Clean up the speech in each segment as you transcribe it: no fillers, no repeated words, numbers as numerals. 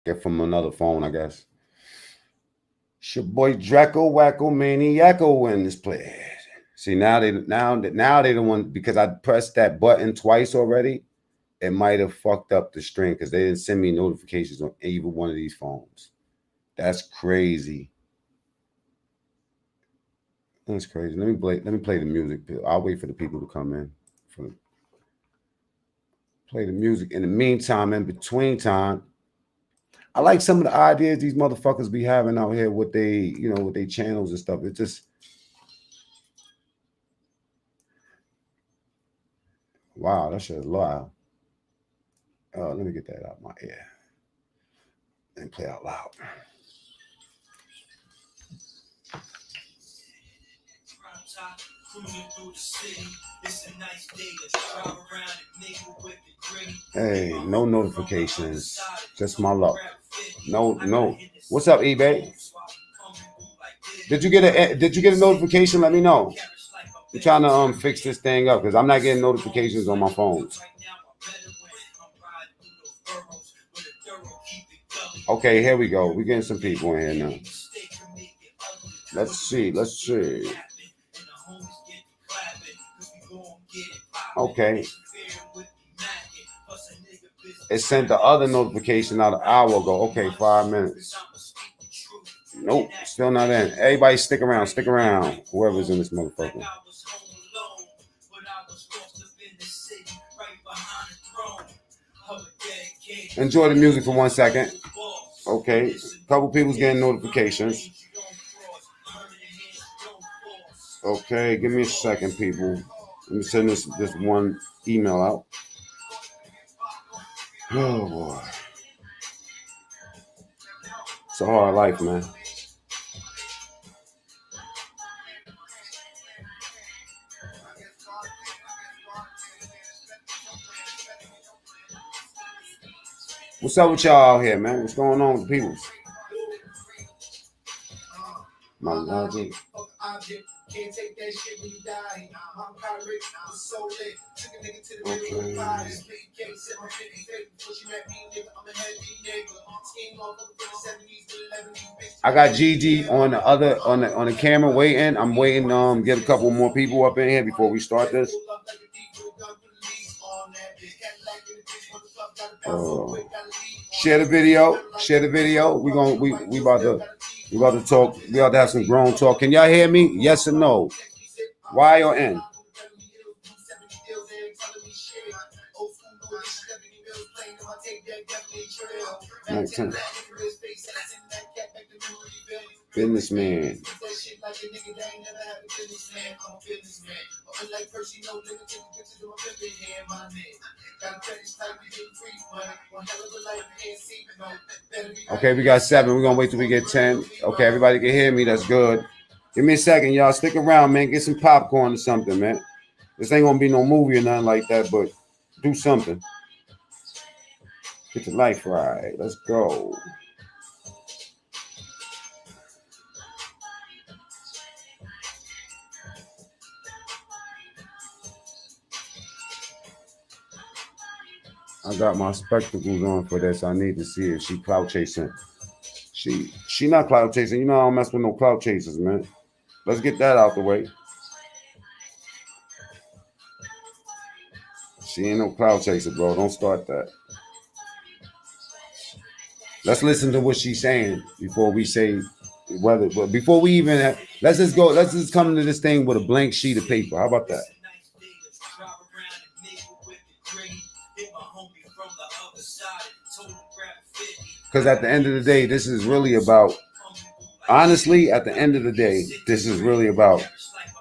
Get from another phone, I guess. It's your boy Draco Wacko Maniaco in this place. See now they don't want because I pressed that button twice already. It might have fucked up the string because they didn't send me notifications on either one of these phones. That's crazy. That's crazy. Let me play the music. I'll wait for the people to come in. For play the music. In the meantime, in between time, I like some of the ideas these motherfuckers be having out here with with their channels and stuff. It's just wow, that shit is loud. Let me get that out my ear and play out loud. Hey, no notifications. Just my luck. No. What's up, eBay? Did you get a notification? Let me know. I'm trying to fix this thing up because I'm not getting notifications on my phone. Okay, here we go. We're getting some people in here now. Let's see. Okay. It sent the other notification out an hour ago. Okay, 5 minutes. Nope, still not in. Everybody stick around. Whoever's in this motherfucker. Enjoy the music for 1 second. Okay, a couple people's getting notifications. Okay, give me a second, people. Let me send this one email out. Oh boy, it's a hard life, man. What's up with y'all out here, man? What's going on with the peoples? My logic. Okay. I got Gigi on the camera waiting. I'm waiting get a couple more people up in here before we start this. Share the video. We about to talk. We about to have some grown talk. Can y'all hear me? Yes or no? Y or N? Businessman. Okay, we got 7. We're gonna wait till we get 10. Okay, everybody can hear me. That's good. Give me a second, y'all. Stick around, man. Get some popcorn or something, man. This ain't gonna be no movie or nothing like that, but do something. Get your life right. Let's go. I got my spectacles on for this. I need to see if she clout chasing. She not clout chasing. You know I don't mess with no clout chasers, man. Let's get that out the way. She ain't no clout chaser, bro. Don't start that. Let's listen to what she's saying before we say whether. But before we even let's just go. Let's just come to this thing with a blank sheet of paper. How about that? Because at the end of the day, this is really about. Honestly, at the end of the day, this is really about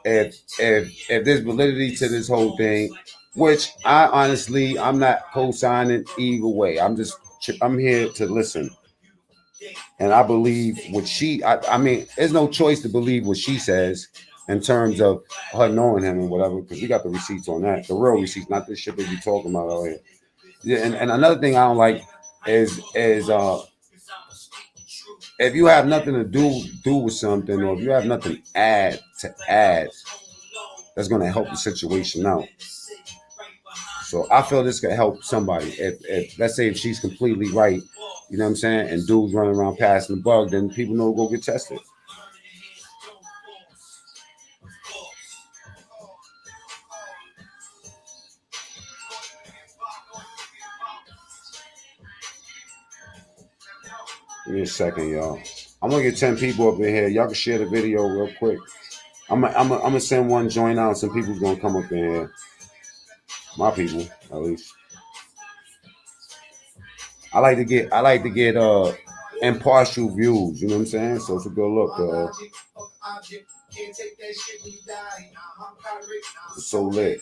if there's validity to this whole thing, which I'm not co-signing either way. I'm here to listen, and I believe what I mean, there's no choice to believe what she says in terms of her knowing him and whatever, because we got the receipts on that, the real receipts, not this shit that we talking about out here. Yeah, and another thing I don't like is if you have nothing to do with something, or if you have nothing to add, that's gonna help the situation out. So I feel this could help somebody. If let's say if she's completely right you know what I'm saying, and dudes running around passing the bug, then people know to go get tested. Give me a second, y'all. I'm gonna get 10 people up in here. Y'all can share the video real quick. I'm gonna send one join out. Some people's gonna come up in here. My people, at least. I like to get impartial views. You know what I'm saying? So it's a good look. It's so lit.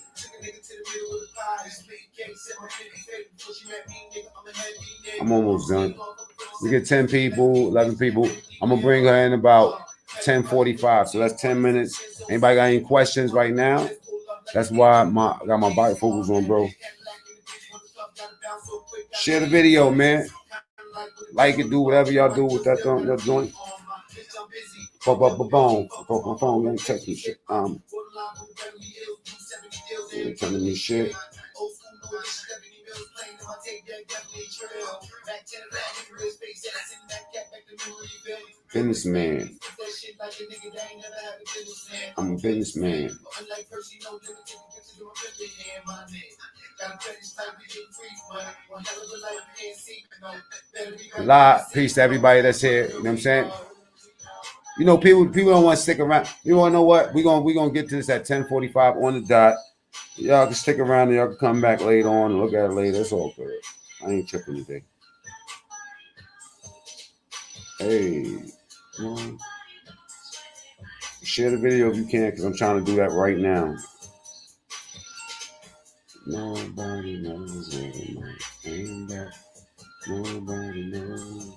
I'm almost done. We get 10 people, 11 people. I'm gonna bring her in about 10:45. So that's 10 minutes. Anybody got any questions right now? That's why I got my bifocals on, bro. Share the video, man. Like it, do whatever y'all do with that joint. Boom. My phone, man. Text me shit. Telling me shit. Businessman. I'm a businessman. Peace to everybody that's here. You know what I'm saying? You know, people don't want to stick around. You want to know what? We're gonna get to this at 10:45 on the dot. Y'all can stick around and y'all can come back later on and look at it later. It's all good. I ain't tripping today. Hey, share the video if you can, because I'm trying to do that right now. Nobody knows where my aim at. Nobody knows.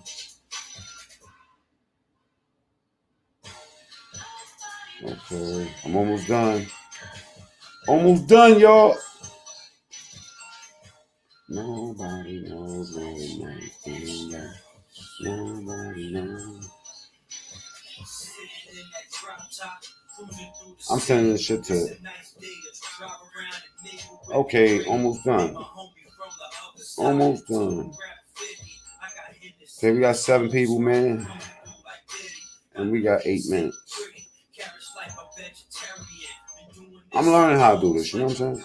Okay, I'm almost done. Almost done, y'all. Nobody knows where my aim at. Nobody knows. I'm sending this shit to. Okay, almost done. Almost done. Okay, we got 7 people, man. And we got 8 minutes. I'm learning how to do this, you know what I'm saying?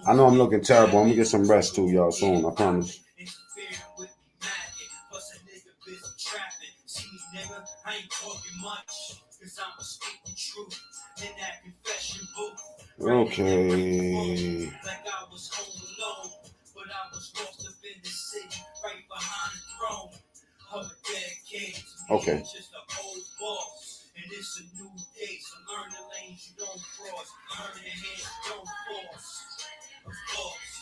I know I'm looking terrible. I'm gonna get some rest too, y'all, soon. I promise. Okay. Okay. And it's a new day, so learn the lanes you don't cross, learn the hands you don't force. Of course.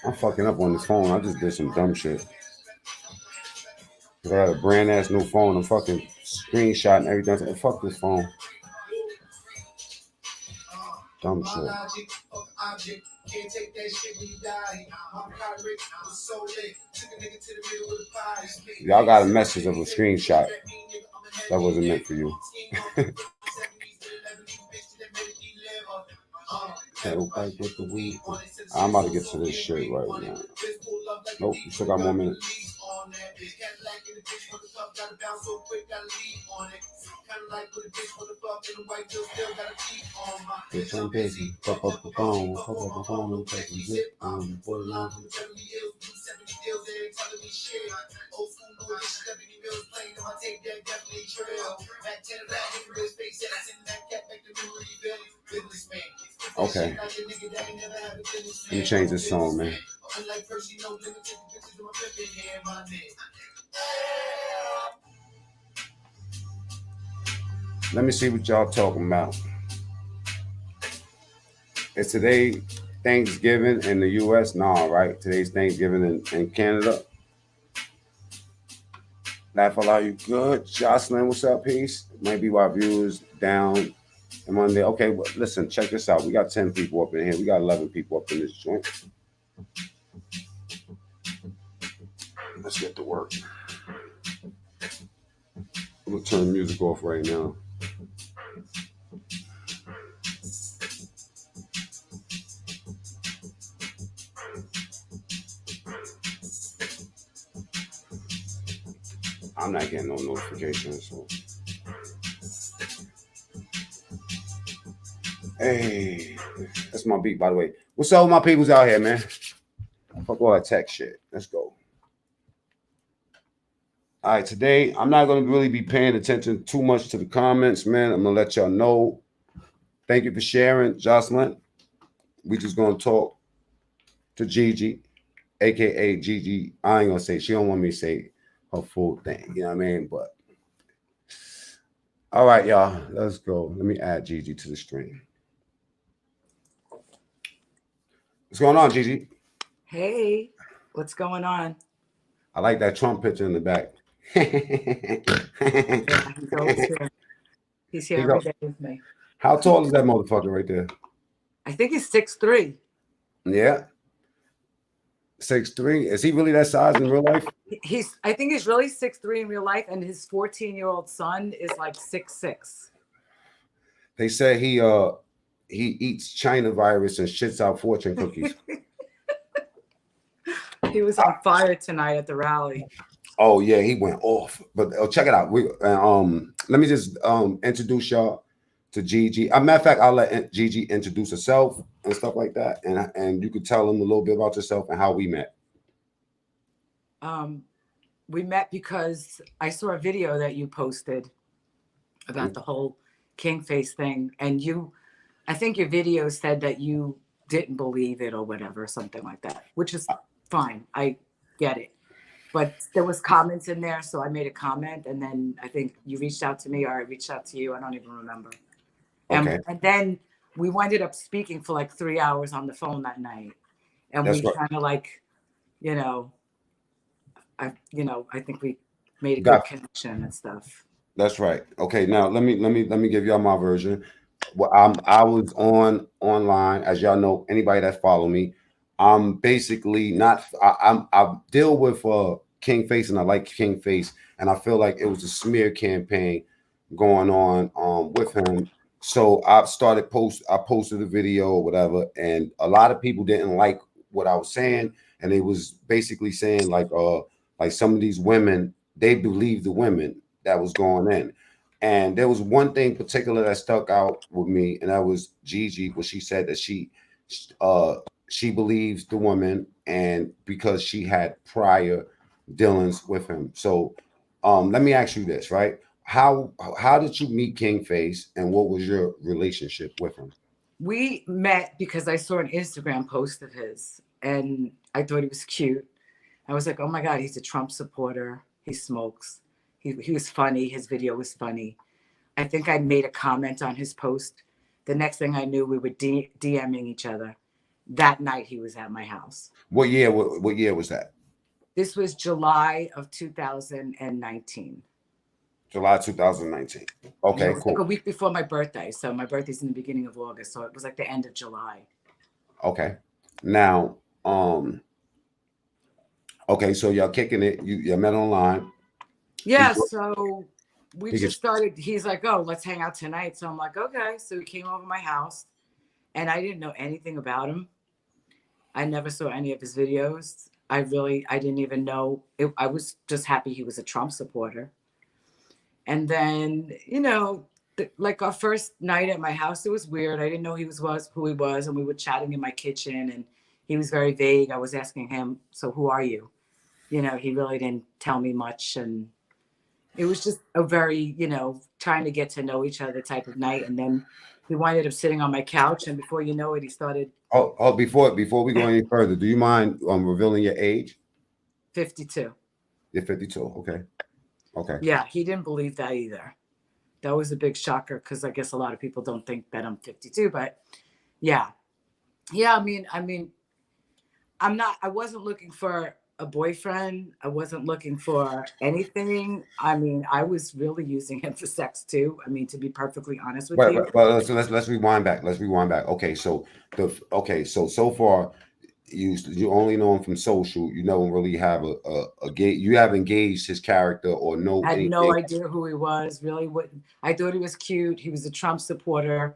I'm fucking up on this phone. I just did some dumb shit. I got a brand ass new phone. I'm fucking screenshotting everything. Fuck this phone. Dumb shit. Y'all got a message of a screenshot. That wasn't meant for you. I'm about to get to this shit right now. Nope, you still got more minutes. Bitch, I'm busy. Fuck up the phone. Fuck up the phone. I'm taking zip. Okay. Let me change this song, man. Let me see what y'all talking about. Is today Thanksgiving in the U.S.? Nah, right? Today's Thanksgiving in Canada. Laugh allow you good. Jocelyn, what's up, peace? Might be why viewers down and Monday. Okay, well, listen, check this out. We got 10 people up in here. We got 11 people up in this joint. Let's get to work. I'm gonna turn the music off right now. I'm not getting no notifications. So. Hey, that's my beat, by the way. What's up with my peoples out here, man? Fuck all that tech shit. Let's go. All right, today I'm not going to really be paying attention too much to the comments, man. I'm going to let y'all know. Thank you for sharing, Jocelyn. We just going to talk to Gigi, a.k.a. Gigi. I ain't going to say, she don't want me to say her full thing. You know what I mean? But, all right, y'all. Let's go. Let me add Gigi to the stream. What's going on, Gigi? Hey, what's going on? I like that Trump picture in the back. Yeah, he's always here. He's here every day with me. How tall is that motherfucker right there? I think he's 6'3". Yeah. 6'3". Is he really that size in real life? I think he's really 6'3" in real life, and his 14-year-old son is like 6'6". They say he eats China virus and shits out fortune cookies. He was on fire tonight at the rally. Oh yeah, he went off. But check it out. Let me just introduce y'all to Gigi. As a matter of fact, I'll let Gigi introduce herself and stuff like that, and you could tell them a little bit about yourself and how we met. We met because I saw a video that you posted about the whole Kingface thing, and I think your video said that you didn't believe it or whatever, something like that, which is fine. I get it. But there was comments in there, so I made a comment, and then I think you reached out to me, or I reached out to you. I don't even remember. Okay. And then we ended up speaking for like 3 hours on the phone that night, and we kind of like, I think we made a good connection and stuff. That's right. Okay, now let me give y'all my version. Well, I was online, as y'all know. Anybody that follow me, I'm basically not. I deal with Kingface, and I like Kingface, and I feel like it was a smear campaign going on with him. So I posted a video or whatever, and a lot of people didn't like what I was saying, and it was basically saying like some of these women, they believe the women that was going in. And there was one thing particular that stuck out with me, and that was Gigi, where she said that she believes the woman, and because she had prior dealings with him. So let me ask you this, right? How did you meet Kingface, and what was your relationship with him? We met because I saw an Instagram post of his, and I thought he was cute. I was like, oh my God, he's a Trump supporter. He smokes. He was funny. His video was funny. I think I made a comment on his post. The next thing I knew, we were DMing each other. That night, he was at my house. What year was that? This was July of 2019. July 2019. Okay, it was cool. Like a week before my birthday. So my birthday's in the beginning of August. So it was like the end of July. Okay. Now, okay, so y'all kicking it. You met online. Yeah, so we just started. He's like, oh, let's hang out tonight. So I'm like, okay. So he came over to my house, and I didn't know anything about him. I never saw any of his videos. I didn't even know. I was just happy he was a Trump supporter. And then, like our first night at my house, it was weird. I didn't know who he was. And we were chatting in my kitchen, and he was very vague. I was asking him, so who are you? He really didn't tell me much. And it was just a very, trying to get to know each other type of night. And then he winded up sitting on my couch, and before you know it, he started. Before we go any further, do you mind revealing your age? 52. You're 52. Okay. Okay. Yeah, he didn't believe that either. That was a big shocker, because I guess a lot of people don't think that I'm 52, but yeah. I mean, I wasn't looking for a boyfriend. I wasn't looking for anything. I mean, I was really using him for sex too. I mean, to be perfectly honest with you. But so let's rewind back. Let's rewind back. Okay, so so far you only know him from social. You don't really have a gay. You have engaged his character or know Had no anything. idea who he was. Really wouldn't. I thought he was cute. He was a Trump supporter.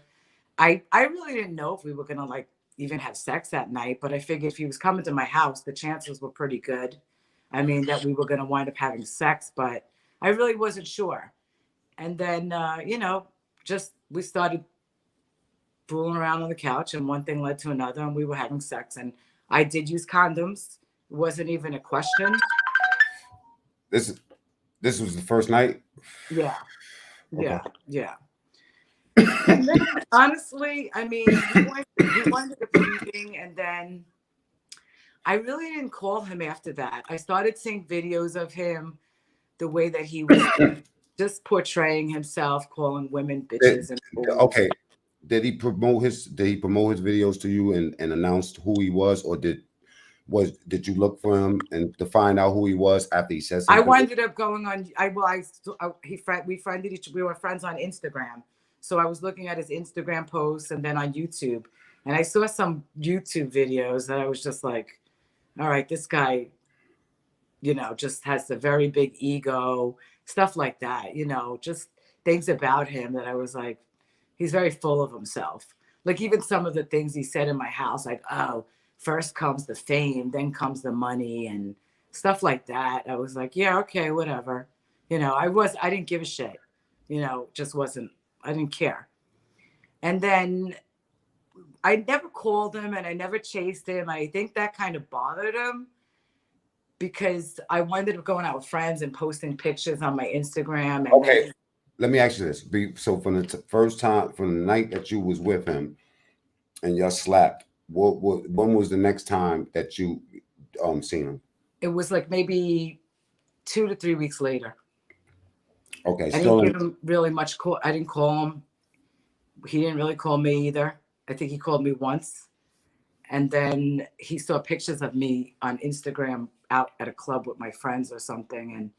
I really didn't know if we were gonna like even have sex that night, but I figured if he was coming to my house, the chances were pretty good. I mean, that we were gonna wind up having sex, but I really wasn't sure. And then just we started fooling around on the couch, and one thing led to another, and we were having sex. And I did use condoms. It wasn't even a question. This this was the first night. Yeah, Okay. yeah, yeah. And then honestly, I mean, we went to the meeting, and then I really didn't call him after that. I started seeing videos of him, the way that he was just portraying himself, calling women bitches and fools. Okay. Did he promote his videos to you and announced who he was, or did you look for him and to find out who he was after he said I something? ended up going on. We were friends on Instagram, so I was looking at his Instagram posts and then on YouTube, and I saw some YouTube videos that I was just like, all right, this guy, just has a very big ego, stuff like that, just things about him that I was like, he's very full of himself. Like even some of the things he said in my house, like, oh, first comes the fame, then comes the money and stuff like that. I was like, yeah, okay, whatever. I didn't give a shit, just wasn't, I didn't care. And then I never called him and I never chased him. I think that kind of bothered him because I ended up going out with friends and posting pictures on my Instagram. And Okay. then Let me ask you this. So from the first time, from the night that you was with him and y'all slapped, when was the next time that you seen him? it was like maybe 2 to 3 weeks later. Okay, I didn't still in. give him really much call. I didn't call him. He didn't really call me either. I think he called me once. And then he saw pictures of me on Instagram out at a club with my friends or something. And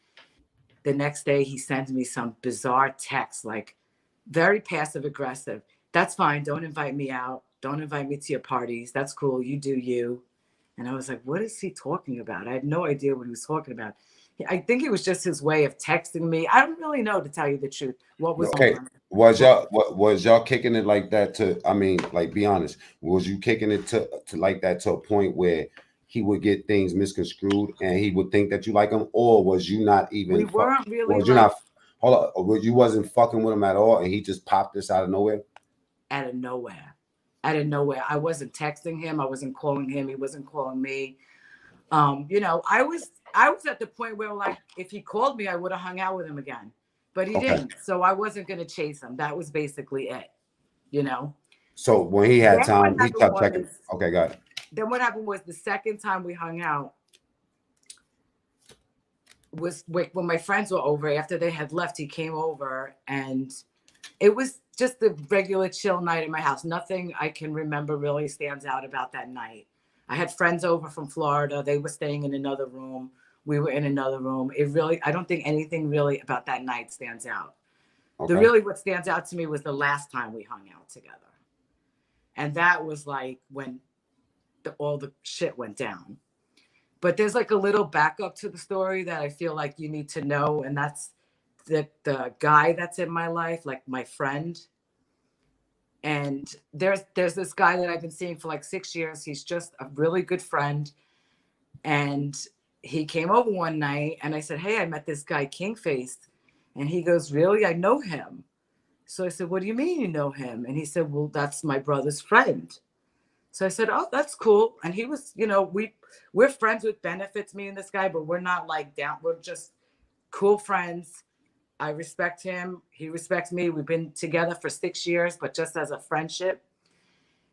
the next day he sent me some bizarre text, like very passive aggressive. That's fine. Don't invite me out. Don't invite me to your parties. That's cool. You do you. And I was like, what is he talking about? I had no idea what he was talking about. I think it was just his way of texting me. I don't really know, to tell you the truth, what was Okay, on. was y'all kicking it like that to? I mean, like, be honest. Was you kicking it to like that to a point where he would get things misconstrued and he would think that you like him, or was you not We even? weren't really Was you like not? Hold on, or you wasn't fucking with him at all, and he just popped this out of nowhere? out of nowhere. Out of nowhere. I wasn't texting him. I wasn't calling him. He wasn't calling me. I was at the point where like if he called me, I would have hung out with him again. But he Okay. didn't. So I wasn't gonna chase him. That was basically it, you know. So when he had Then what time, he happened kept checking. was Okay, got it. then what happened was the second time we hung out was when my friends were over. After they had left, he came over and it was just a regular chill night at my house. Nothing I can remember really stands out about that night. I had friends over from Florida. They were staying in another room. We were in another room. I don't think anything really about that night stands out. Okay. What stands out to me was the last time we hung out together. And that was like when all the shit went down. But there's like a little backup to the story that I feel like you need to know. And that's the guy that's in my life, like my friend. And there's this guy that I've been seeing for like 6 years. He's just a really good friend. And he came over one night and I said, hey, I met this guy, Kingface. And he goes, really? I know him. So I said, what do you mean you know him? And he said, well, that's my brother's friend. So I said, oh, that's cool. And he was, we're friends with benefits, me and this guy, but we're not like down. We're just cool friends. I respect him. He respects me. We've been together for 6 years, but just as a friendship.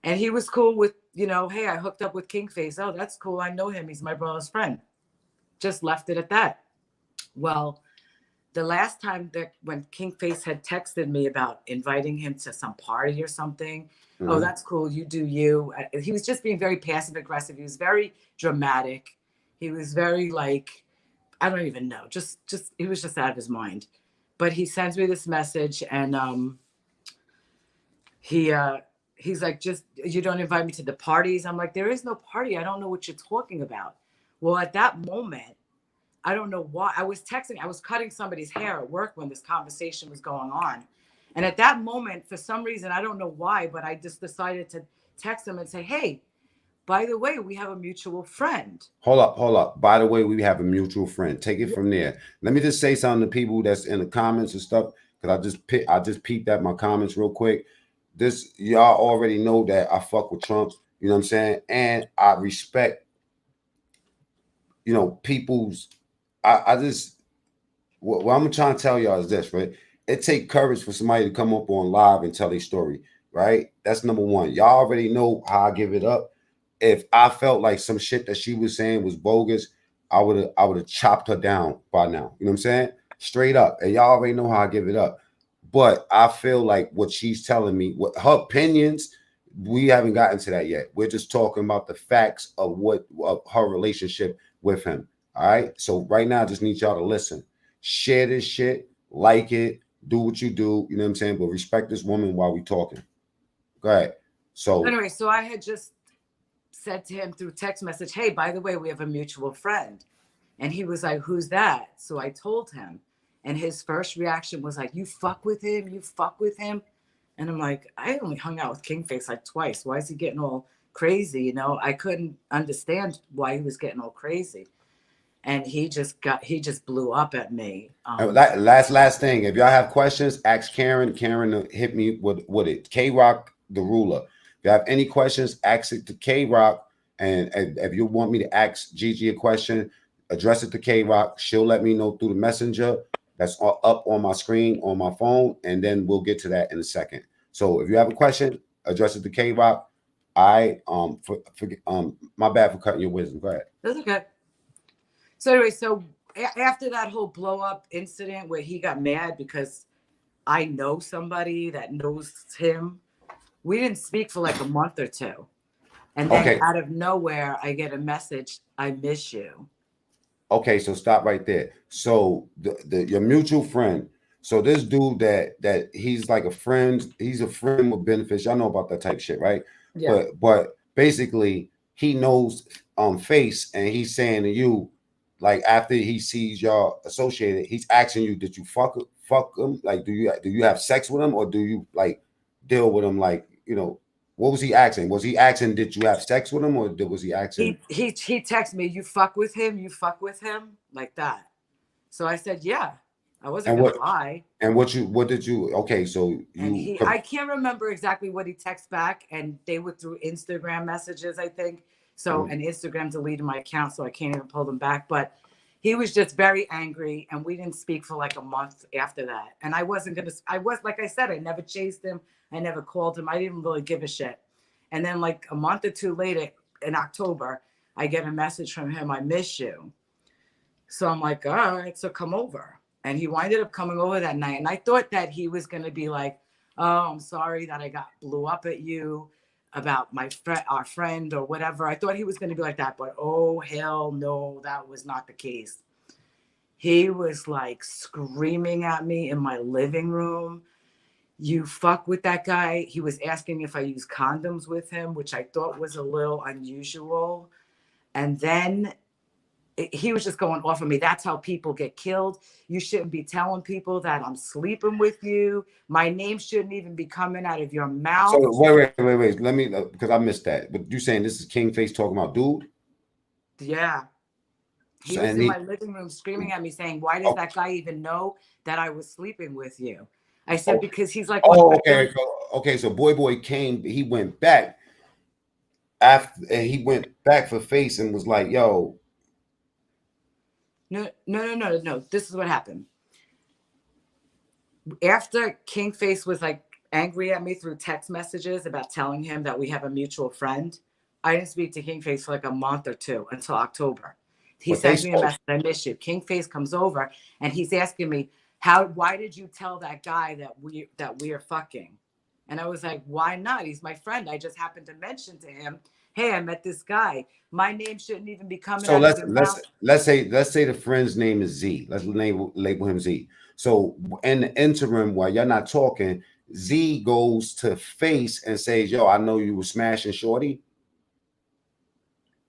And he was cool with, hey, I hooked up with Kingface. Oh, that's cool. I know him. He's my brother's friend. Just left it at that. Well, the last time that when Kingface had texted me about inviting him to some party or something, Mm-hmm. oh, that's cool. You do you. He was just being very passive aggressive. He was very dramatic. He was very like, I don't even know. Just he was just out of his mind. But he sends me this message, and he he's like, just you don't invite me to the parties. I'm like, there is no party. I don't know what you're talking about. Well, at that moment, I don't know why. I was cutting somebody's hair at work when this conversation was going on. And at that moment, for some reason, I don't know why, but I just decided to text him and say, hey, by the way, we have a mutual friend. Hold up. By the way, we have a mutual friend. Take it from there. Let me just say something to people that's in the comments and stuff, because I just peeped at my comments real quick. This, y'all already know that I fuck with Trump. You know what I'm saying? And I respect, you know, people's. I just what I'm trying to tell y'all is this, right? It take courage for somebody to come up on live and tell their story, right? That's number one. Y'all already know how I give it up. If I felt like some shit that she was saying was bogus, I would have chopped her down by now. You know what I'm saying? Straight up. And y'all already know how I give it up. But I feel like what she's telling me, what her opinions, we haven't gotten to that yet. We're just talking about the facts of her relationship with him. All right. So right now, I just need y'all to listen. Share this shit, like it, do what you do. You know what I'm saying? But respect this woman while we talking. Go ahead. So Anyway, so I had just said to him through text message, hey, by the way, we have a mutual friend. And he was like, who's that? So I told him. And his first reaction was like, you fuck with him? You fuck with him? And I'm like, I only hung out with Kingface like twice. Why is he getting all crazy? You know, I couldn't understand why he was getting all crazy. And he just blew up at me. last thing. If y'all have questions, ask Karen. Karen hit me with it. K Rock the ruler. If you have any questions, ask it to K Rock. And if you want me to ask Gigi a question, address it to K Rock. She'll let me know through the messenger that's up on my screen on my phone, and then we'll get to that in a second. So if you have a question, address it to K Rock. My bad for cutting your wisdom. Go ahead. That's okay. So anyway, after that whole blow up incident where he got mad because I know somebody that knows him, we didn't speak for like a month or two. And then Okay. out of nowhere, I get a message, I miss you. Okay, so stop right there. So your mutual friend. So this dude that he's like a friend, he's a friend with benefits. Y'all know about that type of shit, right? Yeah. But basically he knows Face, and he's saying to you, like after he sees y'all associated, he's asking you, did you fuck him? Like do you have sex with him, or do you like deal with him, like, you know, what was he asking? Was he asking, did you have sex with him, or was he asking? He texted me, you fuck with him, like that. So I said, yeah. I wasn't And gonna what lie. and what did you, okay, so And you I can't remember exactly what he texted back, and they were through Instagram messages, I think. So, and Instagram deleted my account, so I can't even pull them back. But he was just very angry, and we didn't speak for like a month after that. And I wasn't gonna. I was, like I said, I never chased him. I never called him. I didn't really give a shit. And then like a month or two later, in October, I get a message from him. I miss you. So I'm like, all right, so come over. And he winded up coming over that night. And I thought that he was going to be like, oh, I'm sorry that I got blew up at you about our friend or whatever. I thought he was going to be like that, but oh, hell no, that was not the case. He was like screaming at me in my living room. You fuck with that guy. He was asking if I use condoms with him, which I thought was a little unusual. And then he was just going off of me. That's how people get killed. You shouldn't be telling people that I'm sleeping with you. My name shouldn't even be coming out of your so mouth. wait. Let me, because I missed that. But you saying this is Kingface talking about dude? Yeah. He So, was and in he my living room screaming at me saying, why does oh, that guy even know that I was sleeping with you? I said, oh, because he's like one of oh, the okay. first. Okay, so Boy came, he went back after, and he went back for Face and was like, yo. No. This is what happened. After Kingface was like angry at me through text messages about telling him that we have a mutual friend, I didn't speak to Kingface for like a month or two until October. He But they sends me a spoke. message, I miss you. Kingface comes over and he's asking me, why did you tell that guy that we are fucking? And I was like, why not? He's my friend. I just happened to mention to him, hey, I met this guy. My name shouldn't even be coming So out of your mouth. let's say the friend's name is Z. Let's label him Z. So in the interim, while you're not talking, Z goes to Face and says, "Yo, I know you were smashing Shorty."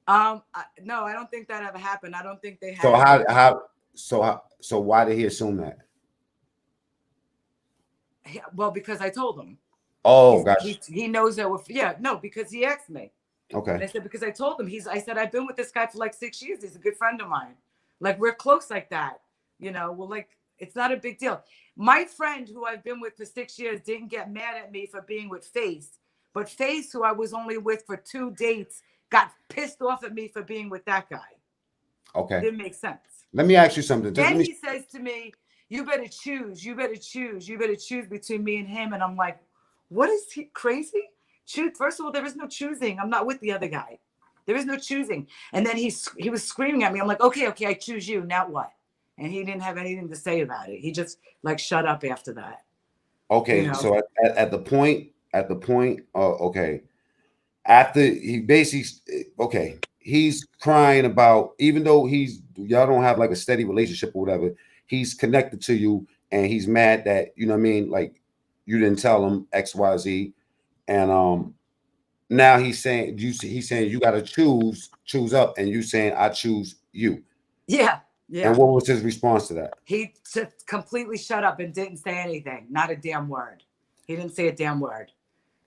No, I don't think that ever happened. I don't think they So had. so why did he assume that? Well, because I told him. Oh, gosh. He knows that because he asked me. Okay. And I said, because I told him, I said, I've been with this guy for like 6 years. He's a good friend of mine. Like, we're close like that. Well, like, it's not a big deal. My friend who I've been with for 6 years didn't get mad at me for being with Face. But Face, who I was only with for 2 dates, got pissed off at me for being with that guy. Okay. Didn't make sense. Let me ask you something. Then he says to me, you better choose. You better choose. You better choose between me and him. And I'm like, what is he crazy? First of all, there is no choosing. I'm not with the other guy. There is no choosing. And then he was screaming at me. I'm like, okay, I choose you. Now what? And he didn't have anything to say about it. He just like shut up after that. Okay, so at the point, okay, after he basically, okay, he's crying about, even though y'all don't have like a steady relationship or whatever, he's connected to you and he's mad that, you know what I mean, like you didn't tell him XYZ. And now he's saying you got to choose up, and you saying I choose you. Yeah. And what was his response to that? He just completely shut up and didn't say anything. Not a damn word. He didn't say a damn word.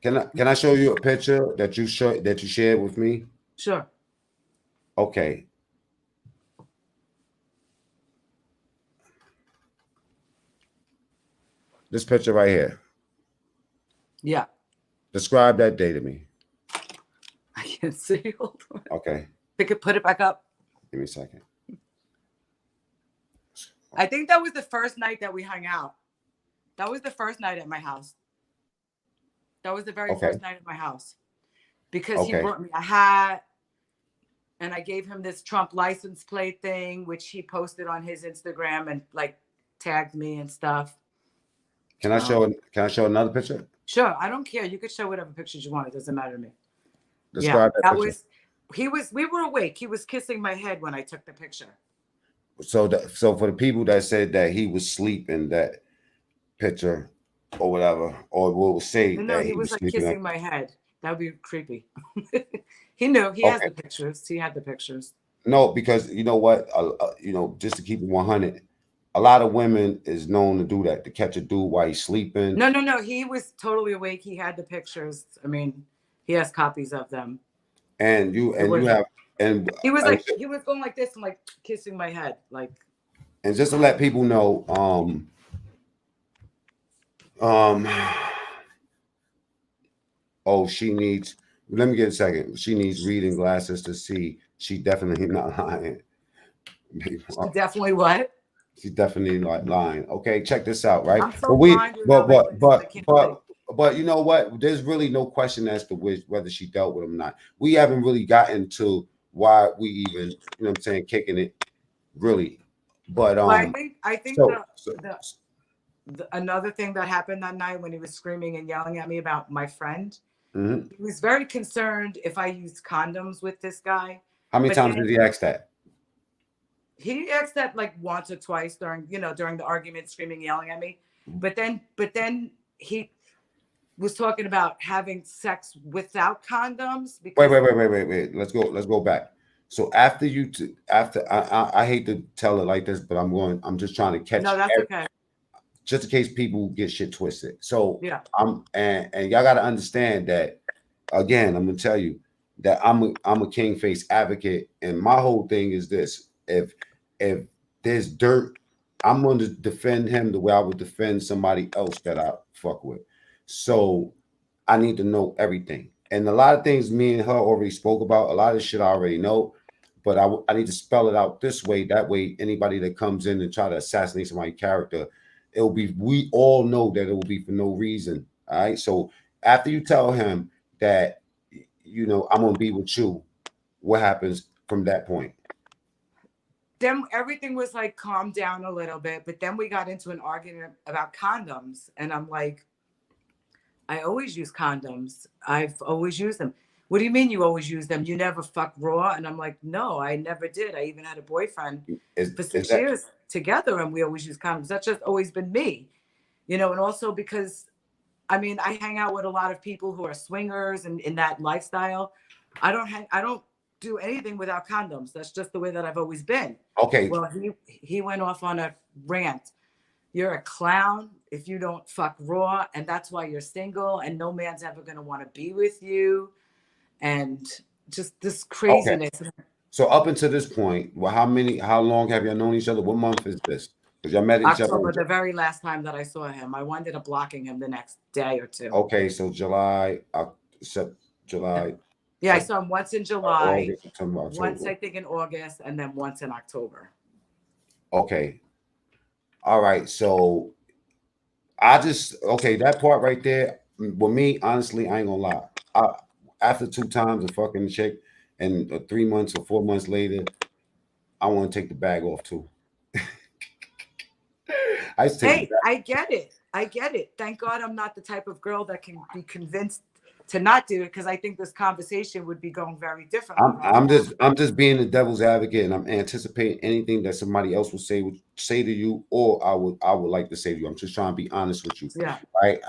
Can I show you a picture that you shared with me? Sure. Okay. This picture right here. Yeah. Describe that day to me. I can't see. Hold on. Okay. Put it back up. Give me a second. I think that was the first night that we hung out. That was the first night at my house. That was the very first night at my house. Because he brought me a hat and I gave him this Trump license plate thing, which he posted on his Instagram and like tagged me and stuff. Can I show another picture? Sure. I don't care. You could show whatever pictures you want. It doesn't matter to me. Describe that picture. We were awake. He was kissing my head when I took the picture. So for the people that said that he was sleeping, that picture or whatever, or will say that he was like sleeping kissing my head. That would be creepy. He knew. He has the pictures. He had the pictures. No, because you know what? Just to keep it 100, a lot of women is known to do that, to catch a dude while he's sleeping. No. He was totally awake. He had the pictures. I mean, he has copies of them. And he was like he was going like this and like kissing my head, like. And just to let people know, oh, she needs. Let me get a second. She needs reading glasses to see. She definitely not lying. She definitely what? She's definitely not lying. Okay, check this out, right? I'm so but you know what? There's really no question as to whether she dealt with him or not. We haven't really gotten to why we even, what I'm saying, kicking it, really. But I think another thing that happened that night when he was screaming and yelling at me about my friend, he was very concerned if I used condoms with this guy. How many times did he ask that? He asked that like once or twice during the argument, screaming, yelling at me. But then he was talking about having sex without condoms. Wait. Let's go back. So after I hate to tell it like this, but I'm just trying to catch. No, that's okay. Just in case people get shit twisted. So yeah, and y'all got to understand that. Again, I'm gonna tell you that I'm a Kingface advocate, and my whole thing is this: if there's dirt, I'm going to defend him the way I would defend somebody else that I fuck with. So I need to know everything, and a lot of things me and her already spoke about. A lot of shit I already know, but I need to spell it out this way. That way, anybody that comes in and try to assassinate somebody's character, we all know that it will be for no reason. All right. So after you tell him that, I'm gonna be with you, what happens from that point? Then everything was like calmed down a little bit, but then we got into an argument about condoms, and I'm like, I always use condoms. I've always used them. What do you mean you always use them? You never fuck raw? And I'm like, no, I never did. I even had a boyfriend for Is 6 that years together, and we always use condoms. That's just always been me, you know. And also because, I mean, I hang out with a lot of people who are swingers and in that lifestyle. I don't do anything without condoms. That's just the way that I've always been. okay? Well, he went off on a rant. You're a clown if you don't fuck raw, and that's why you're single, and no man's ever gonna want to be with you, and just this Okay. craziness. So up until this point, well, how long have y'all known each other? What month is this? Because y'all met each other. October, the very last time that I saw him, I wound up blocking him the next day or two. Okay, so July. Yeah, I saw him once in July, August, September, October. once I think in August, and then once in October. Okay. All right. So that part right there. With me, honestly, I ain't gonna lie. After 2 times of fucking the chick, and 3 months or 4 months later, I want to take the bag off too. I used to take the Hey, bag. I get it. I get it. Thank God I'm not the type of girl that can be convinced to not do it, because I think this conversation would be going very differently. I'm just being the devil's advocate, and I'm anticipating anything that somebody else would say to you, or I would like to say to you. I'm just trying to be honest with you. Yeah. Right.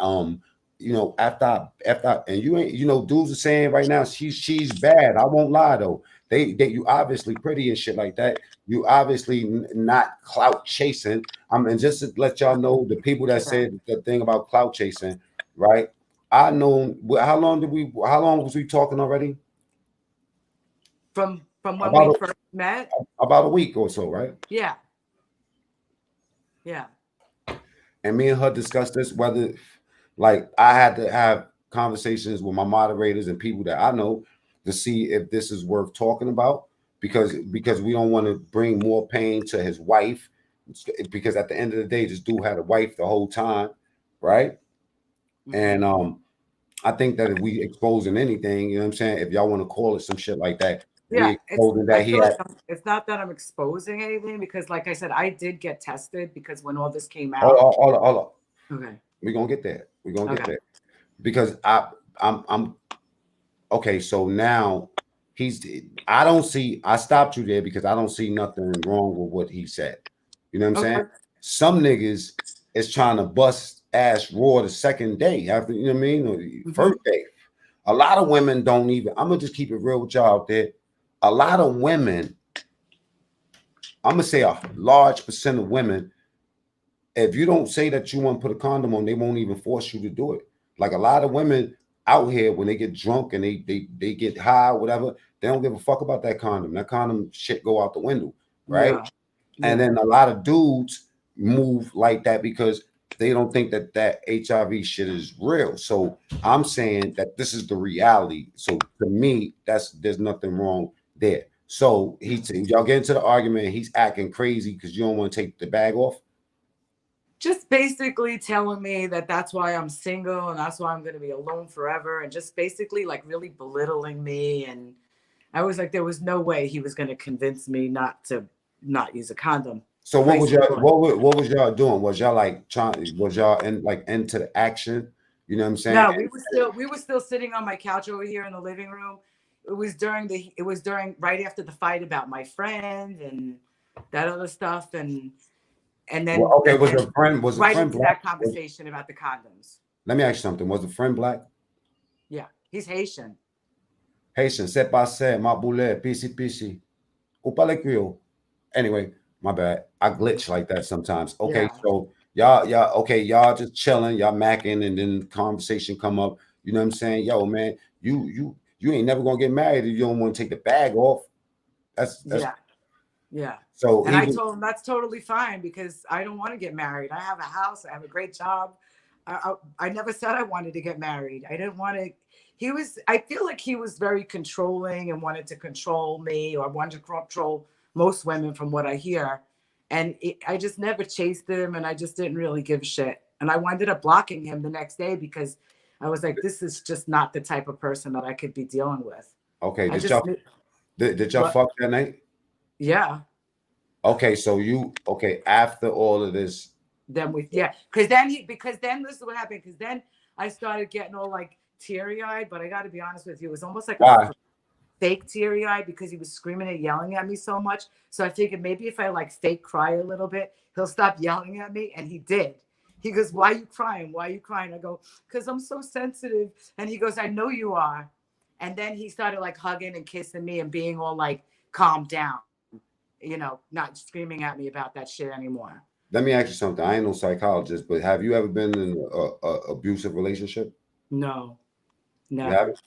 You know, after and you ain't, you know, dudes are saying right now she's bad. I won't lie though. You obviously pretty and shit like that. You obviously not clout chasing. And just to let y'all know, the people that said the thing about clout chasing, right? I know how long was we talking already? From when we first met? About a week or so, right? Yeah. Yeah. And me and her discussed this, whether like I had to have conversations with my moderators and people that I know to see if this is worth talking about, because we don't want to bring more pain to his wife, because at the end of the day, this dude had a wife the whole time, right? Mm-hmm. And I think that if we exposing anything, you know what I'm saying, if y'all want to call it some shit like that, yeah, it's not that I'm exposing anything, because like I said, I did get tested, because when all this came out. Hold on. Okay. We're gonna get there. Get there. Because I'm okay. So now I stopped you there because I don't see nothing wrong with what he said. You know what I'm saying? Some niggas is trying to bust ass raw the second day after, you know what I mean? Or the first day. A lot of women don't even, I'm gonna just keep it real with y'all out there. A lot of women, I'm gonna say a large percent of women, if you don't say that you want to put a condom on, they won't even force you to do it. Like a lot of women out here, when they get drunk and they get high, whatever, they don't give a fuck about that condom. That condom shit go out the window, right? Yeah. And then a lot of dudes move like that because they don't think that HIV shit is real. So I'm saying that this is the reality. So to me, there's nothing wrong there. So y'all get into the argument, he's acting crazy because you don't want to take the bag off. Just basically telling me that that's why I'm single and that's why I'm going to be alone forever, and just basically like really belittling me. And I was like, there was no way he was going to convince me not to not use a condom. So what was y'all doing? Was y'all like into the action? You know what I'm saying? No, we were still sitting on my couch over here in the living room. It was during right after the fight about my friend and that other stuff, and then was the friend right into that conversation about the condoms. Let me ask you something. Was the friend black? Yeah, he's Haitian. Haitian, c'est passé, ma boule, pisi. Ou parle Creole. Anyway, my bad. I glitch like that sometimes. Okay, so y'all just chilling, y'all macking, and then conversation come up. You know what I'm saying? Yo, man, you ain't never gonna get married if you don't want to take the bag off. That's yeah. So I told him that's totally fine, because I don't want to get married. I have a house. I have a great job. I never said I wanted to get married. I didn't want to. I feel like he was very controlling and wanted to control me, or wanted to control most women from what I hear. And I just never chased him, and I just didn't really give a shit. And I ended up blocking him the next day because I was like, this is just not the type of person that I could be dealing with. Okay. Did y'all fuck that night? Yeah. Okay. So after all of this. Then because then this is what happened. Because then I started getting all like teary-eyed, but I got to be honest with you, it was almost like Why? a fake teary-eyed because he was screaming and yelling at me so much. So I figured maybe if I like fake cry a little bit, he'll stop yelling at me, and he did. He goes, "Why are you crying? Why are you crying?" I go, "Because I'm so sensitive." And he goes, "I know you are." And then he started like hugging and kissing me and being all like calm down, not screaming at me about that shit anymore. Let me ask you something. I ain't no psychologist, but have you ever been in a abusive relationship? No, You never, haven't.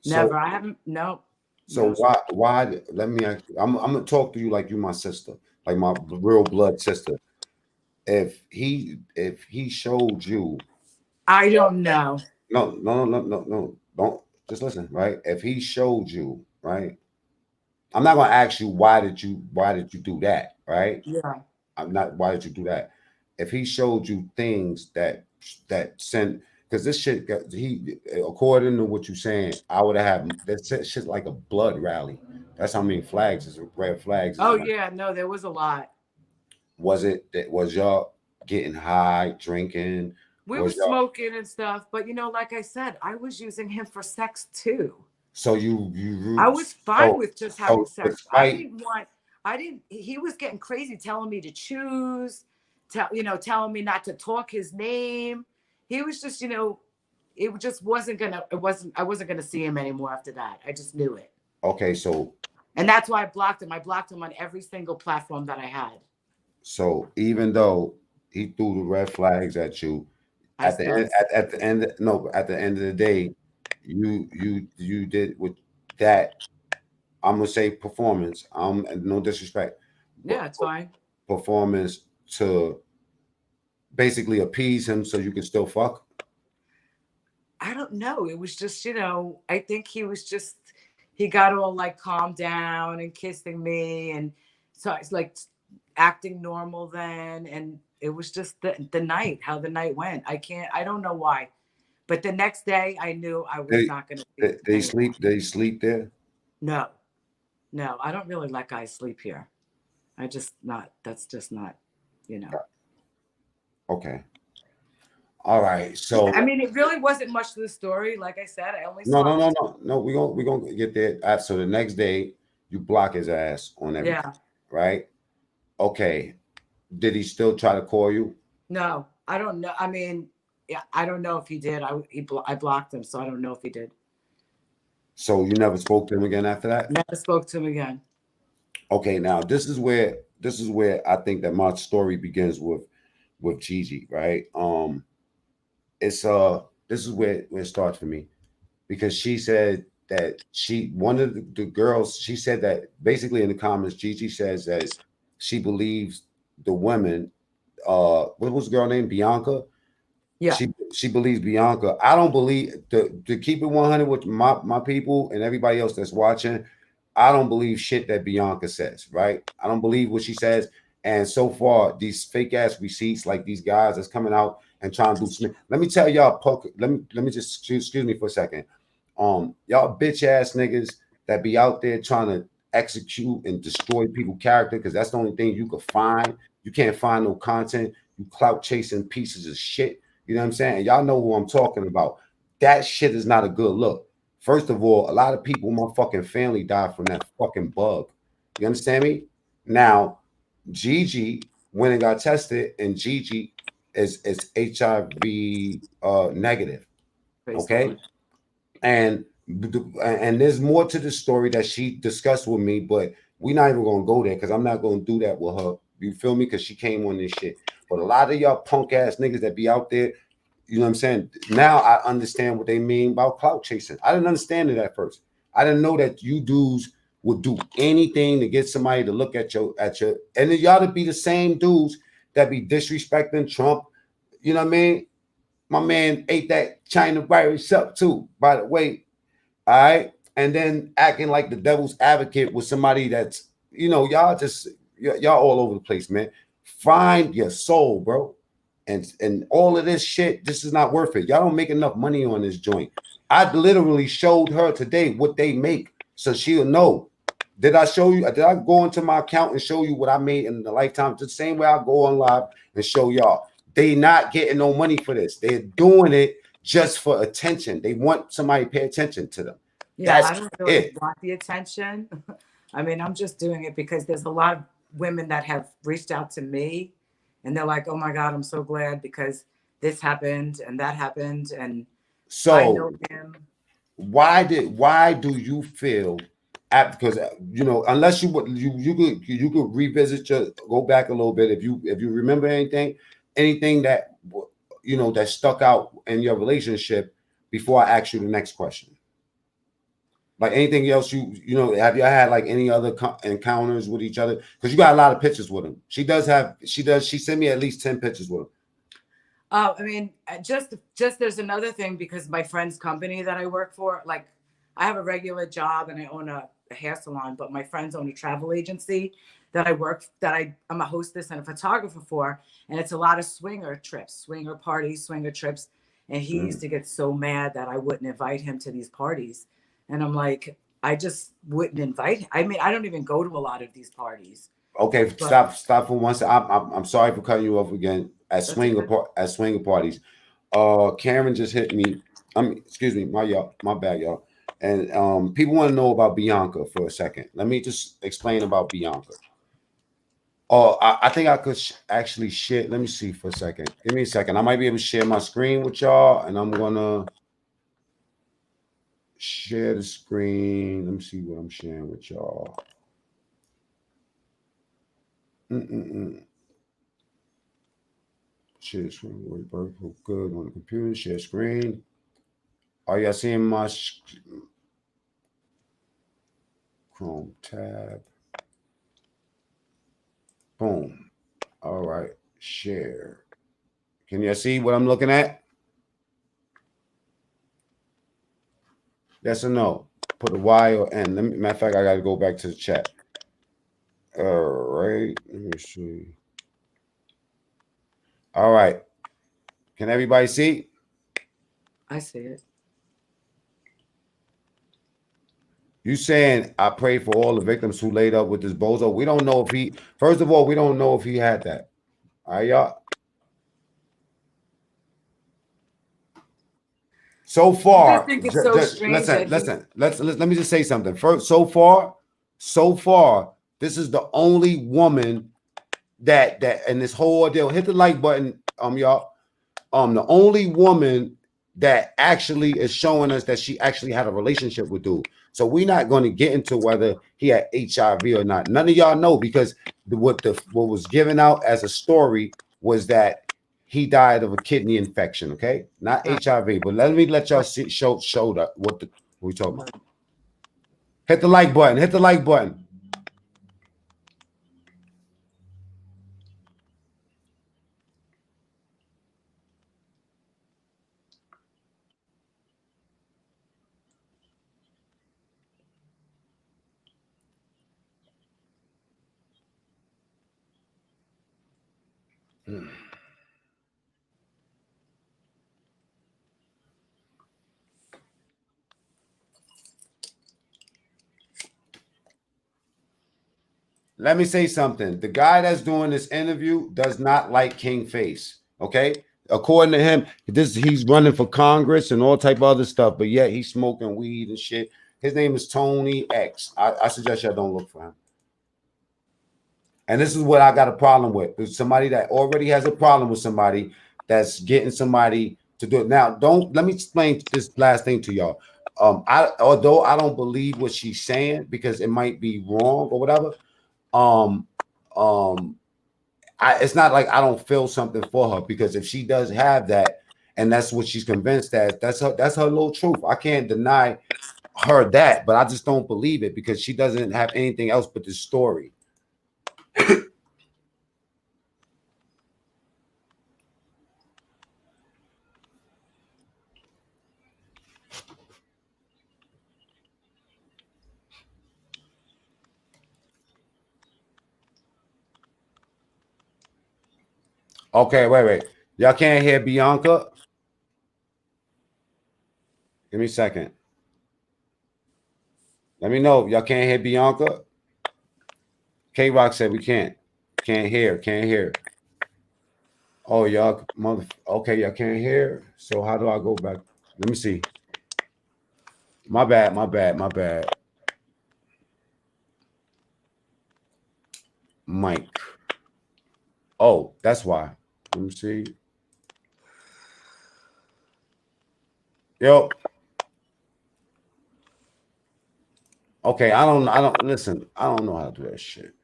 So never. I haven't. No, so no. why? Let me ask you. I'm gonna talk to you like you my sister, like my real blood sister. If he showed you, I don't know. no, don't just listen, right? If he showed you, right? I'm not gonna ask you why did you do that, right? Yeah. I'm not. Why did you do that? If he showed you things that sent, because this shit got according to what you're saying, I would have that shit like a blood rally. That's how many flags is red flags is Oh around. yeah. No, there was a lot. Was it that was y'all getting high, drinking? We were Was y'all smoking and stuff, but like I said, I was using him for sex too. so you I was fine so with just having so sex. despite I didn't, he was getting crazy telling me to choose, telling me not to talk his name. He was just, it just wasn't gonna, I wasn't gonna see him anymore after that. I just knew it. okay, And that's why I blocked him. I blocked him on every single platform that I had. so even though he threw the red flags at you, I still accept. at the end no at the end of the day, you did with that. I'm gonna say performance. No disrespect, but Yeah, it's fine. performance to basically appease him so you can still fuck. I don't know. It was just, I think he got all like calmed down and kissing me. And so it's like acting normal then. And it was just the night, how the night went. I don't know why. But the next day I knew I was They not going to see him they anymore. sleep they sleep there. No, no, I don't really let guys sleep here. That's just not, you know. Okay, all right. Yeah, So I mean, it really wasn't much to the story. Like I said, I only no saw no him. no no no. We gonna get there. So the next day you block his ass on everything, Yeah. right? Okay. Did he still try to call you? No, I don't know. I mean, yeah, I don't know if he did. I blocked him, so I don't know if he did. So you never spoke to him again after that? Never spoke to him again. Okay, now this is where I think that my story begins with Gigi, right? It's this is where it starts for me because she said that one of the girls, she said that basically in the comments, Gigi says that she believes the women, what was the girl named Bianca? Yeah, She believes Bianca. I don't believe to keep it 100 with my people and everybody else that's watching. I don't believe shit that Bianca says, right? I don't believe what she says. And so far, these fake ass receipts, like these guys that's coming out and trying to do some. Let me tell y'all, let me just excuse me for a second. Y'all bitch ass niggas that be out there trying to execute and destroy people's character because that's the only thing you could find. You can't find no content. You clout chasing pieces of shit. You know what I'm saying? And y'all know who I'm talking about. That shit is not a good look. First of all, a lot of people in my fucking family died from that fucking bug. You understand me? Now, Gigi went and got tested, and Gigi is HIV negative. Okay, basically. and there's more to the story that she discussed with me, but we're not even gonna go there because I'm not gonna do that with her. You feel me? Because she came on this shit. But a lot of y'all punk ass niggas that be out there, you know what I'm saying? Now I understand what they mean about clout chasing. I didn't understand it at first. I didn't know that you dudes would do anything to get somebody to look at your and then y'all to be the same dudes that be disrespecting Trump. You know what I mean? My man ate that China virus up too, by the way. All right. And then acting like the devil's advocate with somebody that's, y'all just, y'all all over the place, man. Find your soul, bro. And all of this shit, this is not worth it. Y'all don't make enough money on this joint. I literally showed her today what they make so she'll know. Did I show you? Did I go into my account and show you what I made in the lifetime? The same way I go on live and show y'all. They not getting no money for this. They're doing it just for attention. They want somebody to pay attention to them. Yeah, That's I don't really it. want the attention. I mean, I'm just doing it because there's a lot of women that have reached out to me and they're like, oh my God, I'm so glad because this happened and that happened. And I know So him. why do you feel because you know, unless you could revisit your go back a little bit if you remember anything that you know that stuck out in your relationship before I ask you the next question. Like anything else, you know, have you had like any other encounters with each other? Because you got a lot of pictures with him. She sent me at least 10 pictures with him. I mean, just there's another thing because my friend's company that I work for, like I have a regular job and I own a hair salon, but my friends own a travel agency that I'm a hostess and a photographer for, and it's a lot of swinger trips, swinger parties, swinger trips. And he used to get so mad that I wouldn't invite him to these parties. And I'm like, I just wouldn't invite him. I mean, I don't even go to a lot of these parties. Okay, But stop for one second. I'm sorry for cutting you off again. At swinger parties, Karen just hit me. Excuse me, my bad, y'all. And people want to know about Bianca for a second. Let me just explain about Bianca. Oh, I think I could actually share. Let me see for a second. Give me a second. I might be able to share my screen with y'all, and I'm gonna share the screen. Let me see what I'm sharing with y'all. Share screen. Work good on the computer. Share screen. Are y'all seeing my Chrome tab? Boom. All right. Share. Can you see what I'm looking at? Yes or no? Put a Y or N. Matter of fact, I got to go back to the chat. All right. Let me see. All right. Can everybody see? I see it. You saying I pray for all the victims who laid up with this bozo? We don't know if he. First of all, we don't know if he had that. All right, y'all. So I just far, think it's so strange listen, that he. listen. Let me just say something. First, so far, this is the only woman that in this whole ordeal. Hit the like button, y'all. The only woman that actually is showing us that she actually had a relationship with dude. So we're not going to get into whether he had HIV or not. None of y'all know because what was given out as a story was that he died of a kidney infection. Okay, not HIV. But let y'all see, show that what we talking about. Hit the like button. Hit the like button. Let me say something. The guy that's doing this interview does not like Kingface. Okay, according to him, he's running for Congress and all type of other stuff, but yet he's smoking weed and shit. His name is Tony X. I suggest y'all don't look for him. And this is what I got a problem with. There's somebody that already has a problem with somebody that's getting somebody to do it. Now, let me explain this last thing to y'all. Although I don't believe what she's saying because it might be wrong or whatever. Um, um, it's not like I don't feel something for her because if she does have that, and that's what she's convinced that's her little truth. I can't deny her that, but I just don't believe it because she doesn't have anything else but this story. Okay, wait. Y'all can't hear Bianca? Give me a second. Let me know if y'all can't hear Bianca. K-Rock said we can't. Can't hear. Oh, y'all, mother. Okay, y'all can't hear. So how do I go back? Let me see. My bad. My bad. My bad. Mike. Oh, that's why. Let me see. Yo. Okay, I don't listen. I don't know how to do that shit.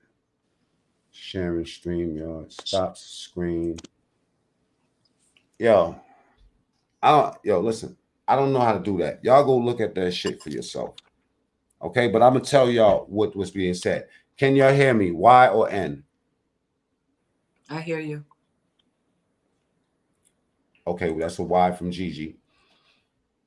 Sharing stream, yo. Stop screen. Yo, yo, listen. I don't know how to do that. Y'all go look at that shit for yourself. Okay, but I'm gonna tell y'all what was being said. Can y'all hear me? Y or N? I hear you. Okay, well, that's a Y from Gigi.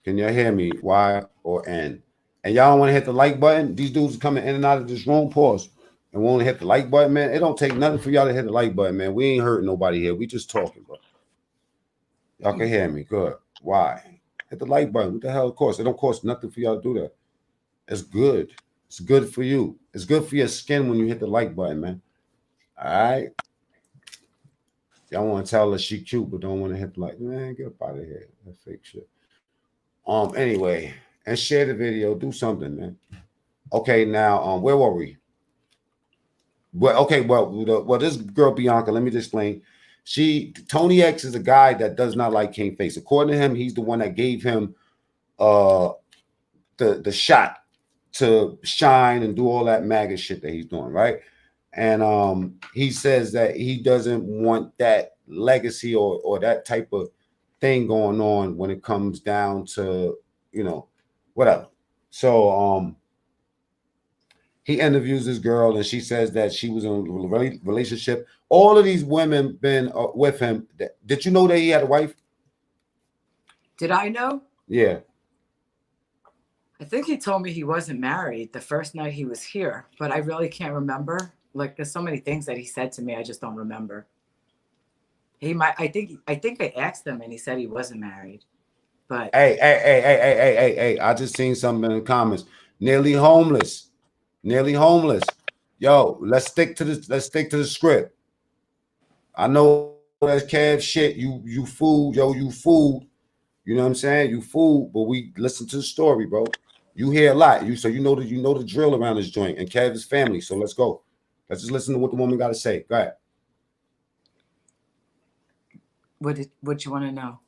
Can y'all hear me? Y or N? And y'all don't want to hit the like button. These dudes are coming in and out of this room. Pause. And won't hit the like button, man. It don't take nothing for y'all to hit the like button, man. We ain't hurting nobody here. We just talking, bro. Y'all can hear me. Good. Why? Hit the like button. What the hell? Of course. It don't cost nothing for y'all to do that. It's good. It's good for you. It's good for your skin when you hit the like button, man. All right. Y'all want to tell her she cute, but don't want to hit the like. Man, get up out of here. That fake shit. Anyway, and share the video. Do something, man. Okay, now where were we? Well, okay, well, this girl Bianca, let me just explain. Tony X is a guy that does not like Kingface. According to him, he's the one that gave him uh the shot to shine and do all that MAGA shit that he's doing, right? And he says that he doesn't want that legacy or that type of thing going on when it comes down to, you know, whatever. So he interviews this girl and she says that she was in a relationship. All of these women been with him. Did you know that he had a wife? Did I know? Yeah. I think he told me he wasn't married the first night he was here, but I really can't remember. Like, there's so many things that he said to me, I just don't remember. He might. I think I asked him, and he said he wasn't married. But Hey. I just seen something in the comments. Nearly homeless. Nearly homeless. Yo, let's stick to this. Let's stick to the script. I know that's Cav shit. You fool, yo, you fool. You know what I'm saying? You fool, but we listen to the story, bro. You hear a lot. You know the drill around this joint and Kev is family. So let's go. Let's just listen to what the woman got to say. Go ahead. what you want to know?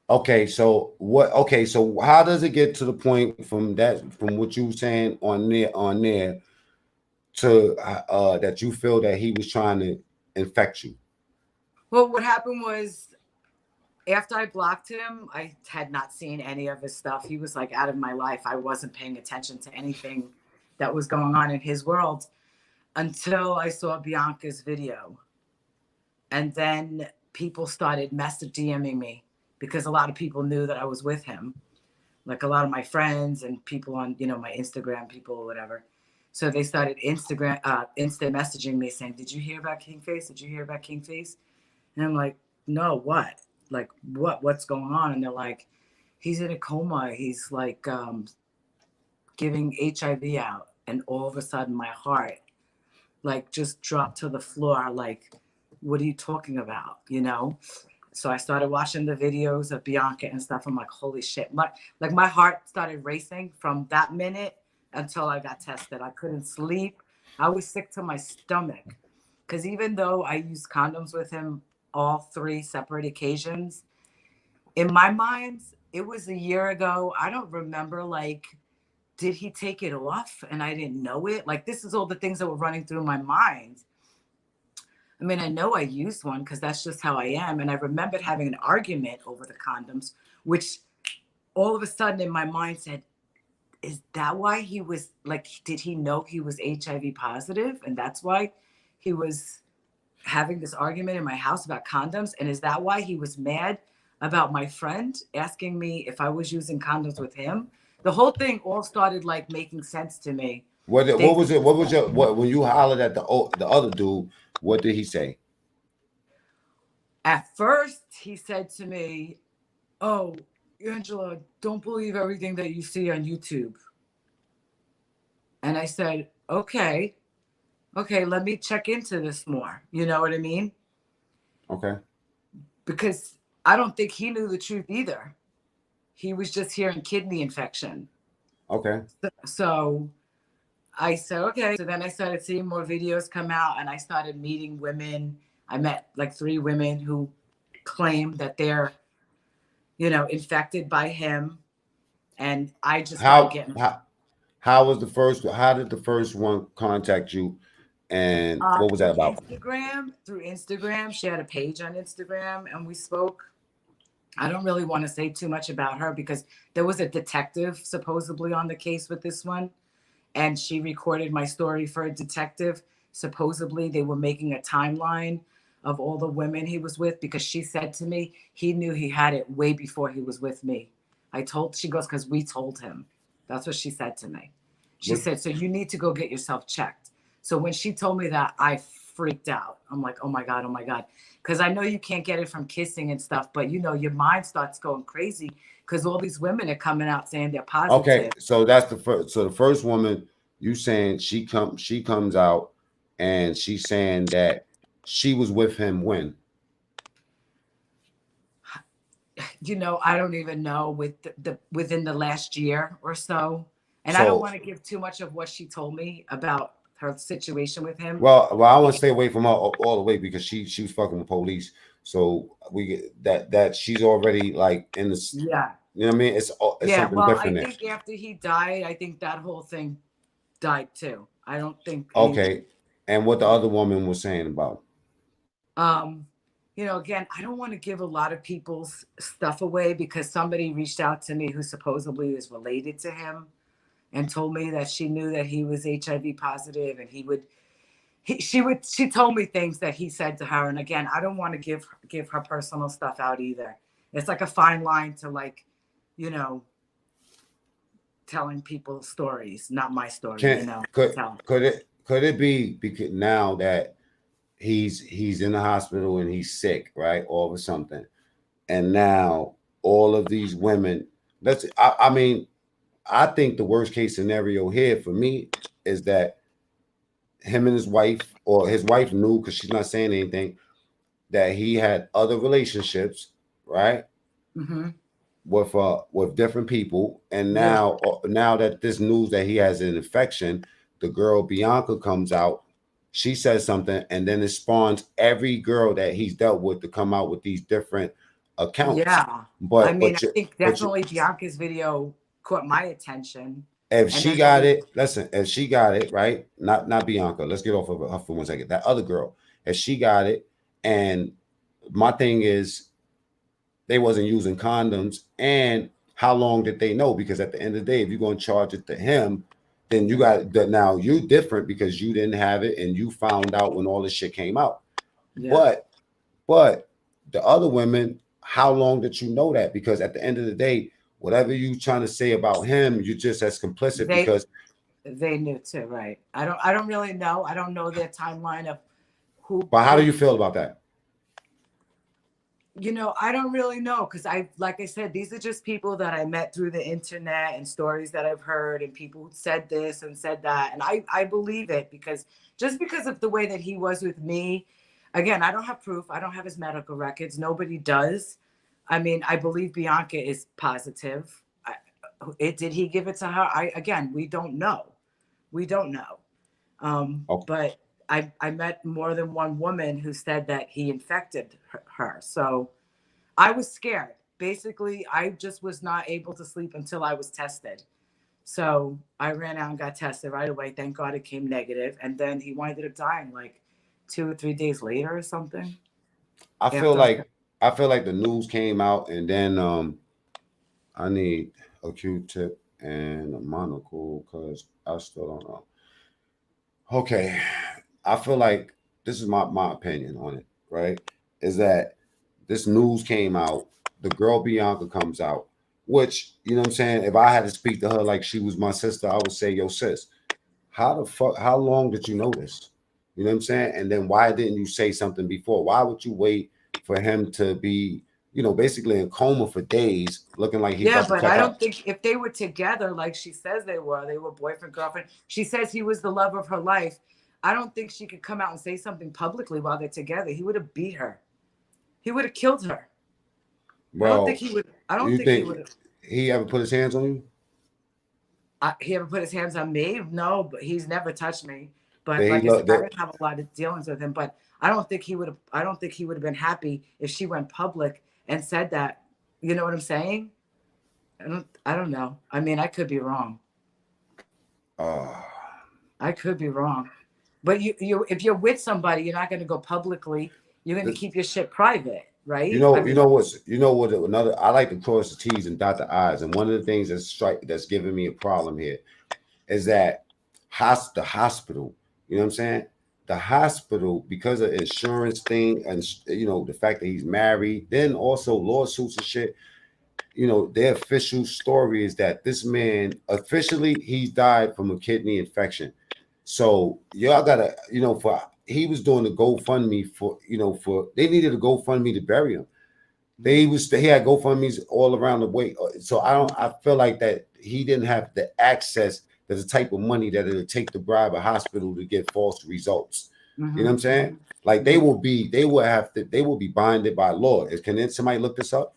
Okay, so what? Okay, so how does it get to the point from what you were saying on there to that you feel that he was trying to infect you? Well, what happened was after I blocked him, I had not seen any of his stuff. He was like out of my life. I wasn't paying attention to anything that was going on in his world until I saw Bianca's video. And then people started message DMing me because a lot of people knew that I was with him. Like a lot of my friends and people on, my Instagram people or whatever. So they started instant messaging me saying, "Did you hear about Kingface? Did you hear about Kingface?" And I'm like, "No, what? Like, what's going on?" And they're like, "He's in a coma. He's like giving HIV out." And all of a sudden, my heart like just dropped to the floor. Like, what are you talking about? So I started watching the videos of Bianca and stuff. I'm like, holy shit. My heart started racing from that minute until I got tested. I couldn't sleep. I was sick to my stomach. Because even though I used condoms with him all three separate occasions, in my mind, it was a year ago. I don't remember, like, did he take it off and I didn't know it? Like, this is all the things that were running through my mind. I mean, I know I used one because that's just how I am. And I remembered having an argument over the condoms, which all of a sudden in my mind said, is that why he was like, did he know he was HIV positive? And that's why he was having this argument in my house about condoms? And is that why he was mad about my friend asking me if I was using condoms with him? The whole thing all started like making sense to me. What was it? What was your what when you hollered at the other dude? What did he say? At first, he said to me, "Oh, Angela, don't believe everything that you see on YouTube." And I said, "Okay, let me check into this more." You know what I mean? Okay. because I don't think he knew the truth either. He was just hearing kidney infection. Okay. So I said, okay. So then I started seeing more videos come out, and I started meeting women. I met like 3 women who claim that they're, infected by him. And I just started How getting how how was the first? How did the first one contact you, and what was that through about? Instagram. Through Instagram, she had a page on Instagram, and we spoke. I don't really want to say too much about her because there was a detective supposedly on the case with this one, and she recorded my story for a detective. Supposedly, they were making a timeline of all the women he was with because she said to me he knew he had it way before he was with me. She goes, because we told him. That's what she said to me. She What? said, so you need to go get yourself checked. So when she told me that, I freaked out. I'm like, oh my God, oh my God. Because I know you can't get it from kissing and stuff, but your mind starts going crazy because all these women are coming out saying they're Okay, positive. so that's the first. So the first woman, you saying she comes out, and she's saying that she was with him when. I don't even know with the within the last year or so. And I don't So want to give too much of what she told me about her situation with him. well, I want to stay away from her all the way because she was fucking with police. So we get that she's already like in the. Yeah. You know what I mean? It's Yeah. something Well, I different there. think after he died, I think that whole thing died too. I don't think anything. Okay, and what the other woman was saying about. Um, again, I don't want to give a lot of people's stuff away because somebody reached out to me who supposedly is related to him and told me that she knew that he was HIV positive and she told me things that he said to her. And again, I don't want to give her personal stuff out either. It's like a fine line to like, you know, telling people stories, not my story, Can tell. could it be because now that he's in the hospital and he's sick, right, or something, and now all of these women. I mean, I think the worst case scenario here for me is that him and his wife, or his wife knew because she's not saying anything, that he had other relationships, right, Hmm. with different people, and Yeah. now that this news that he has an infection, the girl Bianca comes out, she says something, and then it spawns every girl that he's dealt with to come out with these different accounts. Yeah. I But mean, I but you, think but you, definitely Bianca's video caught my attention. if And she then got it, listen, if she got it, right, not Bianca, let's get off of her for 1 second. That other girl, if she got it, and my thing is they wasn't using condoms, and how long did they know? Because at the end of the day, if you're going to charge it to him, then you yeah, got that. Now you're different because you didn't have it and you found out when all this shit came out. yeah. But the other women, how long did you know that? Because at the end of the day, whatever you trying to say about him, you're just as complicit. They Because they knew too, right? I don't really know. I don't know their timeline of who but how do who you feel about that? I don't really know because like I said, these are just people that I met through the internet and stories that I've heard and people who said this and said that. And I believe it because just because of the way that he was with me, again, I don't have proof. I don't have his medical records. Nobody does. I mean, I believe Bianca is positive. Did he give it to her? Again, we don't know. We don't know. Oh, But I met more than one woman who said that he infected her. So I was scared. Basically, I just was not able to sleep until I was tested. So I ran out and got tested right away. Thank God it came negative. And then he winded up dying like 2 or 3 days later or something. I feel After like I feel like the news came out, and then I need a Q-tip and a monocle because I still don't know. Okay, I feel like this is my opinion on it, right? Is that this news came out, the girl Bianca comes out, which, you know what I'm saying? If I had to speak to her like she was my sister, I would say, yo, sis, how long did you know this? You know what I'm saying? And then why didn't you say something before? Why would you wait for him to be, basically in coma for days, looking like he's Yeah, about to but check I don't out? think if they were together like she says they were boyfriend, girlfriend. She says he was the love of her life. I don't think she could come out and say something publicly while they're together. He would have beat her. He would have killed her. I don't think Well, he would. I don't you think he think would. he ever put his hands on you? He ever put his hands on me? No, but he's never touched me. But That he like I said, look I that didn't have a lot of dealings with him. But I don't think he would have. I don't think he would have been happy if she went public and said that. You know what I'm saying? I don't know. I mean, I could be wrong. uh I could be wrong. But if you're with somebody, you're not going to go publicly. You're going to this, keep your shit private, right? I you mean, know what another I like to cross the T's and dot the I's. And one of the things that's giving me a problem here is that the hospital, you know what I'm saying? The hospital, because of insurance thing and the fact that he's married, then also lawsuits and shit, their official story is that this man officially he's died from a kidney infection. So y'all gotta, for he was doing the GoFundMe for they needed a GoFundMe to bury him. He had GoFundMe's all around the way. So I feel like that he didn't have the access to the type of money that it would take to bribe a hospital to get false results. You know what I'm saying? Like they will be binded by law. Can somebody look this up?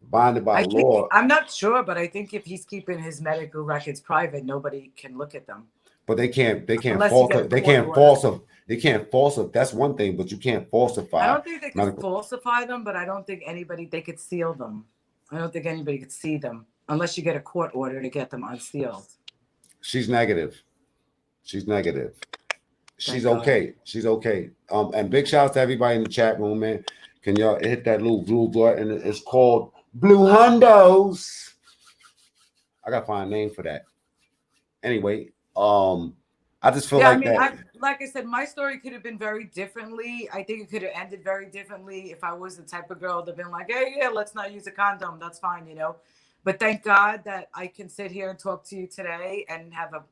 Bonded by I think law. I'm not sure, but I think if he's keeping his medical records private, nobody can look at them But they can't unless you get a court order. they can't falsify. That's one thing, but you can't I falsify don't think they could medical. falsify them, but I don't think they could seal them. I don't think anybody could see them unless you get a court order to get them unsealed. She's negative. She's negative. She's Thank God. okay. She's okay. And big shouts to everybody in the chat room, man. Can y'all hit that little blue button? It's called Blue Hundos. I gotta find a name for that. Anyway, I just feel Yeah, I like mean, that. like I said, my story could have been very differently. I think it could have ended very differently if I was the type of girl that been like, hey, yeah, let's not use a condom. That's fine, But thank God that I can sit here and talk to you today and have a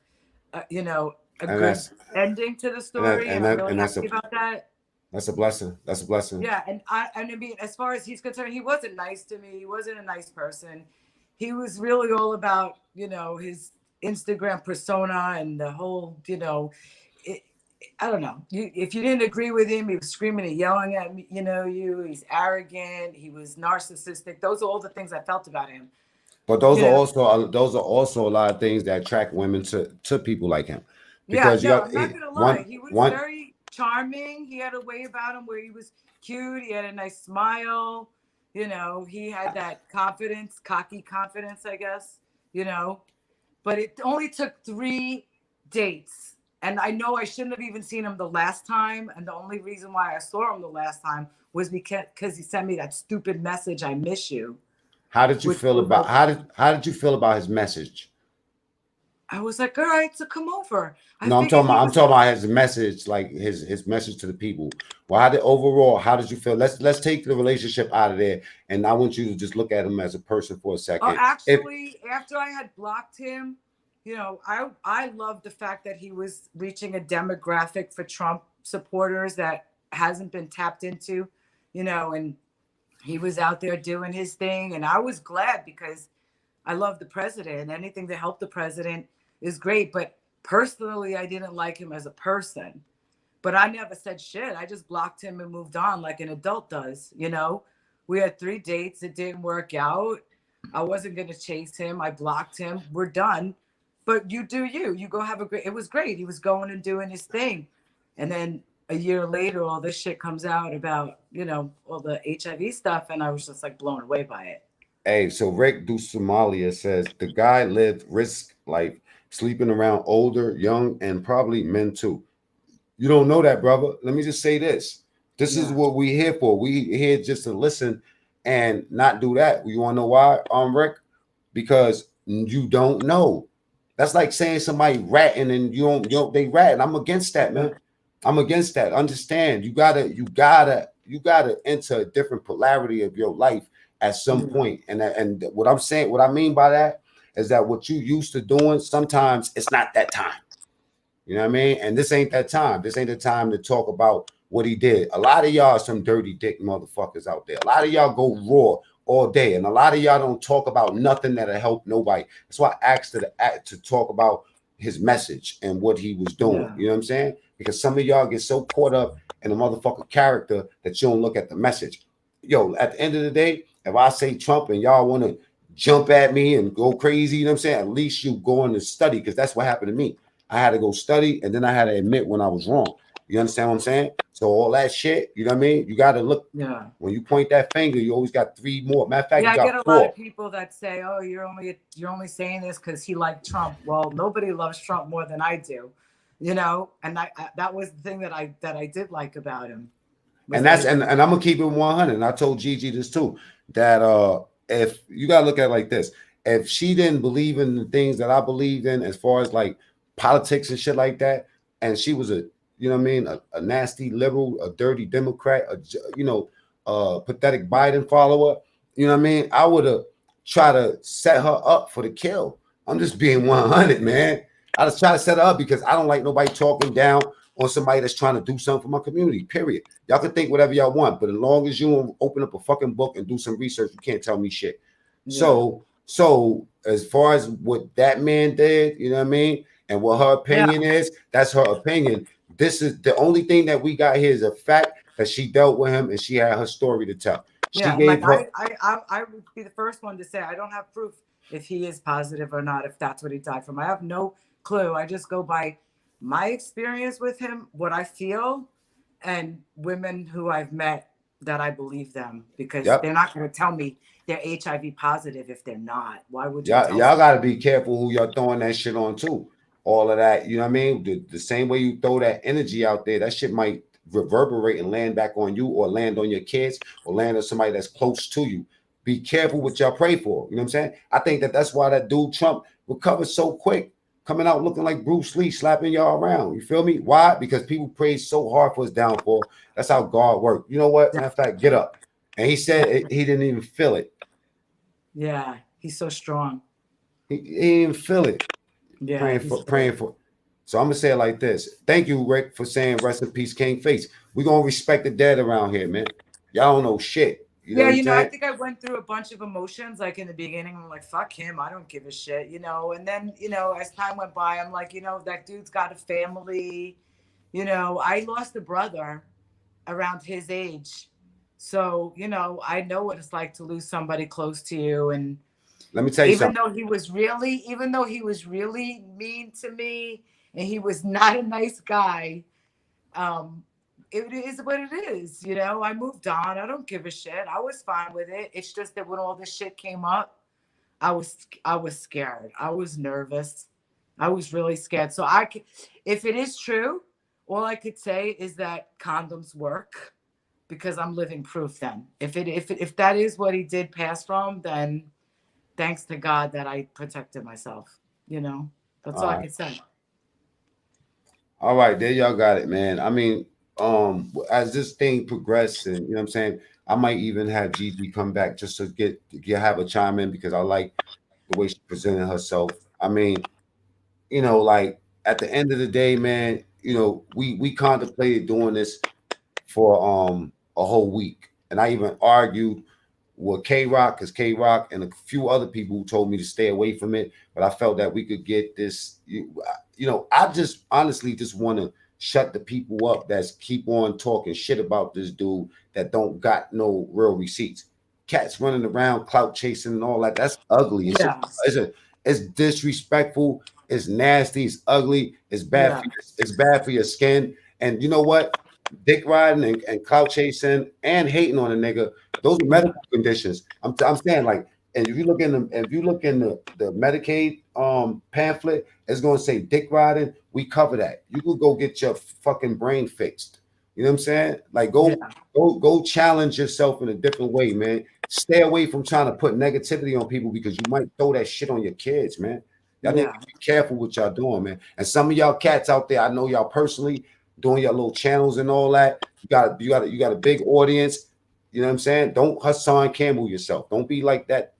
good ending to the story. And I'm really happy about that. That's a blessing. That's a blessing. Yeah, and I mean, as far as he's concerned, he wasn't nice to me. He wasn't a nice person. He was really all about, his Instagram persona and the whole, I don't know. If you didn't agree with him, he was screaming and yelling at me, he's arrogant, he was narcissistic. Those are all the things I felt about him. But those are also a lot of things that attract women to people like him. Because I'm not gonna lie. He was very charming. He had a way about him where he was cute. He had a nice smile. He had that confidence, cocky confidence, I guess. But it only took 3 dates. And I know I shouldn't have even seen him the last time. And the only reason why I saw him the last time was because he sent me that stupid message, I miss you. How did you feel about how did you feel about his message? I was like, all right, so come over. I'm talking about his message, like his message to the people. Well, how did you feel? Let's take the relationship out of there, and I want you to just look at him as a person for a second. Oh, actually, after I had blocked him, I love the fact that he was reaching a demographic for Trump supporters that hasn't been tapped into, and he was out there doing his thing, and I was glad because I love the president. Anything to help the president is great, but personally, I didn't like him as a person. But I never said shit. I just blocked him and moved on like an adult does, We had 3 dates. It didn't work out. I wasn't going to chase him. I blocked him. We're done. But you do you. You go have it was great. He was going and doing his thing. And then a year later, all this shit comes out about, all the HIV stuff. And I was just like blown away by it. Hey, so Rick do Somalia says the guy lived risk life, sleeping around older, young, and probably men too. You don't know that, brother. Let me just say this. This is what we here for. We here just to listen and not do that. You want to know why, Rick? Because you don't know. That's like saying somebody ratting and you don't they ratting. I'm against that, man. I'm against that. Understand? You gotta enter a different polarity of your life at some point. And what I'm saying, what I mean by that is that what you used to doing, sometimes it's not that time. You know what I mean? And this ain't that time. This ain't the time to talk about what he did. A lot of y'all are some dirty dick motherfuckers out there. A lot of y'all go raw all day. And a lot of y'all don't talk about nothing that'll help nobody. That's why I asked her to talk about his message and what he was doing. You know what I'm saying? Because some of y'all get so caught up in a motherfucker character that you don't look at the message. yo, at the end of the day, if I say Trump and y'all want to jump at me and go crazy, you know what I'm saying? At least you go on to study, because that's what happened to me. I had to go study, and then I had to admit when I was wrong. You understand what I'm saying? So all that shit, you know what I mean? You got to look. Yeah. When you point that finger, you always got three more. Matter of fact, Yeah, you I get got a lot four. of people that say, "Oh, you're only saying this because he liked Trump." Well, nobody loves Trump more than I do, And that was the thing that I did like about him was And that that's he. and I'm gonna keep it 100. And I told Gigi this too, that if you gotta look at it like this, if she didn't believe in the things that I believed in as far as like politics and shit like that, and she was a, you know what I mean, a nasty liberal, a dirty Democrat, pathetic Biden follower, you know what I mean, I would have tried to set her up for the kill. I'm just being 100, man. I just try to set her up because I don't like nobody talking down on somebody that's trying to do something for my community. Period. Y'all can think whatever y'all want, but as long as you open up a fucking book and do some research, you can't tell me shit. Yeah, So as far as what that man did, you know what I mean, and what her yeah, opinion is, that's her opinion. This is the only thing that we got here is a fact that she dealt with him and she had her story to tell. She yeah. And like gave her. I would be the first one to say I don't have proof if he is positive or not, if that's what he died from. I have no clue. I just go by my experience with him, what I feel, and women who I've met that I believe them because they're Yep. not going to tell me they're HIV positive if they're not. Why would you Y'all, tell y'all someone? got to be careful who y'all throwing that shit on too. All of that, you know what I mean? The same way you throw that energy out there, that shit might reverberate and land back on you, or land on your kids, or land on somebody that's close to you. Be careful what y'all pray for. You know what I'm saying? I think that's why that dude Trump recovered so quick, coming out looking like Bruce Lee, slapping y'all around. You feel me? Why? Because people prayed so hard for his downfall. That's how God worked. You know what? Yeah, Matter of fact, get up. And he yeah, said he didn't even feel it. yeah. He's so strong. He didn't feel it. Yeah, praying he's for good. praying for. So I'm gonna say it like this. Thank you, Rick, for saying rest in peace, Kingface. We're gonna respect the dead around here, man. Y'all don't know shit. You know Yeah, what I'm I saying? think I went through a bunch of emotions. Like in the beginning, I'm like, fuck him. I don't give a shit. And then, as time went by, I'm like, that dude's got a family. I lost a brother around his age. So, I know what it's like to lose somebody close to you. And Let me tell you even something. though he was really mean to me and he was not a nice guy, um it is what it is. I moved on. I don't give a shit. I was fine with it. It's just that when all this shit came up, I was scared. I was nervous. I was really scared. So if it is true, all I could say is that condoms work because I'm living proof. Then if that is what he did pass from, then thanks to God that I protected myself. That's all All I right. could say. All right, there y'all got it, man. I mean, as this thing progresses, and you know what I'm saying, I might even have Gigi come back just to get have a chime in, because I like the way she presented herself. I mean, like at the end of the day, man, we contemplated doing this for a whole week. And I even argued with K Rock, because K Rock and a few other people who told me to stay away from it. But I felt that we could get this. I just honestly just want to shut the people up that's keep on talking shit about this dude that don't got no real receipts. Cats running around, clout chasing and all that. That's ugly. Yeah. It's disrespectful. It's nasty. It's ugly. Yeah. It's bad for your skin. And you know what? Dick riding and clout chasing and hating on a nigga, those are Yeah. medical conditions. I'm saying, like, and if you look in the Medicaid pamphlet, it's gonna say dick riding. We cover that. You could go get your fucking brain fixed. You know what I'm saying? Like, Yeah. go challenge yourself in a different way, man. Stay away from trying to put negativity on people, because you might throw that shit on your kids, man. Y'all need Yeah. to be careful what y'all doing, man. And some of y'all cats out there, I know y'all personally, doing your little channels and all that. You got a big audience. You know what I'm saying? Don't Hassan Campbell yourself. Don't be like that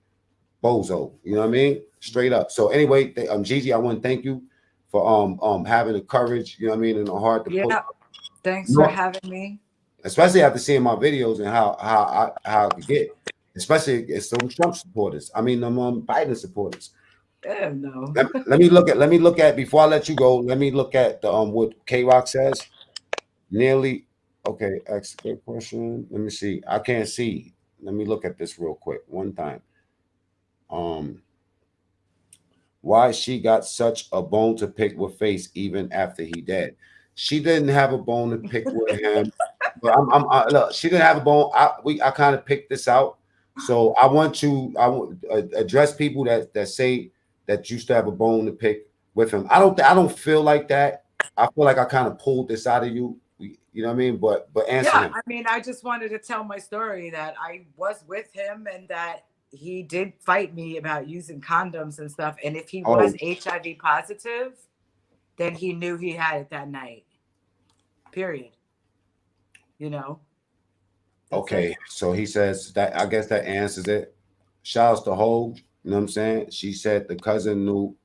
bozo. You know what I mean? Straight up. So anyway, Gigi, I want to thank you for having the courage, you know what I mean, and the heart to put, Yeah. Thanks for no, having me. especially after seeing my videos and how I could get, especially it's some Trump supporters. I mean, them Biden supporters. Oh, no. Let me look at before I let you go. Let me look at the what K Rock says. Nearly Okay, ask a good question. Let me see. I can't see. Let me look at this real quick one time. Um, why she got such a bone to pick with Face even after he dead? She didn't have a bone to pick with him, but look. She didn't have a bone. I kind of picked this out. So I want you. I want address people that say that you still have a bone to pick with him. I don't feel like that. I feel like I kind of pulled this out of you. You know what I mean? But answer Yeah, him. I mean, I just wanted to tell my story that I was with him and that he did fight me about using condoms and stuff. And if he was Oh, HIV positive, then he knew he had it that night. Period. You know, that's it. okay. So he says that I guess that answers it. Shouts to Ho. You know what I'm saying? She said the cousin knew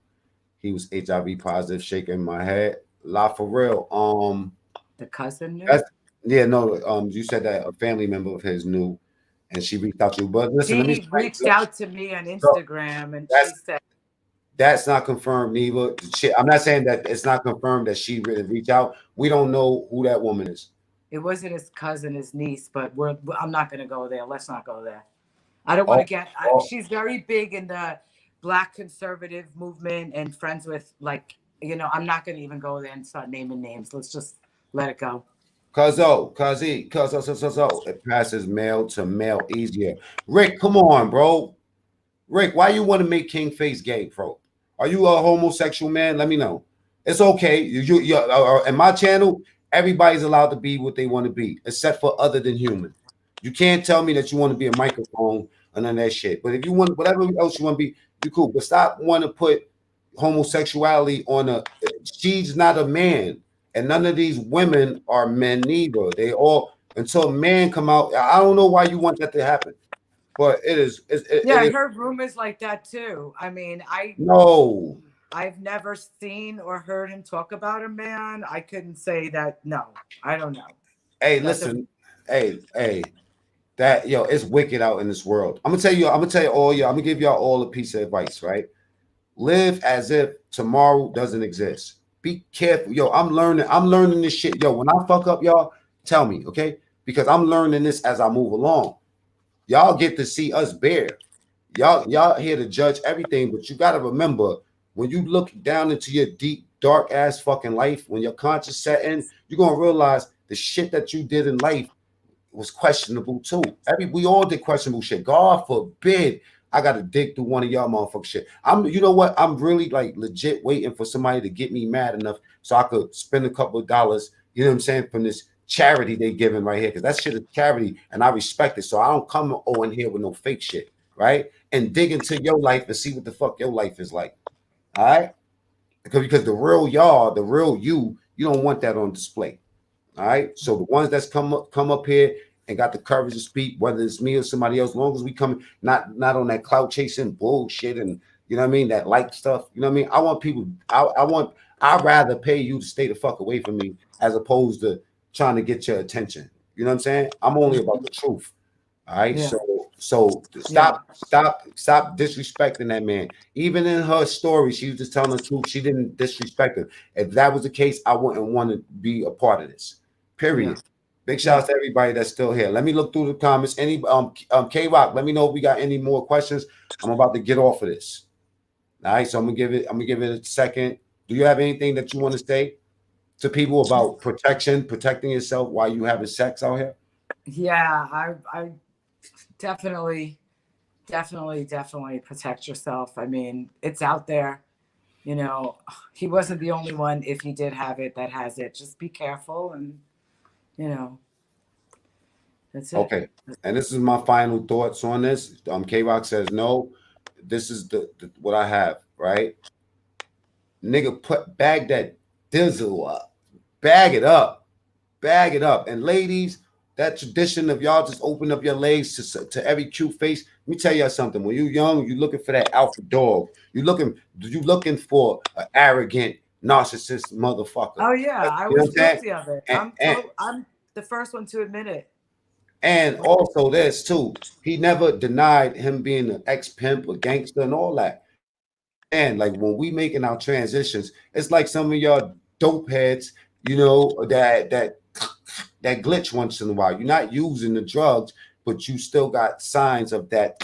he was HIV positive, shaking my head. La for real. The cousin knew. That's yeah, no, you said that a family member of his knew and she reached out to you. But listen, let me She explain. reached out to me on Look, Instagram and she that's said that's not confirmed neither. Shit, I'm not saying that it's not confirmed that she really reached out. We don't know who that woman is. it wasn't his cousin, his niece, but I'm not going to go there. Let's not go there. I don't want Oh, to get. oh, She's very big in the Black conservative movement and friends with like I'm not going to even go there and start naming names. Let's just let it go. cuzzo. It passes male to male easier. Rick, come on, bro. Rick, why you want to make Kingface gay, bro? Are you a homosexual man? Let me know. It's okay. In my channel, everybody's allowed to be what they want to be, except for other than human. You can't tell me that you want to be a microphone and none of that shit. But if you want whatever else you want to be, you cool. But stop wanting to put homosexuality on a. She's not a man, and none of these women are men neither. They all until a man come out. I don't know why you want that to happen, but it is. Yeah, It I is heard rumors like that too. I mean, no. I've never seen or heard him talk about a man. I couldn't say that. No, I don't know. Hey, That's a listen. Hey. That it's wicked out in this world. I'm gonna tell you. I'm gonna tell you all. I'm gonna give y'all all a piece of advice. Right? Live as if tomorrow doesn't exist. Be careful. I'm learning. I'm learning this shit. When I fuck up, y'all tell me, okay? Because I'm learning this as I move along. Y'all get to see us bare. Y'all here to judge everything, but you gotta remember when you look down into your deep, dark ass fucking life, when your conscious set in, you're gonna realize the shit that you did in life was questionable too. We all did questionable shit. God forbid I got to dig through one of y'all motherfucker shit. You know what? I'm really like legit waiting for somebody to get me mad enough so I could spend a couple of dollars. You know what I'm saying, from this charity they giving right here, because that shit is charity and I respect it. So I don't come in here with no fake shit, right? And dig into your life and see what the fuck your life is like. All right, because the real y'all, the real you don't want that on display. All right. So the ones that's come up here and got the courage to speak, whether it's me or somebody else, as long as we come not on that clout chasing bullshit and you know what I mean, that like stuff. You know what I mean? I want people. I'd rather pay you to stay the fuck away from me as opposed to trying to get your attention. You know what I'm saying? I'm only about the truth. All right. yeah, So yeah, stop disrespecting that man. Even in her story, she was just telling the truth. She didn't disrespect him. If that was the case, I wouldn't want to be a part of this. yeah, Period. Big shout yeah. out to everybody that's still here. Let me look through the comments. Any K Rock, let me know if we got any more questions. I'm about to get off of this. All right. So I'm gonna give it a second. Do you have anything that you want to say to people about protecting yourself while you having sex out here? Yeah, I definitely, definitely protect yourself. I mean, it's out there. You know, he wasn't the only one. If he did have it, that has it. Just be careful, and you know, that's it. Okay. And this is my final thoughts on this. K Rock says no. This is the what I have, right? Nigga, bag that dizzle up. Bag it up. Bag it up. And ladies, that tradition of y'all just open up your legs to every cute face. Let me tell y'all something. When you young, you looking for that alpha dog. You looking for an arrogant, narcissist motherfucker. Oh yeah, I You know what was I'm saying? guilty of it. And, and I'm the first one to admit it. And also this too, he never denied him being an ex-pimp, a gangster, and all that. And like when we making our transitions, it's like some of y'all dope heads, that that glitch once in a while. You're not using the drugs, but you still got signs of that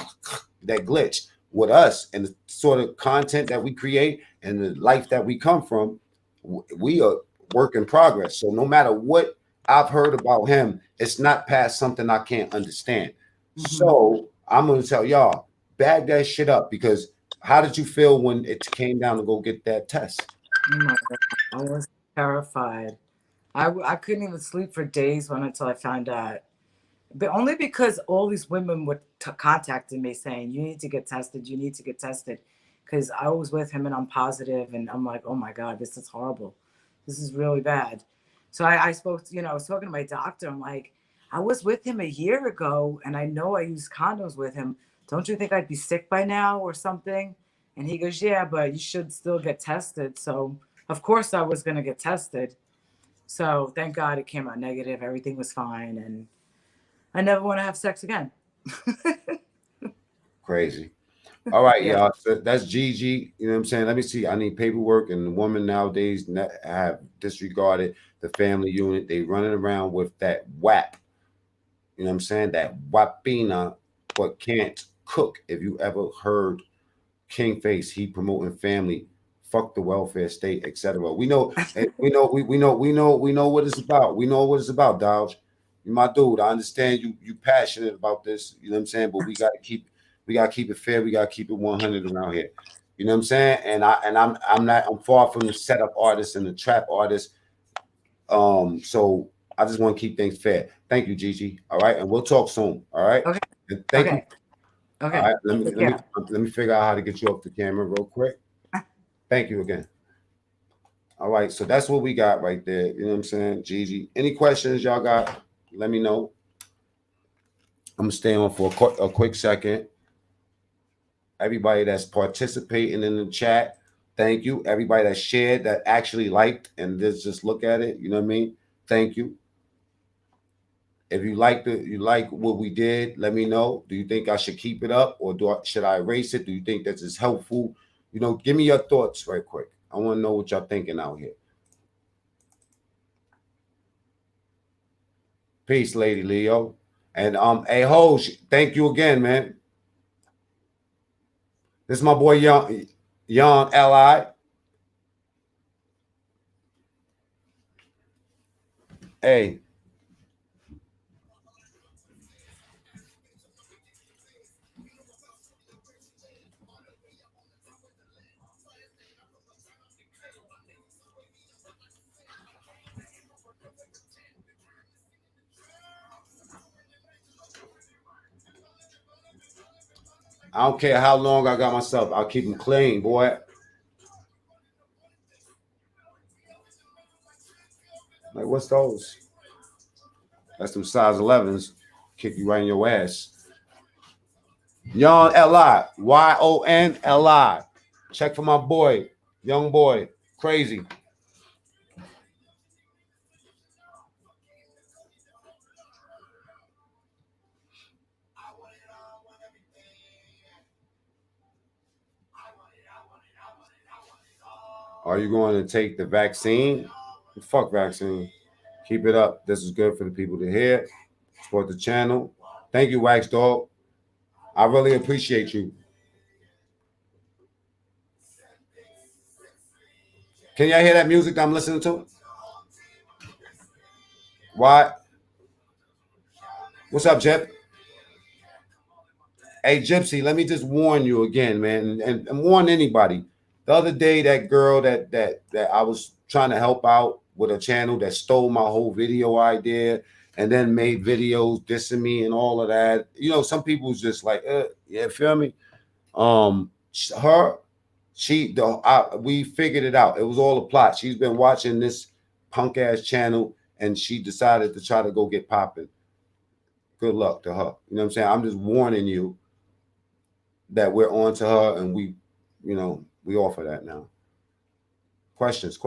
glitch. With us and the sort of content that we create and the life that we come from, we are work in progress. So no matter what I've heard about him, it's not past something I can't understand. So I'm gonna tell y'all, bag that shit up, because how did you feel when it came down to go get that test? Oh my God. I was terrified. I couldn't even sleep for days until I found out. But only because all these women were contacting me saying, you need to get tested. You need to get tested. Because I was with him and I'm positive, and I'm like, oh my God, this is horrible. This is really bad. So I spoke, I was talking to my doctor. I'm like, I was with him a year ago and I know I used condoms with him. Don't you think I'd be sick by now or something? And he goes, yeah, but you should still get tested. So of course I was going to get tested. So thank God it came out negative. Everything was fine. And I never want to have sex again. Crazy. All right, Yeah. y'all. So that's Gigi. You know what I'm saying? Let me see. I need paperwork, and the women nowadays have disregarded the family unit. They running around with that WAP. You know what I'm saying? That WAPina, but can't cook. If you ever heard Kingface, he promoting family, fuck the welfare state, etc. We know, we know what it's about. We know what it's about, Dodge. You my dude. I understand you passionate about this. You know what I'm saying? But we gotta keep it fair. We gotta keep it 100 around here. You know what I'm saying? And I'm far from the setup artist and the trap artist. So I just want to keep things fair. Thank you, Gigi. All right, and we'll talk soon. All right. Okay. And thank you. Okay. All Okay. right. Take care. Let me figure out how to get you off the camera real quick. Thank you again. All right. So that's what we got right there. You know what I'm saying? Gigi. Any questions y'all got? Let me know. I'm gonna stay on for a quick second. Everybody that's participating in the chat, thank you. Everybody that shared, that actually liked and just look at it, you know what I mean? Thank you. If you like what we did, let me know. Do you think I should keep it up, or should I erase it? Do you think this is helpful? You know, give me your thoughts right quick. I want to know what y'all thinking out here. Peace, Lady Leo. And hey Hoj, thank you again, man. This is my boy Young Li. Hey. I don't care how long I got myself. I'll keep them clean, boy. Like, what's those? That's them size 11s. Kick you right in your ass. Young Li. YONLI. Check for my boy. Young boy. Crazy. Are you going to take the vaccine? Fuck vaccine. Keep it up. This is good for the people to hear. Support the channel. Thank you, Wax Dog. I really appreciate you. Can y'all hear that music that I'm listening to? Why? What's up, Jep? Hey, Gypsy, let me just warn you again, man, and warn anybody. The other day, that girl that I was trying to help out with a channel that stole my whole video idea and then made videos dissing me and all of that. You know, some people's just like, yeah, feel me? Her, we figured it out. It was all a plot. She's been watching this punk ass channel and she decided to try to go get popping. Good luck to her. You know what I'm saying? I'm just warning you that we're on to her and we offer that now. Questions.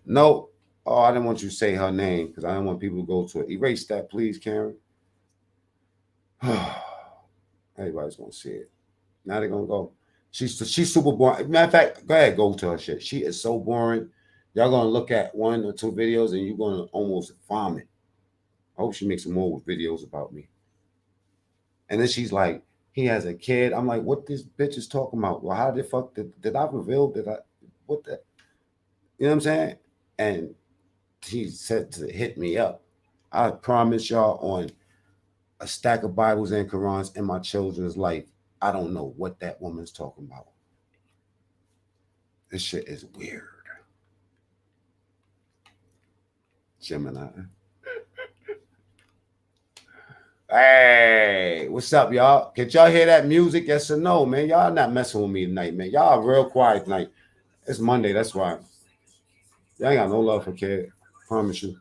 No. Oh, I didn't want you to say her name because I didn't want people to go to it. Erase that, please, Karen. Everybody's gonna see it. Now they're gonna go. She's super boring. Matter of fact, go ahead, go to her shit. She is so boring. Y'all gonna look at 1 or 2 videos and you're gonna almost vomit. I hope she makes some more videos about me. And then she's like, he has a kid. I'm like, what this bitch is talking about? Well, how the fuck did I reveal? Did I what the you know what I'm saying? And he said to hit me up. I promise y'all on a stack of Bibles and Qurans in my children's life. I don't know what that woman's talking about. This shit is weird. Gemini. Hey, what's up, y'all? Can y'all hear that music? Yes or no, man? Y'all not messing with me tonight, man. Y'all real quiet tonight. It's Monday, that's why. Y'all ain't got no love for kid. Promise you.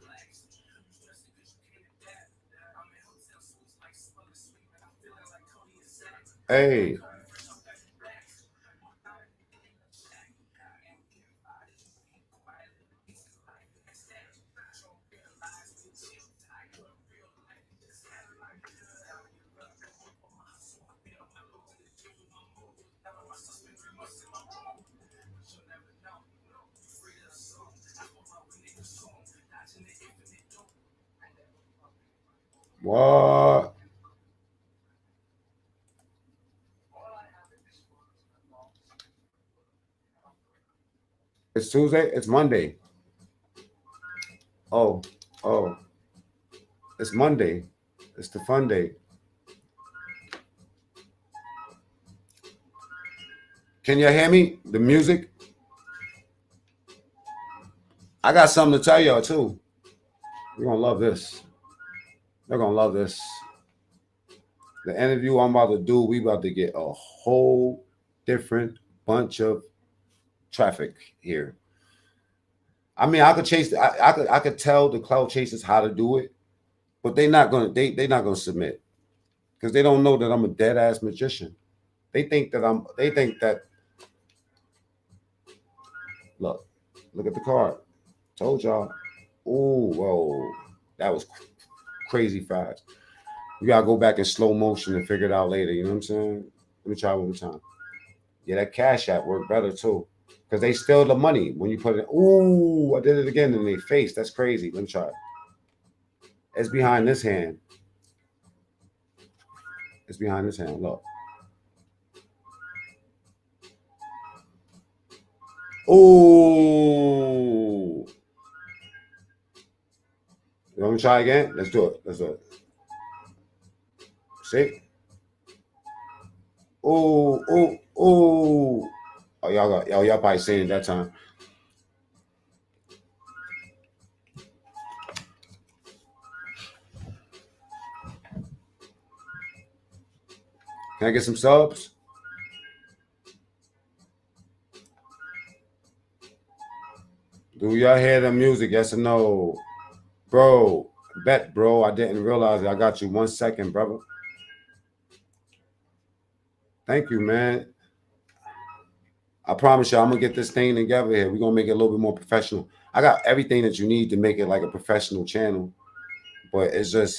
Hey. What? It's Tuesday? It's Monday. Oh, oh. It's Monday. It's the fun day. Can you hear me? The music? I got something to tell y'all too. You're gonna love this. They're gonna love this. The interview I'm about to do, we about to get a whole different bunch of traffic here. I mean, I could chase. I could tell the cloud chasers how to do it, but they not gonna submit because they don't know that I'm a dead ass magician. They think that I'm. They think that. Look at the card. Told y'all. Ooh, whoa, that was crazy fast. You gotta go back in slow motion and figure it out later. You know what I'm saying? Let me try one more time. Yeah, that Cash App worked better too. Because they steal the money when you put it. Ooh, I did it again in their face. That's crazy. Let me try it. It's behind this hand. It's behind this hand. Look. Ooh. You want me to try again? Let's do it. Let's do it. See? Ooh, ooh, ooh. Oh, y'all probably seen it that time. Can I get some subs? Do y'all hear the music? Yes or no? Bro, bet, bro. I didn't realize it. I got you 1 second, brother. Thank you, man. I promise you, I'm gonna get this thing together here. We're gonna make it a little bit more professional. I got everything that you need to make it like a professional channel, but it's just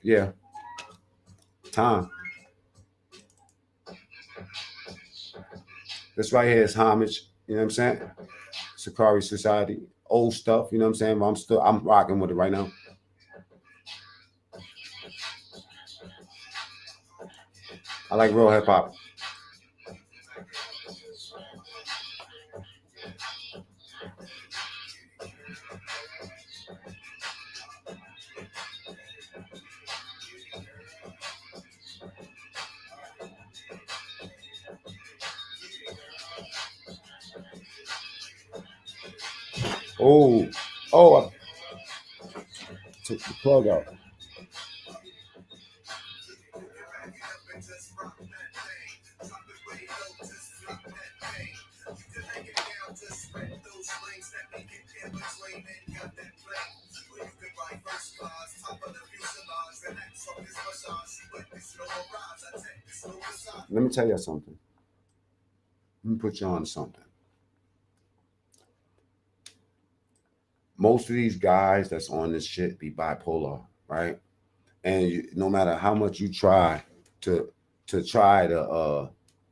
yeah, time. This right here is homage. You know what I'm saying? Sakari Society, old stuff. You know what I'm saying? But I'm rocking with it right now. I like real hip hop. Oh, oh, I took the plug out. Let me tell you something. Let me put you on something. Most of these guys that's on this shit be bipolar, right? And no matter how much you try to try to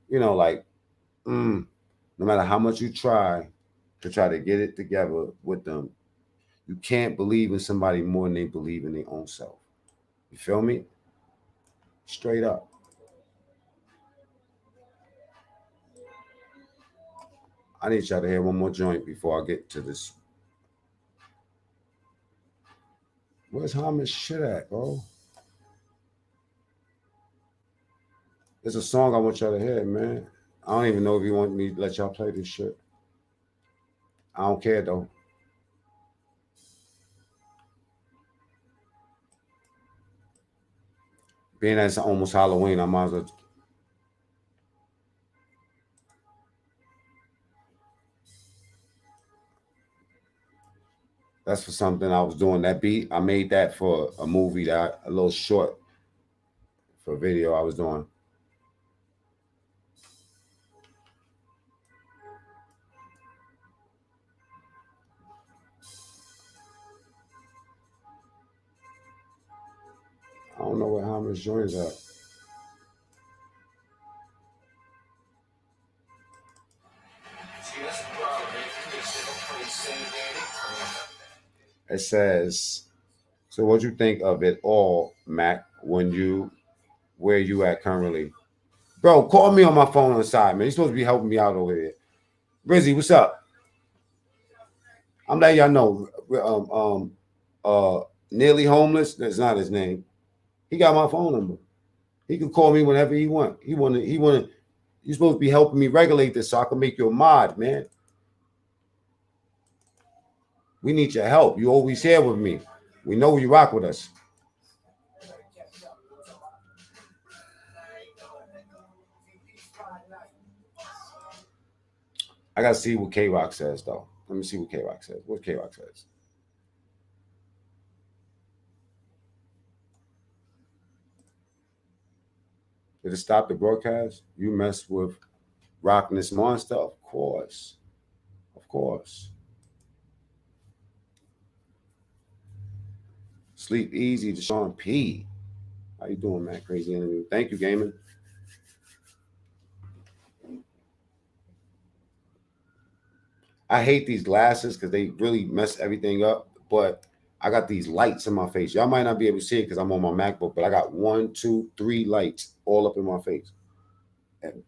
you know like no No matter how much you try to get it together with them, you can't believe in somebody more than they believe in their own self. You feel me? Straight up. I need y'all to hear one more joint before I get to this. Where's Hammond's shit at, bro? There's a song I want y'all to hear, man. I don't even know if you want me to let y'all play this shit. I don't care, though. Being that it's almost Halloween, I might as well. That's for something I was doing. That beat, I made that for a movie that a little short for a video I was doing. I don't know where Hammond's joints at. It says, so what you think of it all, Mac, where you at currently? Bro, call me on my phone on the side, man. You're supposed to be helping me out over here. Rizzy, what's up? I'm letting y'all know. Nearly homeless, that's not his name. He got my phone number. He can call me whenever he want. You're supposed to be helping me regulate this so I can make you a mod, man. We need your help. You always here with me. We know you rock with us. I gotta see what K-Rock says, though. Let me see what K-Rock says. What K-Rock says. Did it stop the broadcast? You mess with rocking this monster? Of course. Of course. Sleep easy to Sean P. How you doing, man? Crazy enemy. Thank you, Gaming. I hate these glasses because they really mess everything up. But I got these lights in my face. Y'all might not be able to see it because I'm on my MacBook, but I got 1, 2, 3 lights all up in my face. And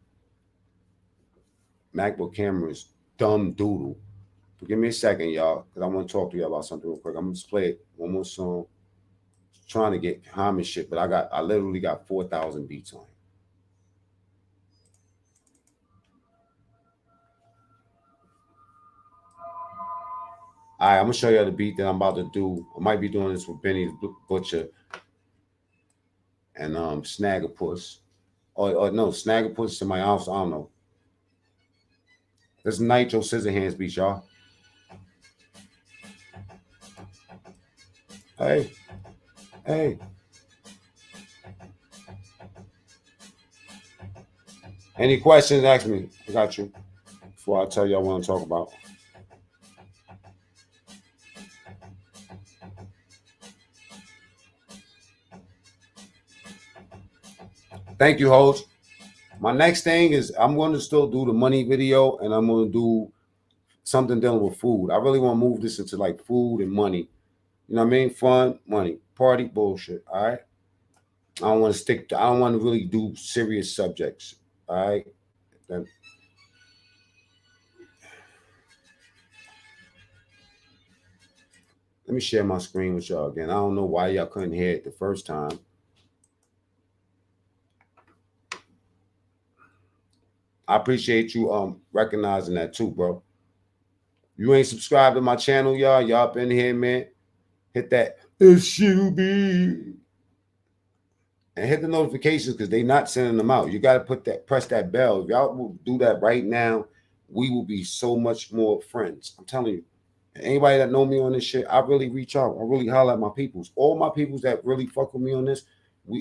MacBook camera is dumb doodle. But give me a second, y'all, because I want to talk to you about something real quick. I'm gonna just play one more song. Trying to get Hammond shit, but I literally got 4,000 beats on it. All right, I'm gonna show you the beat that I'm about to do. I might be doing this with Benny Butcher and Snaggerpuss. Or no, Snaggerpuss is somebody else. I don't know. This Nitro Scissorhands beat, y'all. Hey. Any questions, ask me. I got you. Before I tell you what I'm talking about. Thank you, host. My next thing is I'm going to still do the money video, and I'm going to do something dealing with food. I really want to move this into like food and money. You know what I mean? Fun, money, party, bullshit. All right. I don't want to really do serious subjects. All right. Then, let me share my screen with y'all again. I don't know why y'all couldn't hear it the first time. I appreciate you recognizing that too, bro. You ain't subscribed to my channel, y'all. Y'all up in here, man. Hit that SUB and hit the notifications because they not sending them out. You got to press that bell. If y'all will do that right now, we will be so much more friends. I'm telling you. Anybody that know me on this shit, I really reach out. I really holler at my peoples. All my peoples that really fuck with me on this,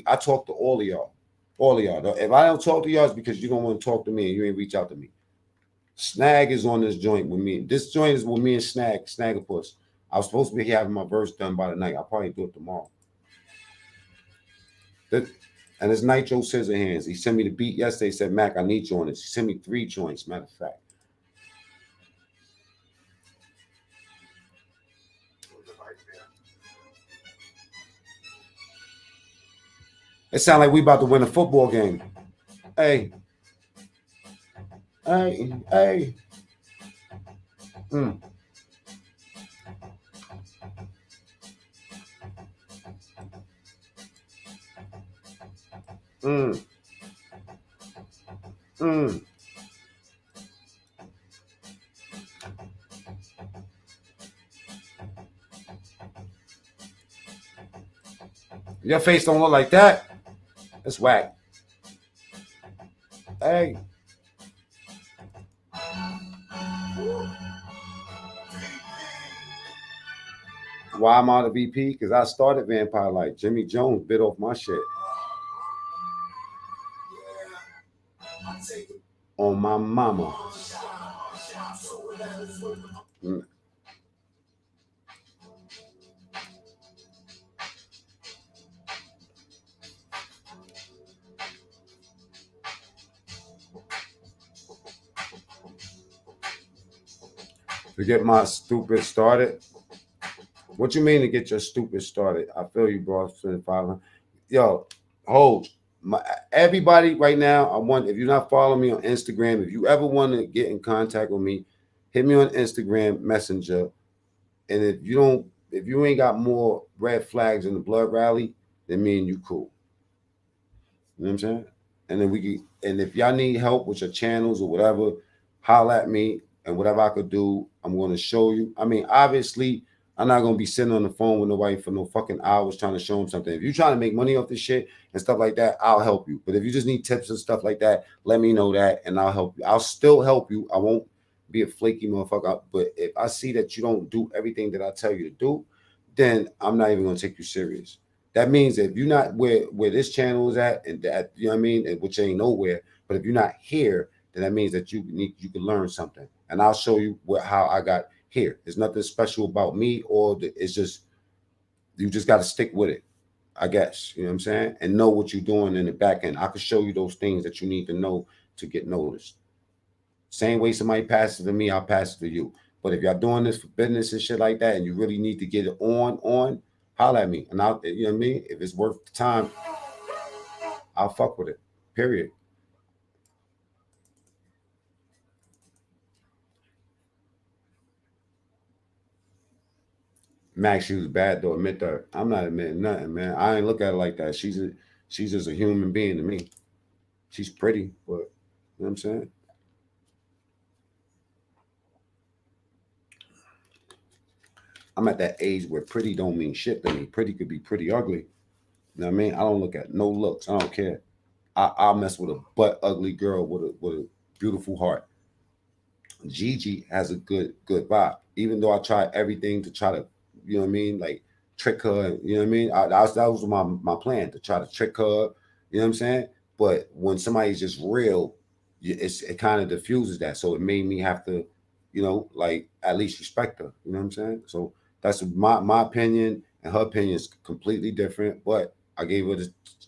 I talk to all of y'all. All of y'all. If I don't talk to y'all, it's because you don't want to talk to me and you ain't reach out to me. Snag is on this joint with me. This joint is with me and Snaggerpuss. I was supposed to be having my verse done by the night. I'll probably do it tomorrow. And it's Nitro Scissorhands. He sent me the beat yesterday. He said, Mac, I need you on this. He sent me 3 joints, matter of fact. It sounds like we about to win a football game. Hey, hey, hey. Mm. Mm. Mm. Your face don't look like that. That's whack. Hey. Why am I the VP? Because I started Vampire Life. Jimmy Jones bit off my shit. On my mama. Mm. To get my stupid started. What you mean to get your stupid started? I feel you, bro. 500. Yo, hold. Everybody right now, I want, if you're not following me on Instagram, if you ever want to get in contact with me, hit me on Instagram Messenger. And if you ain't got more red flags in the blood rally, then me and you cool. You know what I'm saying? And then and if y'all need help with your channels or whatever, holler at me, and whatever I could do, I'm going to show you. I mean, obviously, I'm not going to be sitting on the phone with nobody for no fucking hours trying to show them something. If you're trying to make money off this shit and stuff like that, I'll help you. But if you just need tips and stuff like that, let me know that and I'll help you. I'll still help you. I won't be a flaky motherfucker. But if I see that you don't do everything that I tell you to do, then I'm not even going to take you serious. That means that if you're not where this channel is at, and that, you know what I mean, and which ain't nowhere, but if you're not here, then that means that you can learn something, and I'll show you how I got here. There's nothing special about me, it's just you just got to stick with it, I guess. You know what I'm saying, and know what you're doing in the back end. I can show you those things that you need to know to get noticed. Same way somebody passes to me, I'll pass it to you. But if y'all doing this for business and shit like that, and you really need to get it on, holler at me, and I'll, you know what I mean. If it's worth the time, I'll fuck with it. Period. Max, she was bad though. Admit that. I'm not admitting nothing, man. I ain't look at her like that. She's just a human being to me. She's pretty, but you know what I'm saying. I'm at that age where pretty don't mean shit to me. Pretty could be pretty ugly. You know what I mean? I don't look at no looks. I don't care. I'll mess with a butt ugly girl with a beautiful heart. Gigi has a good vibe. Even though I tried everything to try to, you know what I mean, like trick her. You know what I mean? That was my plan, to try to trick her. You know what I'm saying? But when somebody's just real, it kind of diffuses that. So it made me have to, you know, like at least respect her. You know what I'm saying? So that's my opinion, and her opinion is completely different. But I gave her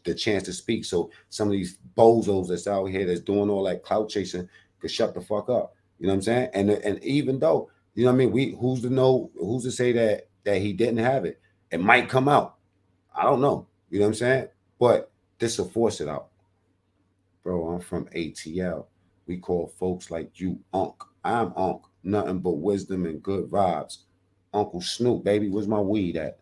the chance to speak. So some of these bozos that's out here that's doing all that clout chasing could shut the fuck up. You know what I'm saying? And even though, you know what I mean, who's to know, who's to say that he didn't have it? It might come out. I don't know. You know what I'm saying? But this will force it out. Bro, I'm from ATL. We call folks like you Unc. I'm Unc. Nothing but wisdom and good vibes. Uncle Snoop, baby, where's my weed at?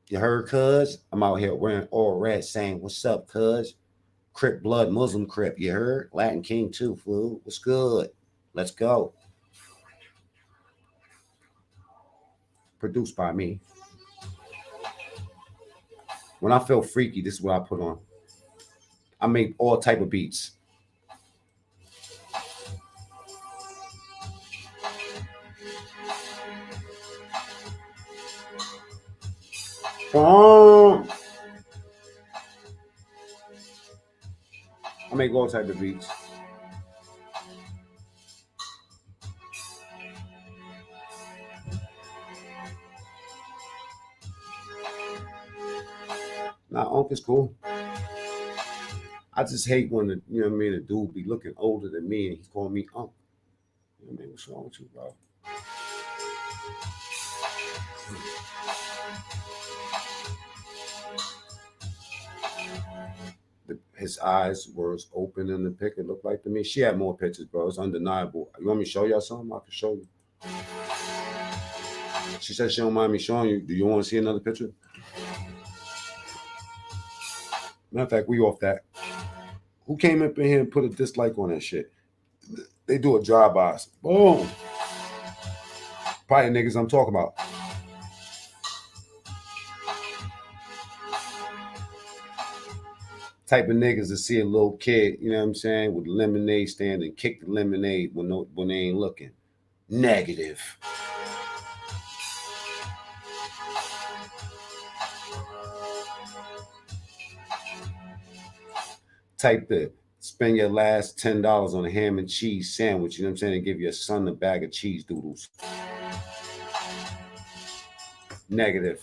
You heard, cuz? I'm out here wearing all red saying, what's up, cuz? Crip blood, Muslim Crip, you heard? Latin King too, fool. What's good? Let's go. Produced by me. When I feel freaky, this is what I put on. I make all type of beats. I make all type of beats. Nah, Unc is cool. I just hate when you know what I mean, a dude be looking older than me and he's calling me Unc. You know what I mean, what's wrong with you, bro? his eyes were open in the pic. It looked like to me. She had more pictures, bro. It's undeniable. You want me to show y'all something? I can show you. She said she don't mind me showing you. Do you want to see another picture? Matter of fact, we off that. Who came up in here and put a dislike on that shit? They do a drive-by. Boom. Probably niggas I'm talking about. Type of niggas to see a little kid, you know what I'm saying, with a lemonade stand and kick the lemonade when they ain't looking. Negative. Type to spend your last $10 on a ham and cheese sandwich, you know what I'm saying, and give your son a bag of cheese doodles. Negative.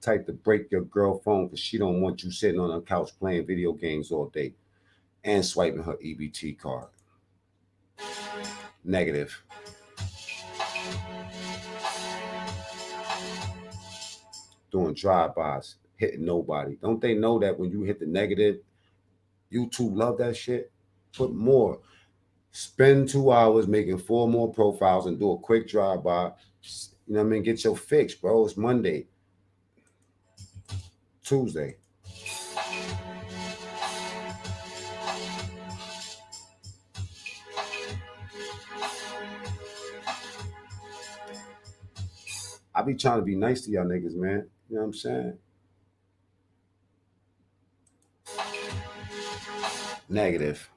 Type to break your girl phone because she don't want you sitting on a couch playing video games all day and swiping her EBT card. Negative. Doing drive-bys, hitting nobody. Don't they know that when you hit the negative, YouTube love that shit? Put more. Spend 2 hours making 4 more profiles and do a quick drive-by. You know what I mean? Get your fix, bro. It's Monday. Tuesday. I be trying to be nice to y'all niggas, man. You know what I'm saying? Negative.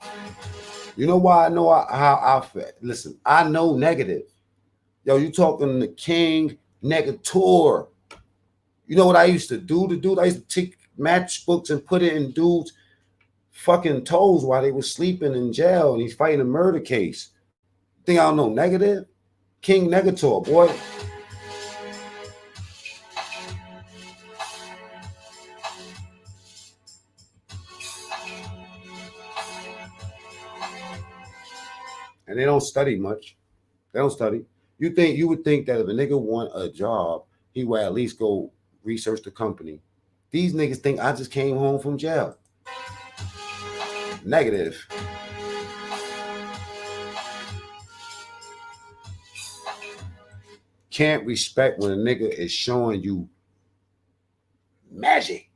You know why I know how I feel? Listen, I know negative. Yo, you talking to King Negator. You know what I used to do to dude? I used to take matchbooks and put it in dudes' fucking toes while they were sleeping in jail and he's fighting a murder case. Think I don't know negative? King Negator, boy. And they don't study much. They don't study. You would think that if a nigga want a job, he would at least go research the company. These niggas think I just came home from jail. Negative. Can't respect when a nigga is showing you magic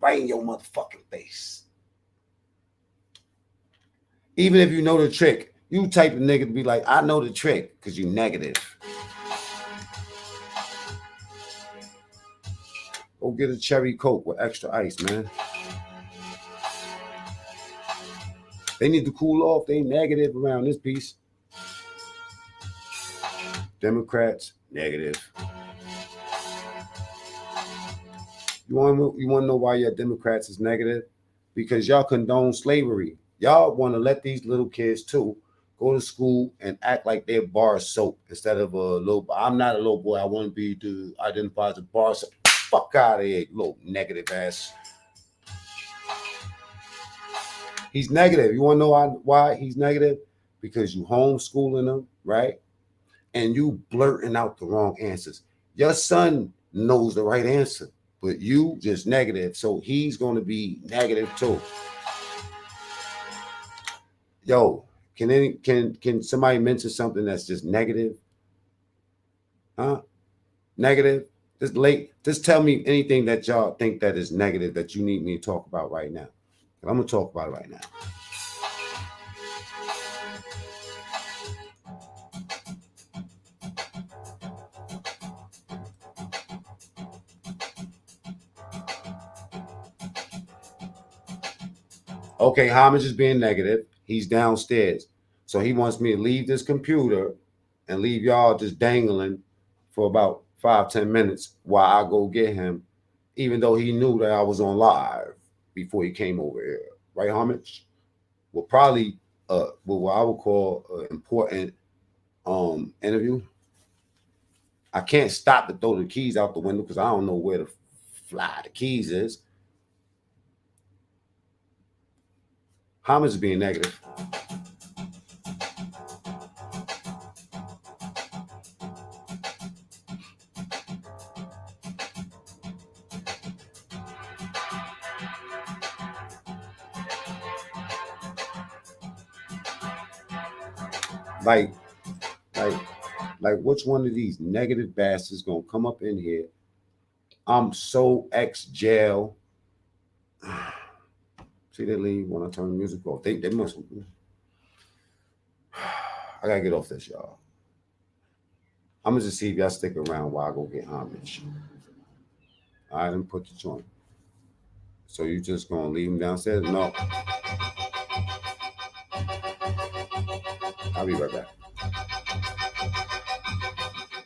right in your motherfucking face. Even if you know the trick, you type of nigga to be like, I know the trick, because you negative. Go get a cherry Coke with extra ice, man. They need to cool off. They negative around this piece. Democrats, negative. You want to know why your Democrats is negative? Because y'all condone slavery. Y'all want to let these little kids too go to school and act like they're bar soap instead of a little. I'm not a little boy. I want to be to identify as a bar soap. Fuck out of here, little negative ass. He's negative. You want to know why he's negative? Because you homeschooling them, right? And you blurting out the wrong answers. Your son knows the right answer, but you just negative. So he's going to be negative too. Yo, can somebody mention something that's just negative? Huh? Negative? Just tell me anything that y'all think that is negative that you need me to talk about right now. I'm going to talk about it right now. Okay, Homage is being negative. He's downstairs. So he wants me to leave this computer and leave y'all just dangling for about 5-10 minutes while I go get him, even though he knew that I was on live before he came over here. Right, Homage? Well, probably what I would call an important interview. I can't stop to throw the keys out the window because I don't know where to fly the keys is. Comments being negative. Like, like, which one of these negative bastards gonna come up in here? I'm so ex jail. See, they leave when I turn the music off. They must. I gotta get off this, y'all. I'm gonna just see if y'all stick around while I go get homage. All right, let me put the joint. So you just gonna leave him downstairs? No. I'll be right back.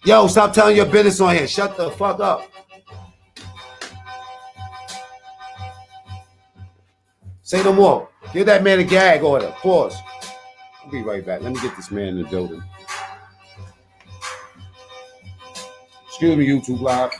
Yo, stop telling your business on here. Shut the fuck up. Say no more. Give that man a gag order. Pause. I'll be right back. Let me get this man in the building. Excuse me, YouTube Live.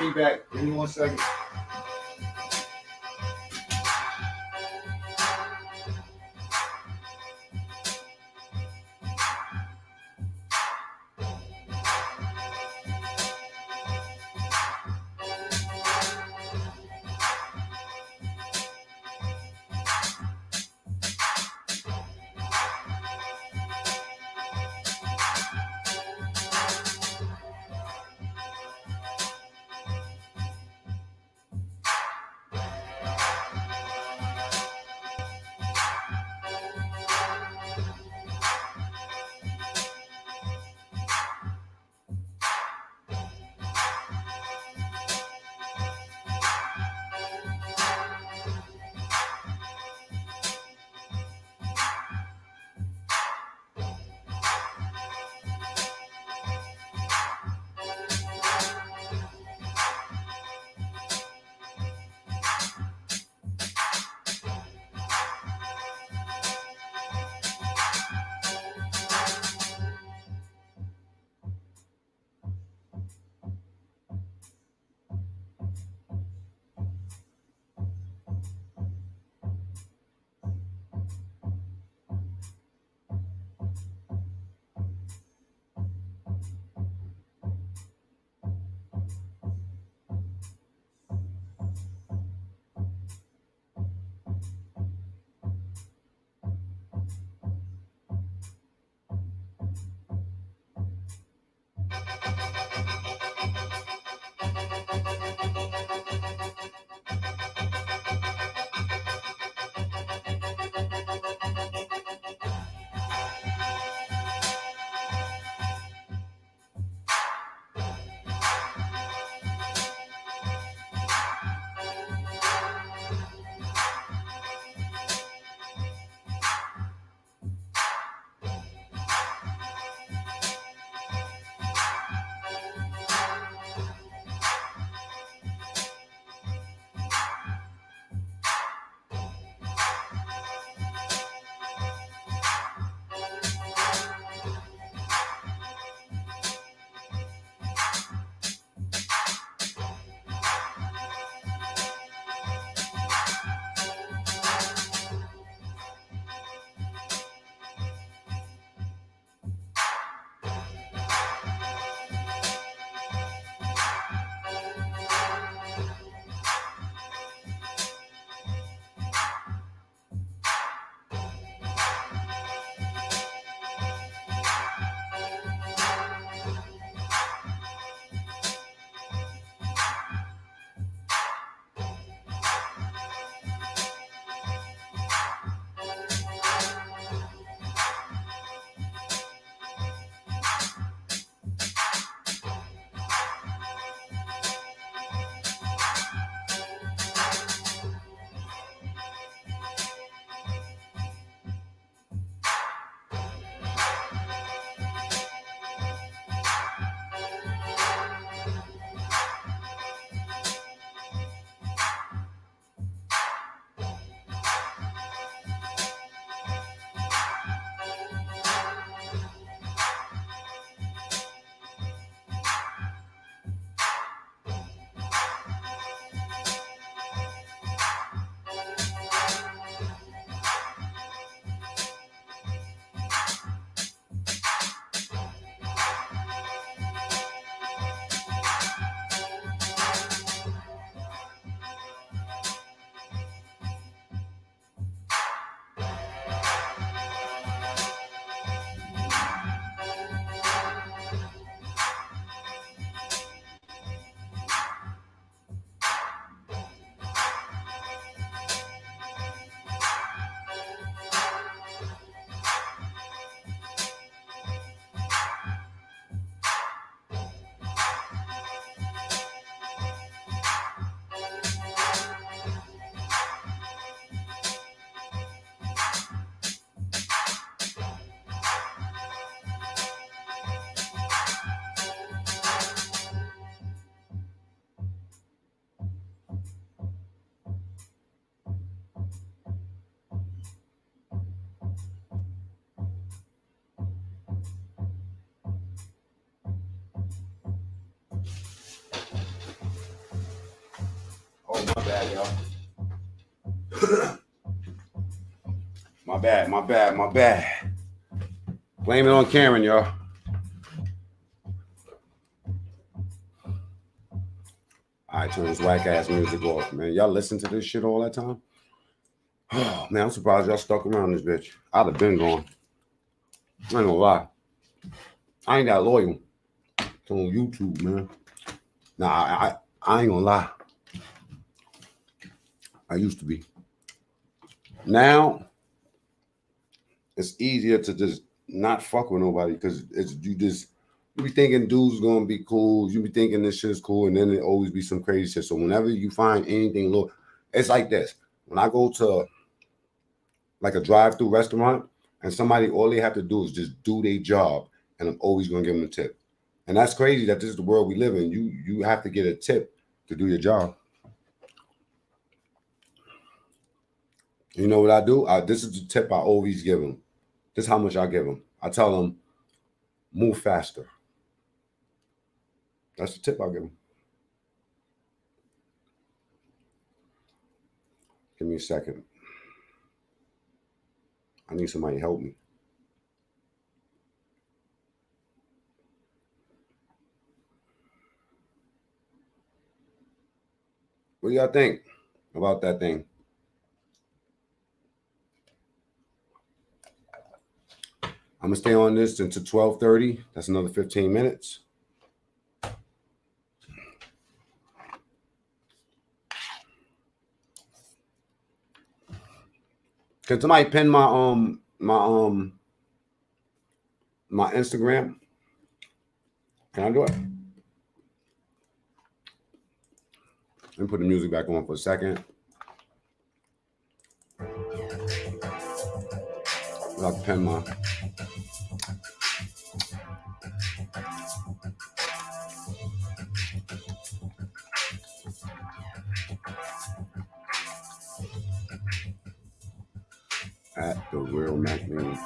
I'll be back. Give me 1 second. Oh, my bad, y'all. My bad. Blame it on Karen, y'all. All right, turn this whack ass music off, man. Y'all listen to this shit all that time? Oh, man, I'm surprised y'all stuck around this bitch. I'd have been gone. I ain't gonna lie. I ain't that loyal. It's on YouTube, man. Nah, I ain't gonna lie. I used to be. Now, it's easier to just not fuck with nobody because it's you be thinking dude's gonna be cool. You be thinking this shit is cool, and then it always be some crazy shit. So whenever you find anything low, it's like this. When I go to like a drive-through restaurant and somebody all they have to do is just do their job, and I'm always gonna give them a tip. And that's crazy that this is the world we live in. You have to get a tip to do your job. You know what I do? This is the tip I always give them. This is how much I give them. I tell them, move faster. That's the tip I give them. Give me a second. I need somebody to help me. What do y'all think about that thing? I'm gonna stay on this until 12:30. That's another 15 minutes. Can somebody pin my my Instagram? Can I do it? Let me put the music back on for a second. I'll have to pin my. At the real McLean.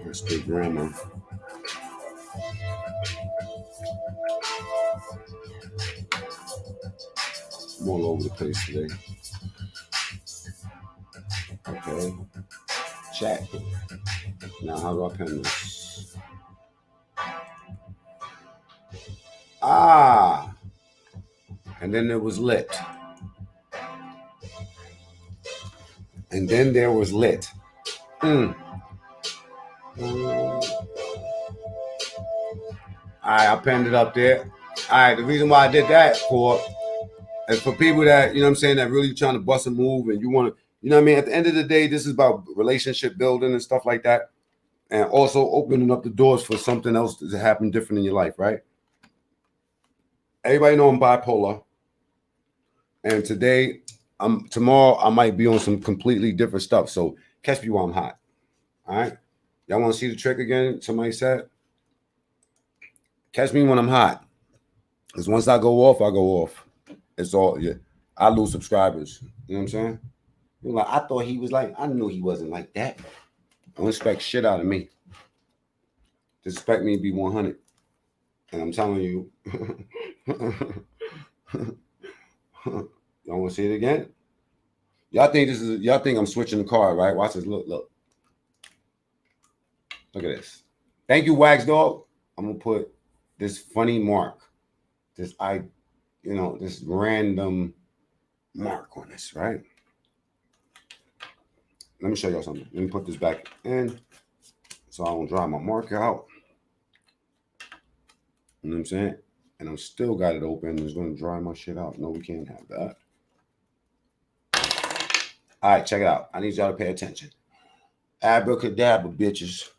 That's the grammar. I'm all over the place today. Okay. Chat. Now, how do I pin this? Ah. And then there was lit. And then there was lit. All right, I pinned it up there. All right, the reason why I did that is for people that, you know what I'm saying, that really trying to bust a move and you want to, you know what I mean? At the end of the day, this is about relationship building and stuff like that. And also opening up the doors for something else to happen different in your life, right? Everybody know I'm bipolar. And tomorrow I might be on some completely different stuff. So catch me while I'm hot. All right? Y'all want to see the trick again? Somebody said? Catch me when I'm hot. Because once I go off, I go off. It's all, yeah. I lose subscribers. You know what I'm saying? You're like, I thought he was like, I knew he wasn't like that. Don't expect shit out of me. Just expect me to be 100. And I'm telling you, y'all want to see it again? Y'all think I'm switching the card, right? Watch this. Look. Look at this. Thank you, Wax Dog. I'm gonna put this funny mark. This random mark on this, right? Let me show y'all something. Let me put this back in so I don't dry my marker out. You know what I'm saying? And I'm still got it open. It's gonna dry my shit out. No, we can't have that. All right, check it out. I need y'all to pay attention. Abracadabra, bitches.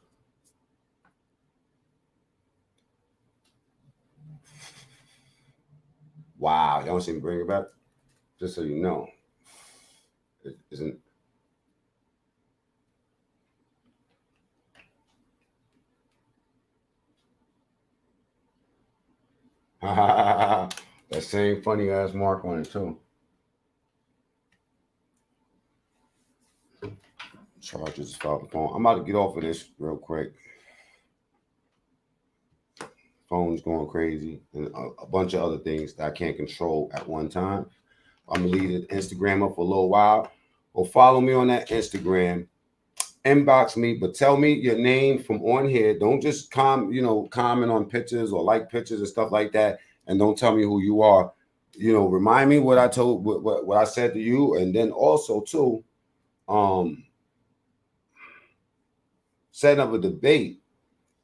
Wow, y'all want to see me bring it back? Just so you know. It isn't. That same funny ass mark on it too. Charge just fell the phone. I'm about to get off of this real quick. Phone's going crazy and a bunch of other things that I can't control at one time. I'm gonna leave the Instagram up for a little while. Or follow me on that Instagram. Inbox me, but tell me your name from on here. Don't just comment on pictures or like pictures and stuff like that, and don't tell me who you are. Remind me what I told, what I said to you, and then also too, setting up a debate.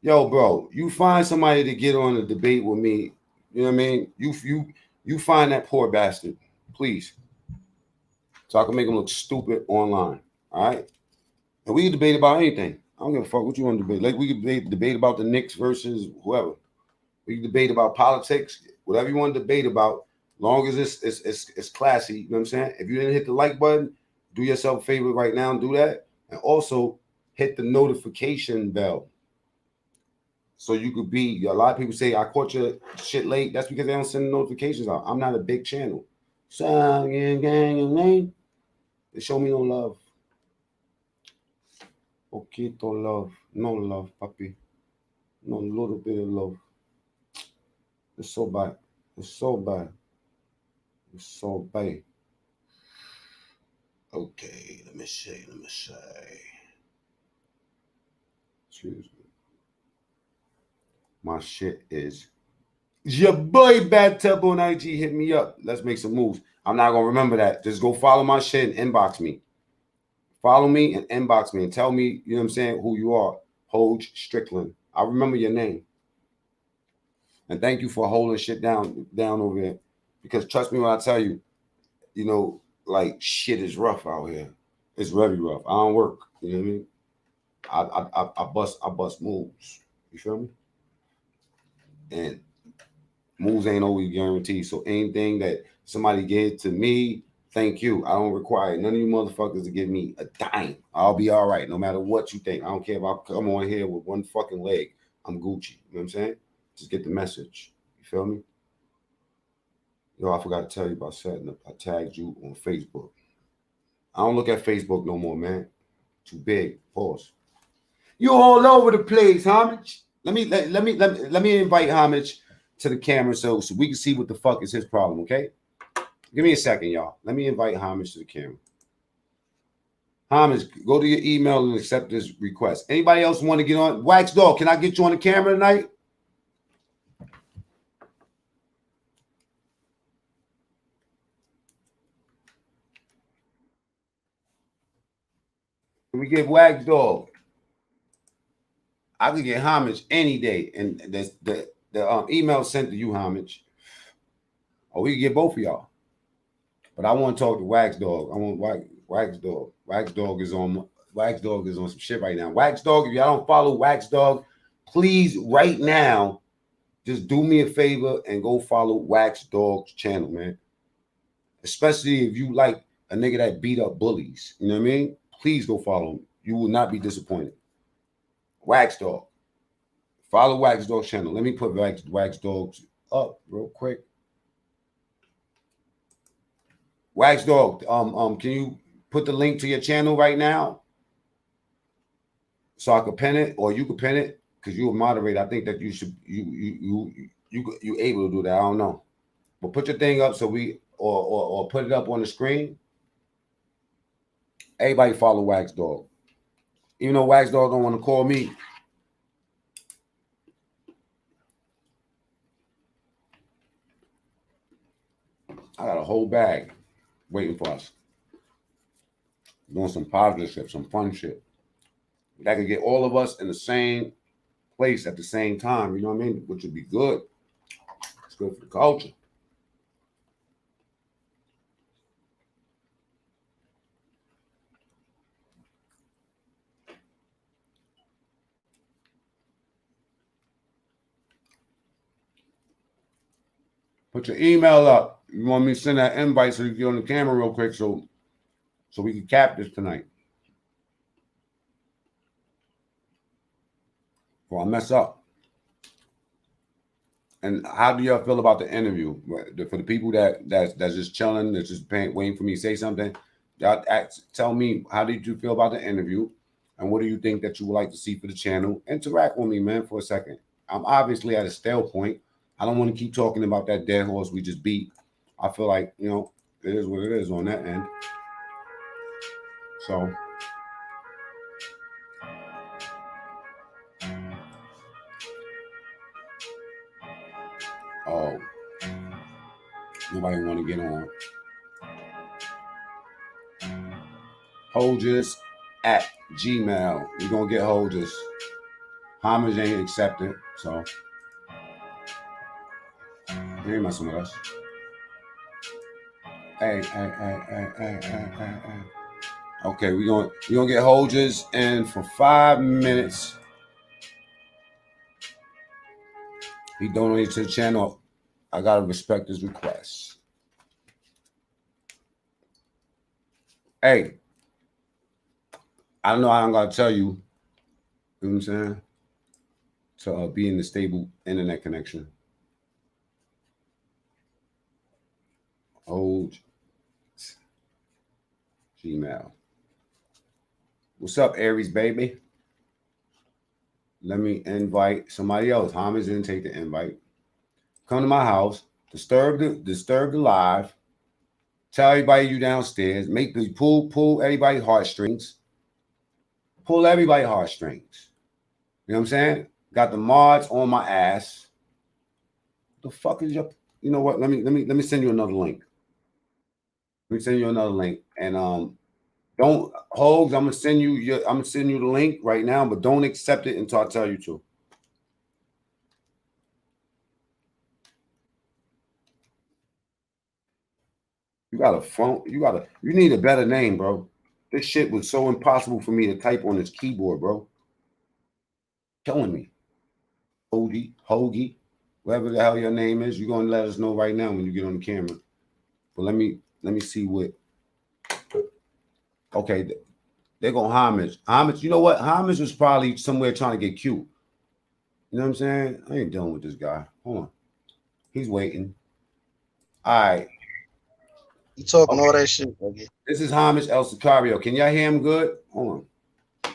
Yo, bro, you find somebody to get on a debate with me. You know what I mean? You find that poor bastard, please, so I can make him look stupid online. All right. And we can debate about anything. I don't give a fuck what you want to debate. Like we can debate about the Knicks versus whoever. We can debate about politics, whatever you want to debate about, long as it's classy. You know what I'm saying? If you didn't hit the like button, do yourself a favor right now and do that. And also hit the notification bell. So you could be, a lot of people say, I caught your shit late. That's because they don't send the notifications out. I'm not a big channel. So, they show me no love. Poquito love. No love, papi. No little bit of love. It's so bad. It's so bad. It's so bad. Okay, let me see. Excuse me. My shit is your boy Bad Tub on IG. Hit me up. Let's make some moves. I'm not gonna remember that. Just go follow my shit and inbox me. Follow me and inbox me and tell me, you know what I'm saying, who you are. Hoj Strickland. I remember your name. And thank you for holding shit down over there. Because trust me when I tell you, like shit is rough out here. It's very rough. I don't work. You know what I mean? I bust moves. You feel me? And moves ain't always guaranteed. So anything that somebody gave to me, thank you. I don't require none of you motherfuckers to give me a dime. I'll be all right, no matter what you think. I don't care if I come on here with one fucking leg. I'm Gucci. You know what I'm saying? Just get the message. You feel me? Yo, I forgot to tell you about setting up. I tagged you on Facebook. I don't look at Facebook no more, man. Too big. Pause. You all over the place, Homage. Let me invite Homage to the camera so we can see what the fuck is his problem, okay? Give me a second, y'all. Let me invite Homage to the camera. Homage, go to your email and accept this request. Anybody else want to get on? Wax Dog, can I get you on the camera tonight? Can we get Wax Dog? I could get Homage any day, and the email sent to you, Homage. Or we can get both of y'all. But I want to talk to Wax Dog. I want Wax Dog. Wax Dog is on some shit right now. Wax Dog, if y'all don't follow Wax Dog, please right now, just do me a favor and go follow Wax Dog's channel, man. Especially if you like a nigga that beat up bullies. You know what I mean? Please go follow him. You will not be disappointed. Wax Dog. Follow Wax Dog's channel. Let me put Wax Dogs up real quick. Wax Dog, can you put the link to your channel right now so I could pin it, or you could pin it because you're a moderator. I think that you should you able to do that. I don't know, but put your thing up so we or put it up on the screen. Everybody follow Wax Dog, even though Wax Dog don't want to call me. I got a whole bag waiting for us. Doing some positive shit, some fun shit. That could get all of us in the same place at the same time, you know what I mean? Which would be good. It's good for the culture. Put your email up. You want me to send that invite so you can get on the camera real quick so we can cap this tonight. Before I mess up. And how do y'all feel about the interview? For the people that's just chilling, that's just waiting for me to say something, y'all tell me, how did you feel about the interview? And what do you think that you would like to see for the channel? Interact with me, man, for a second. I'm obviously at a stale point. I don't want to keep talking about that dead horse we just beat. I feel like, you know, it is what it is on that end. So, oh, nobody want to get on. Holders at Gmail. We're going to get holders. Homage ain't accepted, so he ain't messing with us. Hey. Okay, we're gonna get holders in for 5 minutes. He donated to the channel. I gotta respect his request. Hey, I don't know how I'm gonna tell you. You know what I'm saying? To be in the stable internet connection. Hold Gmail. What's up, Aries baby? Let me invite somebody else. Homage didn't take the invite. Come to my house. Disturb the live. Tell everybody you downstairs. Make the pull everybody's heartstrings. Pull everybody's heartstrings. You know what I'm saying? Got the mods on my ass. The fuck is your? You know what? Let me send you another link. Let me send you another link. And don't Hogs. I'm gonna send you the link right now, but don't accept it until I tell you to. You got a phone. You need a better name, bro. This shit was so impossible for me to type on this keyboard, bro. Killing me. Hoagie, whatever the hell your name is, you're gonna let us know right now when you get on the camera. But let me see what. Okay, they're gonna homage. Homage, you know what? Homage was probably somewhere trying to get cute. You know what I'm saying? I ain't dealing with this guy. Hold on. He's waiting. All right. You talking all that shit, nigga. This is Homage El Sicario. Can y'all hear him good? Hold on.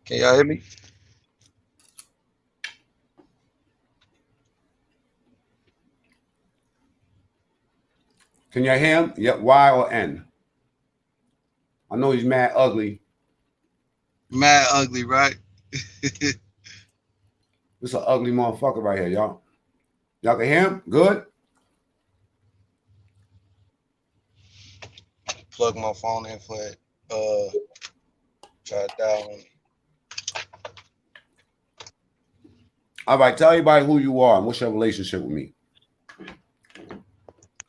Can y'all hear me? Can y'all hear him? Yeah, Y or N? I know he's mad ugly. Mad ugly, right? This is an ugly motherfucker right here, y'all. Y'all can hear him? Good? Plug my phone in for it. Try to dial in. All right, tell everybody who you are and what's your relationship with me.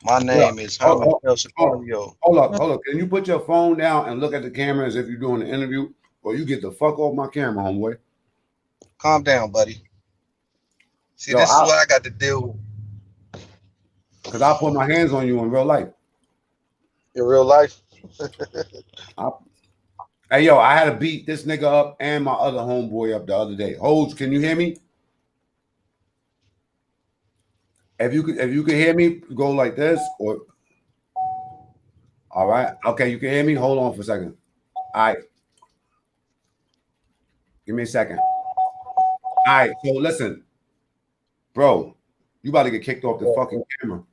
My name is Homage El Sicario. Hold up. Can you put your phone down and look at the camera as if you're doing an interview? Or you get the fuck off my camera, homeboy. Calm down, buddy. See, this is what I got to deal with. Because I'll put my hands on you in real life. In real life? Hey, yo, I had to beat this nigga up and my other homeboy up the other day. Holds, can you hear me? If you could hear me, go like this or. All right. Okay, you can hear me? Hold on for a second. All right. Give me a second. All right. So listen, bro, you about to get kicked off the fucking camera.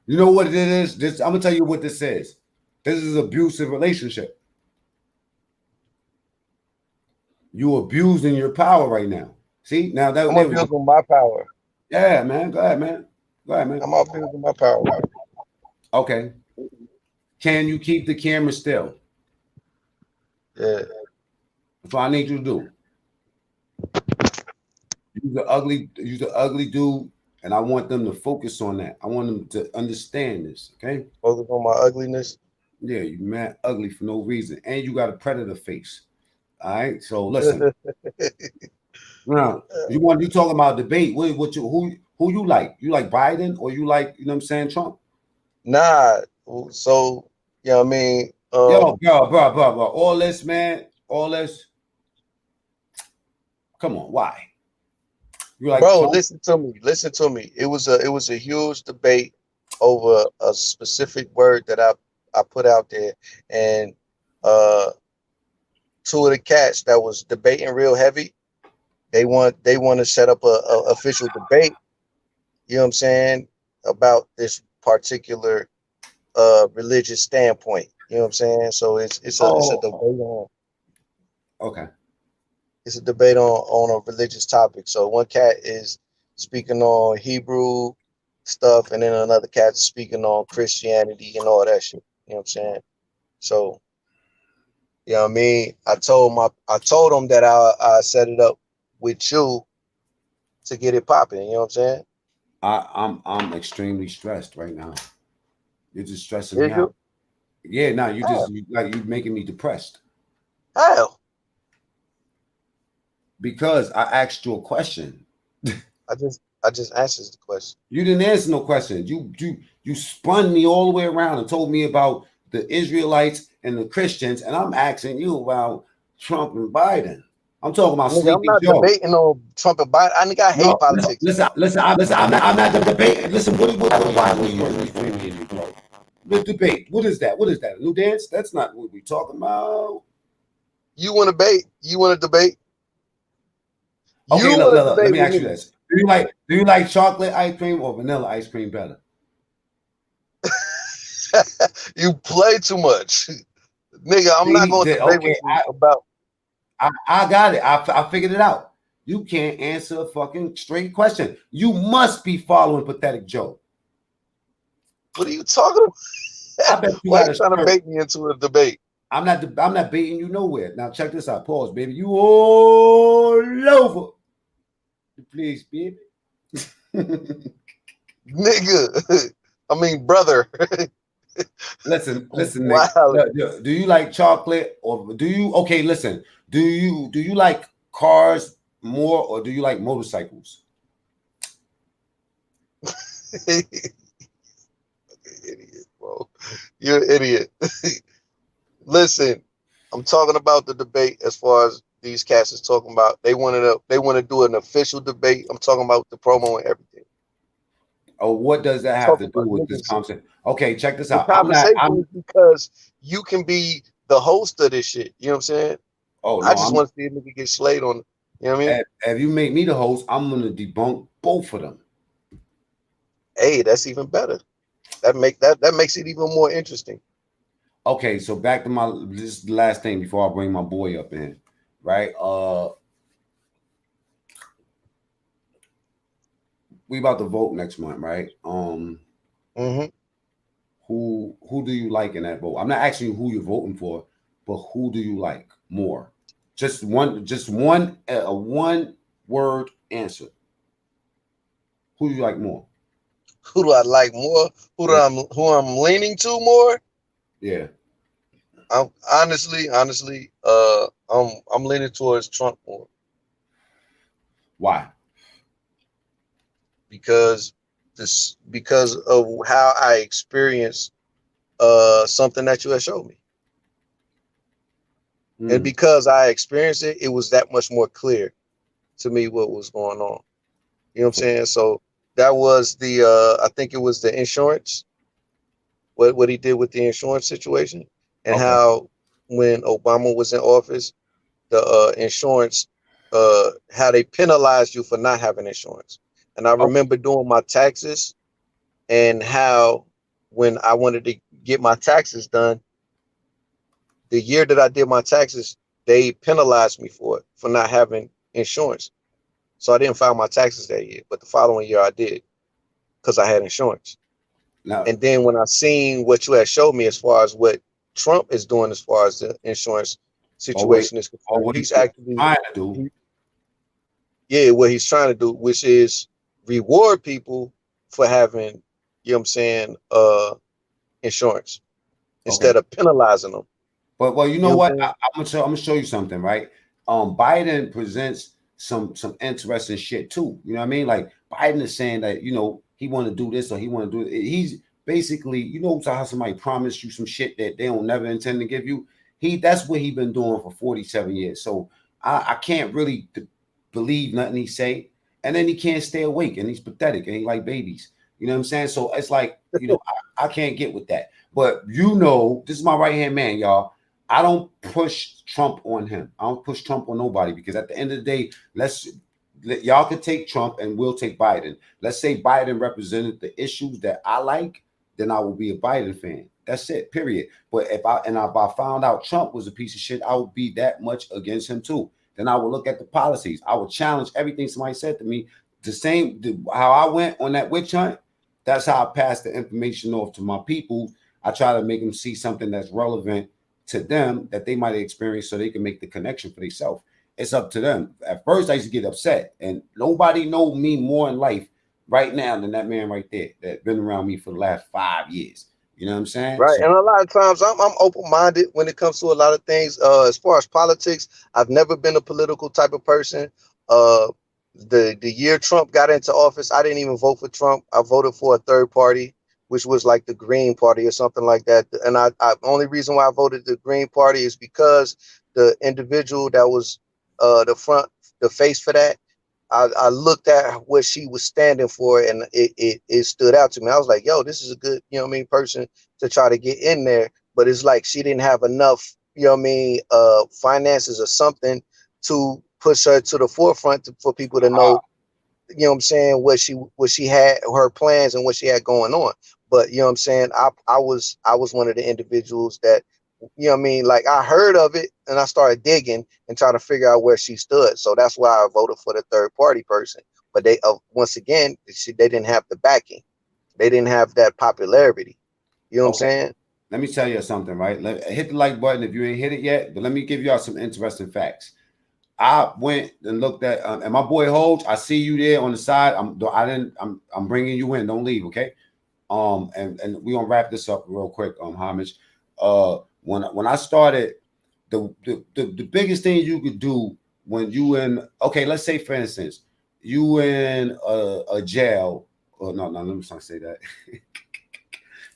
You know what it is? I'm gonna tell you what this is. This is an abusive relationship. You abusing your power right now. See, now that I'm abusing my power. Yeah, man. Go ahead, man. I'm abusing my power. Okay. Can you keep the camera still? Yeah. That's what I need you to do. You're the ugly dude, and I want them to focus on that. I want them to understand this, okay? Focus on my ugliness. Yeah, you mad ugly for no reason. And you got a predator face. All right. So listen. Now, you talking about debate. Who you like? You like Biden or you like, you know what I'm saying, Trump? Nah. So, you know what I mean? Yo, bro. All this, man. All this. Come on, why? You like Bro, Trump? listen to me. Listen to me. It was a huge debate over a specific word that I put out there, and uh two of the cats that was debating real heavy, they want to set up a official debate, you know what I'm saying, about this particular religious standpoint. You know what I'm saying? So it's a debate Oh, on okay. it's a debate on a religious topic. So one cat is speaking on Hebrew stuff, and then another cat speaking on Christianity and all that shit. You know what I'm saying? So, you know what I mean? I told them that I set it up with you to get it popping. You know what I'm saying? I'm extremely stressed right now. You're just stressing me Is you? out. Yeah, no, you How? just you making me depressed How? because I asked you a question. I just answered the question. You didn't answer no question. You spun me all the way around and told me about the Israelites and the Christians, and I'm asking you about Trump and Biden. I'm talking about Nigga, I'm Sleepy not Joe. debating on Trump and Biden. I nigga, I hate No, politics. listen. I'm not debating. Listen, why are you between me and you, bro? The debate. What is that? What is that? A new dance? That's not what we talking about. You want to debate? You want to debate? You Okay, want to look. Let debate me with ask you me? this: Do you like chocolate ice cream or vanilla ice cream better? You play too much, nigga. I'm not See, going to debate with okay, you about. I got it. I figured it out. You can't answer a fucking straight question. You must be following Pathetic Joe. What are you talking I about? bet you Why got you a trying to shirt. bait me into a debate? I'm not baiting you nowhere. Now check this out. Pause, baby. You all over the place, baby. Nigga. I mean, brother. listen, Nick. Wow. Do you like chocolate or do you? Okay, listen. Do you like cars more or do you like motorcycles? Idiot, bro. You're an idiot. Listen, I'm talking about the debate as far as these cats is talking about. They want to do an official debate. I'm talking about the promo and everything. Or what does that have to Talking do about with this niggas. conversation? Okay, check this The out. I'm not. conversation I'm. is because you can be the host of this shit. You know what I'm saying? Oh I no. just I'm. want to see a nigga get slayed on. You know what I mean? If you make me the host, I'm gonna debunk both of them. Hey, that's even better. That makes it even more interesting. Okay, so back to my this is the last thing before I bring my boy up in, right? We about to vote next month, right? Hmm. Who do you like in that vote? I'm not asking you who you're voting for, but who do you like more? Just one a one word answer. Who do you like more? Who do I like more? Yeah, Who I'm leaning to more? yeah. I'm honestly, I'm leaning towards Trump more Why? because because of how I experienced something that you had showed me, and Mm, because I experienced it, it was that much more clear to me what was going on. You know what I'm so, saying? So that was the I think it was the insurance, what he did with the insurance situation, and okay. how when Obama was in office, the insurance, how they penalized you for not having insurance. And I Okay. remember doing my taxes, and how when I wanted to get my taxes done, the year that I did my taxes, they penalized me for it for not having insurance. So I didn't file my taxes that year, but the following year I did because I had insurance. Now, And then when I seen what you had showed me as far as what Trump is doing as far as the insurance or what? situation is Or concerned, what he's he's actually, trying to do? he, yeah, what he's trying to do, which is reward people for having, you know what I'm saying, insurance Okay. instead of penalizing them. But well, you You know know what what? I'm saying? I'm gonna show you something, right? Biden presents some interesting shit too. You know what I mean? Like Biden is saying that he want to do this or he want to do it. He's basically how somebody promised you some shit that they don't never intend to give you. That's what he been doing for 47 years. So I can't really believe nothing he say. and then he can't stay awake, and he's pathetic, and he like babies. You know what I'm saying? So it's like, you know, I can't get with that. But you know, this is my right hand man, y'all. I don't push Trump on him. I don't push Trump on nobody, because at the end of the day, y'all can take Trump and we'll take Biden. Let's say Biden represented the issues that I like, then I will be a Biden fan. That's it, period. But if I found out Trump was a piece of shit, I would be that much against him too. Then I would look at the policies. I would challenge everything somebody said to me. How I went on that witch hunt, that's how I pass the information off to my people. I try to make them see something that's relevant to them that they might experience, so they can make the connection for themselves. It's up to them. At first, I used to get upset, and nobody know me more in life right now than that man right there that's been around me for the last 5 years. You know what I'm saying? Right. So, And a lot of times I'm open-minded when it comes to a lot of things. As far as politics, I've never been a political type of person. The year Trump got into office, I didn't even vote for Trump. I voted for a third party, which was like the Green Party or something like that. And I only reason why I voted the Green Party is because the individual that was the face for that, I looked at what she was standing for, and it stood out to me. I was like, yo, this is a good, you know what I mean, person to try to get in there. But it's like she didn't have enough, you know what I mean, finances or something to push her to the forefront for people to know, you know what I'm saying, what she had, her plans and what she had going on. But you know what I'm saying, I was one of the individuals that, you know what I mean, like I heard of it and I started digging and trying to figure out where she stood. So that's why I voted for the third party person. But they once again, they didn't have the backing. They didn't have that popularity. You know what I'm saying? let me tell you something, right? Hit the like button if you ain't hit it yet, but let me give y'all some interesting facts. I went and looked at, and my boy Holds, I see you there on the side. I'm bringing you in. Don't leave, okay? And we gonna wrap this up real quick. Homage. When I started, the biggest thing you could do when you in, okay, let's say for instance, you in a jail. Oh no, let me not say that.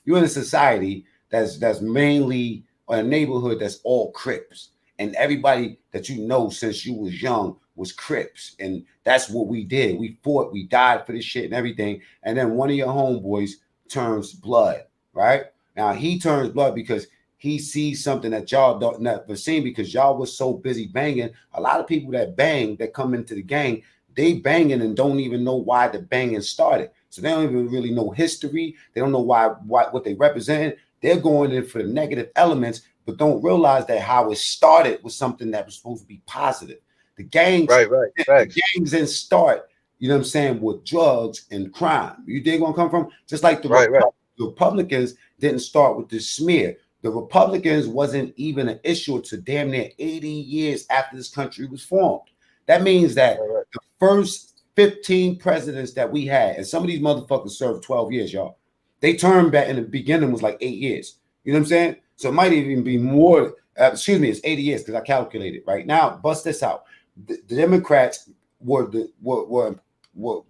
You in a society that's mainly a neighborhood that's all Crips, and everybody that you know since you was young was Crips, and that's what we did. We fought, we died for this shit and everything. And then one of your homeboys turns blood, right? Now he turns blood because he sees something that y'all don't never seen, because y'all was so busy banging. A lot of people that bang, that come into the gang, they banging and don't even know why the banging started. So they don't even really know history. They don't know why what they represent. They're going in for the negative elements, but don't realize that how it started was something that was supposed to be positive. The gangs, Right. the gangs didn't start, you know what I'm saying, with drugs and crime. You dig where I'm coming from? Just like the Republicans didn't start with the smear. The Republicans wasn't even an issue until damn near 80 years after this country was formed. That means that the first 15 presidents that we had, and some of these motherfuckers served 12 years, y'all. They turned back in the beginning was like 8 years. You know what I'm saying? So it might even be more. It's 80 years because I calculated right now. Bust this out. The Democrats were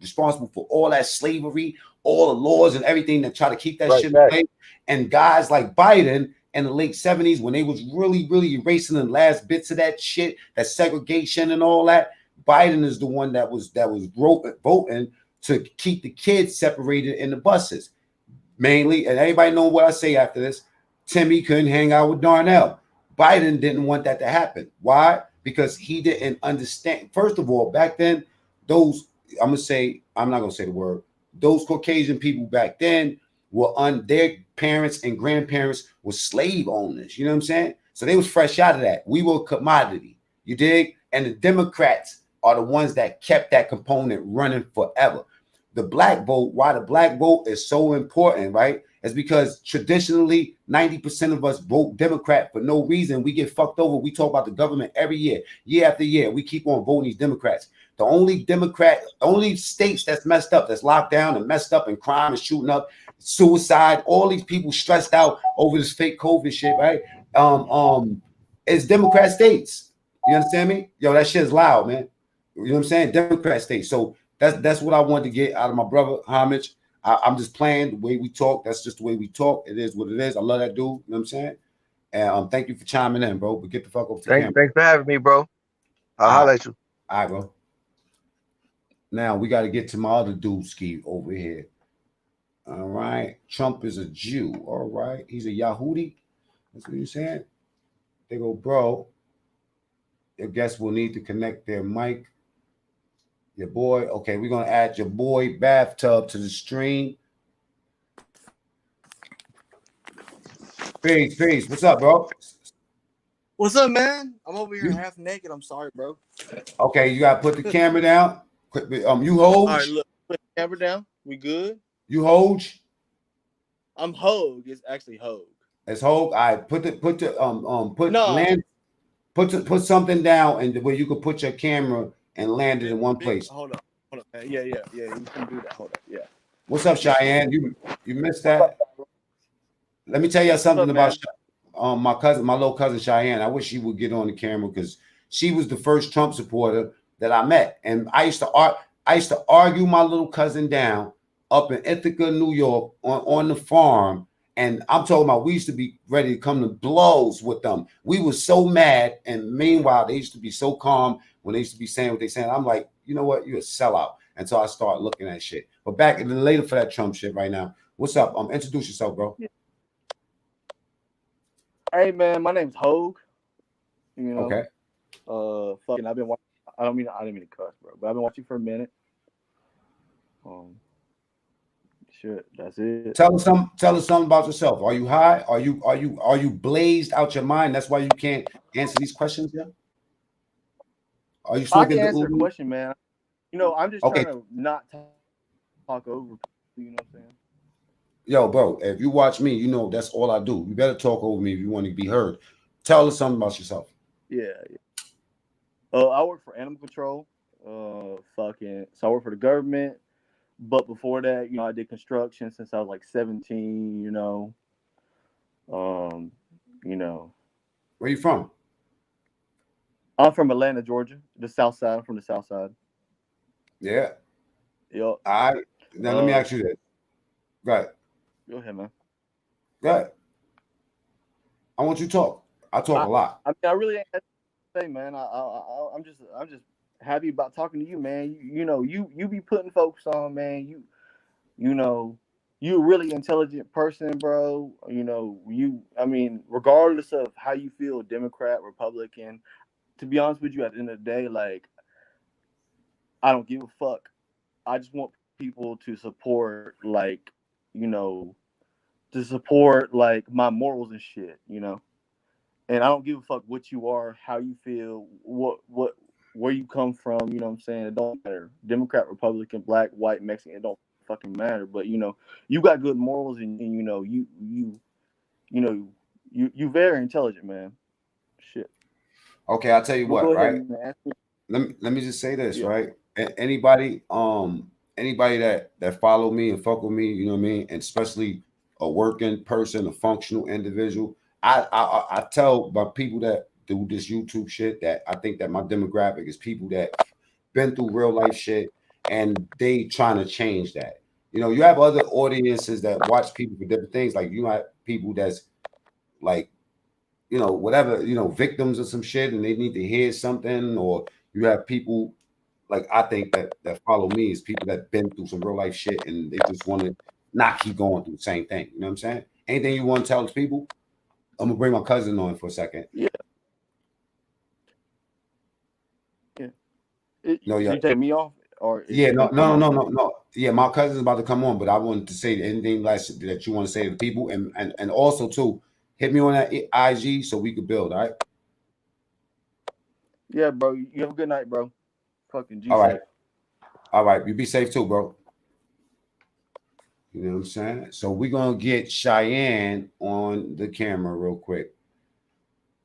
responsible for all that slavery, all the laws and everything that try to keep that shit in place. And guys like Biden in the late 70s, when they was really, really erasing the last bits of that shit, that segregation and all that, Biden is the one that was voting to keep the kids separated in the buses. Mainly, and everybody know what I say after this, Timmy couldn't hang out with Darnell. Biden didn't want that to happen. Why? Because he didn't understand. First of all, back then, I'm not gonna say the word, those Caucasian people back then were their parents and grandparents were slave owners. You know what I'm saying? So they was fresh out of that. We were a commodity. You dig? And the Democrats are the ones that kept that component running forever. The black vote, why the black vote is so important, right? It's because traditionally 90% of us vote Democrat for no reason. We get fucked over. We talk about the government every year after year. We keep on voting these Democrats. The only states that's messed up, that's locked down and messed up, and crime is shooting up, suicide, all these people stressed out over this fake COVID shit, right? It's Democrat states. You understand me? Yo, that shit is loud, man. You know what I'm saying? Democrat states. So that's what I wanted to get out of my brother Homage. I'm just playing the way we talk. That's just the way we talk. It is what it is. I love that dude. You know what I'm saying? And thank you for chiming in, bro. But get the fuck off the camera. Thanks for having me, bro. I'll holler at you. All right, bro. Now we got to get to my other dude ski over here. All right. Trump is a Jew. All right. He's a Yahudi. That's what you're saying. They go, bro. I guess we'll need to connect their mic. Your boy. Okay, we're gonna add your boy Bathtub to the stream. Peace. What's up, bro? What's up, man? I'm over here half naked. I'm sorry, bro. Okay, you gotta put the camera down. You All right, Hoj? look, put the camera down. We good? You Hoj? I'm Hogue. It's actually Hogue. It's Hoj. I put No, put something down and where you could put your camera and land it in one big, place. hold on, man. Yeah. You can do that. Hold on. Yeah. What's up, Cheyenne? You missed that? Let me tell you something about my cousin, my little cousin Cheyenne. I wish she would get on the camera because she was the first Trump supporter that I met, and I used to argue my little cousin down up in Ithaca, New York, on the farm. And I'm talking about we used to be ready to come to blows with them. We were so mad, and meanwhile they used to be so calm when they used to be saying what they saying. I'm like, you know what, you're a sellout. And so I start looking at shit. But back in the later for that Trump shit right now. What's up? Introduce yourself, bro. Hey, man, my name's Hogue. You know. Okay. Fucking, I've been watching. I didn't mean to cuss, bro, but I've been watching for a minute. Shit, that's it. Tell us something about yourself. Are you high? Are you blazed out your mind? That's why you can't answer these questions yet? Are you I can answer a question, man. You know, I'm just trying to not talk over. You know what I'm saying? Yo, bro, if you watch me, you know that's all I do. You better talk over me if you want to be heard. Tell us something about yourself. Yeah. I work for animal control. So I work for the government. But before that, you know, I did construction since I was like 17, you know. Where you from? I'm from Atlanta, Georgia, the South Side. I'm from the South Side. Yeah. Yep. Now let me ask you this. Go ahead. Go ahead, man. Go ahead. I want you to talk. I talk a lot. I mean, I really ain't had to say, man. I'm just happy about talking to you, man. You be putting folks on, man. You know, you a really intelligent person, bro. I mean, regardless of how you feel, Democrat, Republican, to be honest with you, at the end of the day, like, I don't give a fuck. I just want people to support, like, like my morals and shit, And I don't give a fuck what you are, how you feel, where you come from, you know what I'm saying? It don't matter. Democrat, Republican, black, white, Mexican, it don't fucking matter. But you got good morals and you very intelligent, man. Shit. Okay, I'll tell you what, right? Let me just say this, right? Anybody that follow me and fuck with me, you know what I mean, and especially a working person, a functional individual. I tell my people that do this YouTube shit that I think that my demographic is people that been through real life shit and they trying to change that. You have other audiences that watch people for different things. Like you have people that's like, whatever, victims of some shit and they need to hear something, or you have people like I think that follow me is people that been through some real life shit and they just want to not keep going through the same thing. You know what I'm saying? Anything you want to tell people? I'm gonna bring my cousin on for a second. Yeah. You take me off, or no. Yeah, my cousin's about to come on, but I wanted to say anything last that you want to say to people, and also too, hit me on that IG so we could build. All right. Yeah, bro. You have a good night, bro. Fucking G. All right. You be safe too, bro. You know what I'm saying? So we're gonna get Cheyenne on the camera real quick.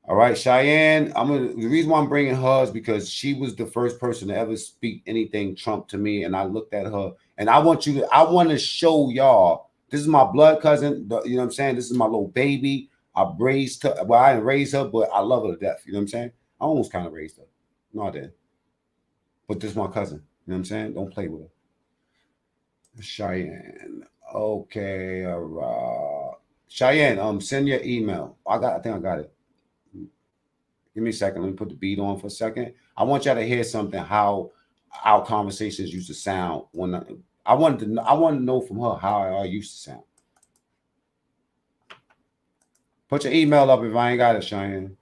All right, Cheyenne. The reason why I'm bringing her is because she was the first person to ever speak anything Trump to me, and I looked at her, and I want to show y'all. This is my blood cousin. You know what I'm saying? This is my little baby. I raised her. Well, I didn't raise her, but I love her to death. You know what I'm saying? I almost kind of raised her. No, I didn't. But this is my cousin. You know what I'm saying? Don't play with her. Cheyenne. Okay, all right. Cheyenne, send your email. I think I got it. Give me a second. Let me put the beat on for a second. I want y'all to hear something, how our conversations used to sound when I wanted to know from her how I used to sound. Put your email up if I ain't got it, Cheyenne.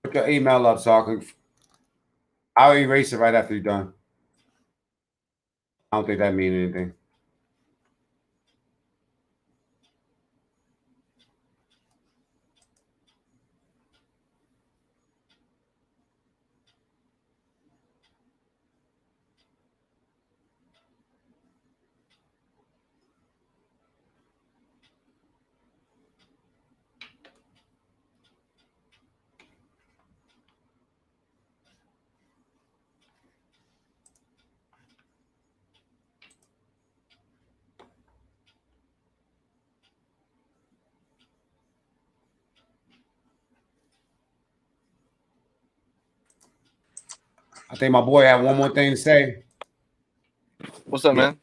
Put your email up so I'll erase it right after you're done. I don't think that means anything. I think my boy had one more thing to say. What's up, man?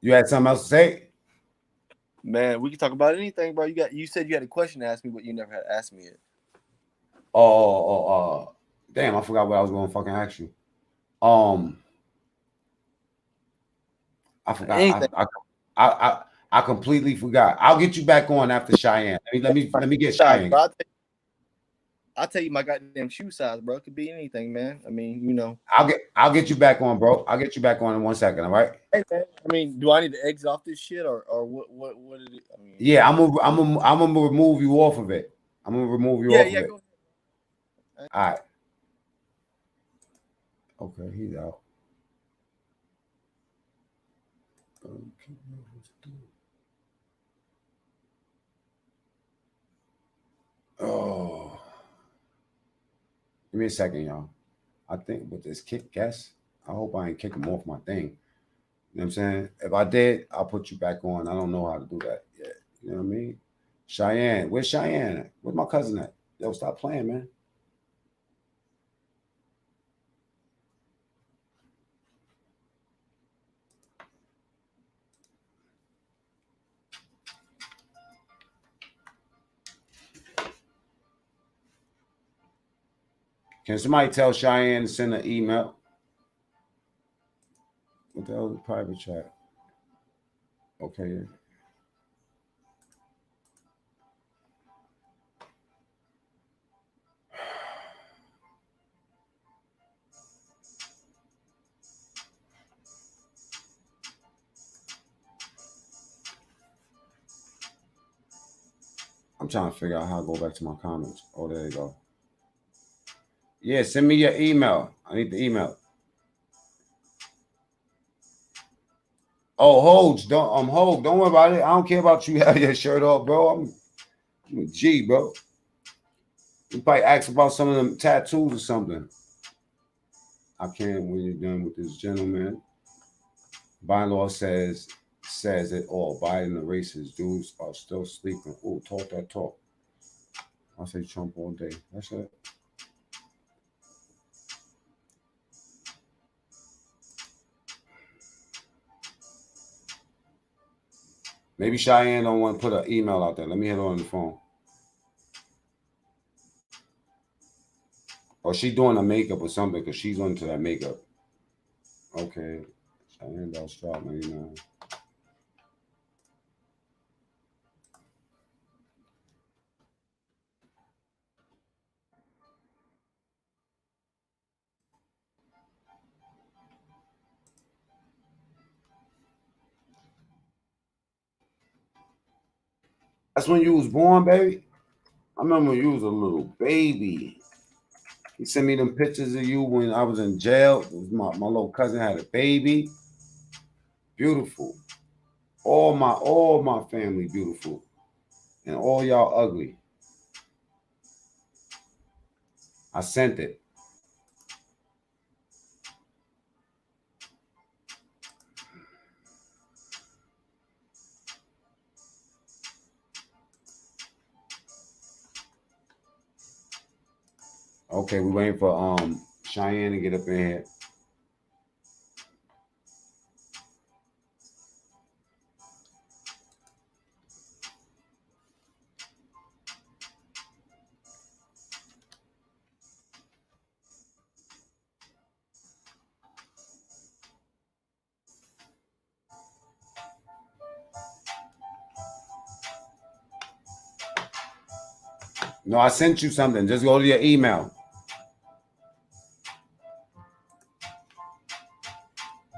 You had something else to say? Man, we can talk about anything, bro. You said you had a question to ask me, but you never had asked me it. Damn, I forgot what I was going to fucking ask you. I forgot. Anything. I completely forgot. I'll get you back on after Cheyenne. Let me get Cheyenne. Bro, I'll tell you my goddamn shoe size, bro. It could be anything, man. I mean, you know. I'll get you back on, bro. I'll get you back on in 1 second. All right. Hey, man. I mean, do I need to exit off this shit or what is it? I mean, yeah, I'm gonna remove you off of it. I'm gonna remove you off of it. Go ahead. All right. Okay, he's out. Oh, give me a second, y'all. I think with this kick guess, I hope I ain't kick him off my thing. You know what I'm saying? If I did, I'll put you back on. I don't know how to do that yet. You know what I mean? Cheyenne, where's Cheyenne at? Where's my cousin at? Yo, stop playing, man. Can somebody tell Cheyenne to send an email? What the hell is private chat? Okay. I'm trying to figure out how to go back to my comments. Oh, there you go. Yeah, send me your email. I need the email. Oh, Hoge, don't worry about it. I don't care about you having your shirt off, bro. I'm a G, bro. You probably ask about some of them tattoos or something. I can't when you're done with this gentleman. Bylaw says it all. Biden erases. Dudes are still sleeping. Oh, talk that talk. I say Trump all day. That's it. Maybe Cheyenne don't want to put an email out there. Let me hit her on the phone. Or she doing a makeup or something because she's into that makeup. Okay. Cheyenne don't stop me, you know. That's when you was born, baby. I remember when you was a little baby. He sent me them pictures of you when I was in jail. My little cousin had a baby. Beautiful. All my family beautiful. And all y'all ugly. I sent it. Okay, we waiting for Cheyenne to get up in here. No, I sent you something. Just go to your email.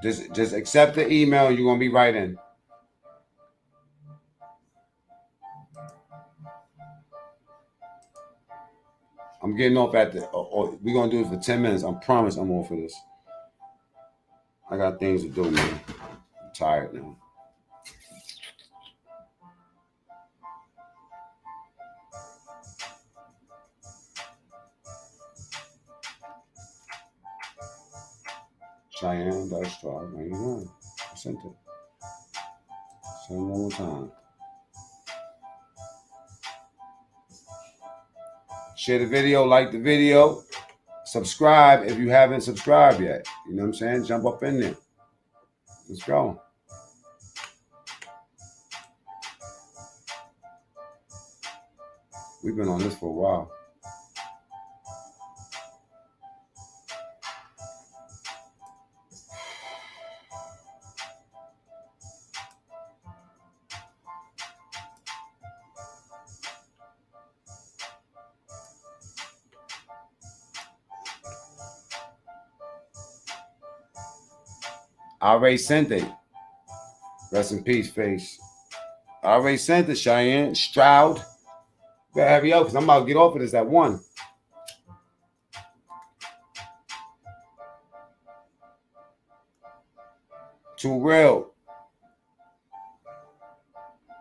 Just accept the email. You're gonna be right in. I'm getting off at the. We're gonna do it for 10 minutes. I promise I'm off for this. I got things to do, man. I'm tired now. Cheyenne, that's 1299. I sent it. Send one more time. Share the video, like the video, subscribe if you haven't subscribed yet. You know what I'm saying? Jump up in there. Let's go. We've been on this for a while. I already sent it. Rest in peace, face. I already sent it, Cheyenne. Stroud. Better hurry up because I'm about to get off of this at 1. Too real.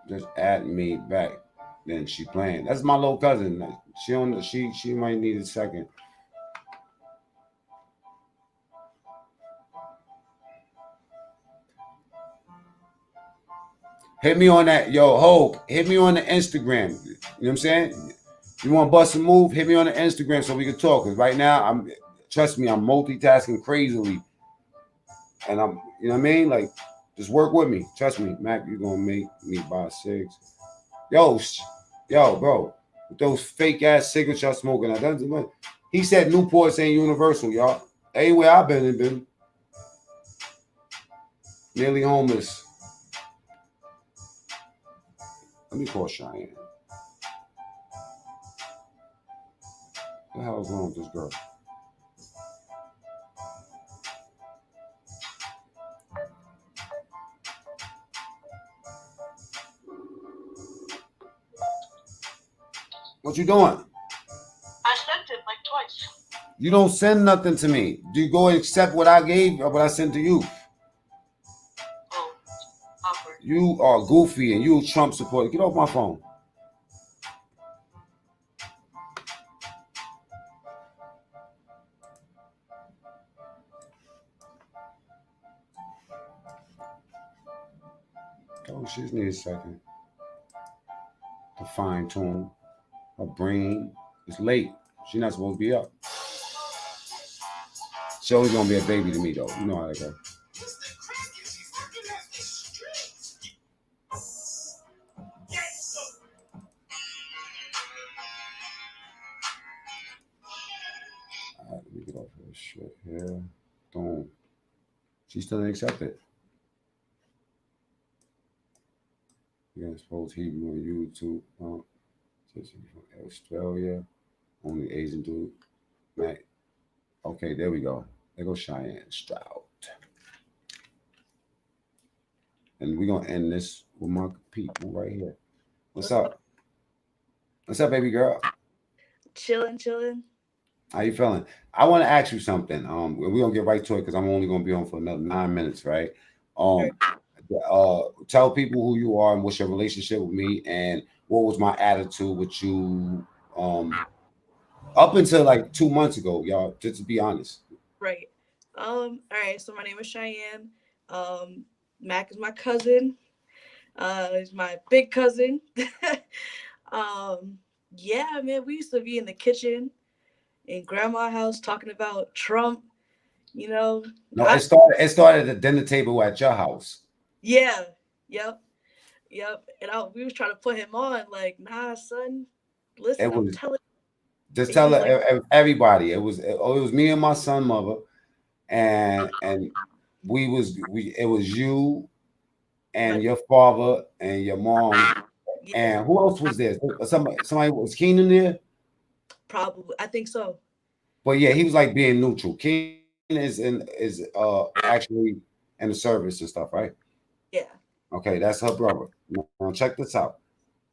Just add me back. Then she playing. That's my little cousin. She might need a second. Hit me on that, yo, Hope. Hit me on the Instagram. You know what I'm saying? You want to bust a move? Hit me on the Instagram so we can talk. Because right now, trust me, I'm multitasking crazily. And I'm, you know what I mean? Like, just work with me. Trust me, Mac, you're going to make me buy 6. Yo, bro, with those fake ass cigarettes y'all smoking. He said Newports ain't universal, y'all. Anywhere I've been nearly homeless. Let me call Cheyenne. What the hell is wrong with this girl? What you doing? I sent it like twice. You don't send nothing to me. Do you go and accept what I gave or what I sent to you? Oh, awkward. You are goofy and you Trump supporter. Get off my phone. Oh, she just needs a second to fine tune her brain. It's late. She's not supposed to be up. She's always gonna be a baby to me though. You know how that goes. All right, let me get off of this shit here. Don't. She still didn't accept it. You're gonna suppose Hebrew on YouTube. From Australia. Only Asian dude. Right. Okay, there we go. There goes Cheyenne Stroud. And we're gonna end this with my people right here. What's up? What's up, baby girl? Chilling. How you feeling? I want to ask you something. We're gonna get right to it because I'm only gonna be on for another 9 minutes, right? Tell people who you are and what's your relationship with me and what was my attitude with you up until like 2 months ago, y'all, just to be honest. Right. All right, so my name is Cheyenne. Mac is my cousin. He's my big cousin. Yeah, man, we used to be in the kitchen in grandma's house talking about Trump. You know, No, it started at the dinner table at your house. yeah, yep, yep. And we was trying to put him on, like, nah, son, listen, It I'm was telling. just He tell was like, everybody. It was me and my son, mother, and it was you and your father and your mom, yeah, and who else was there? Somebody was Keenan there, probably. I think so. but yeah, he was like being neutral. Keenan is actually in the service and stuff, right? Yeah. Okay, that's her brother. Now check this out.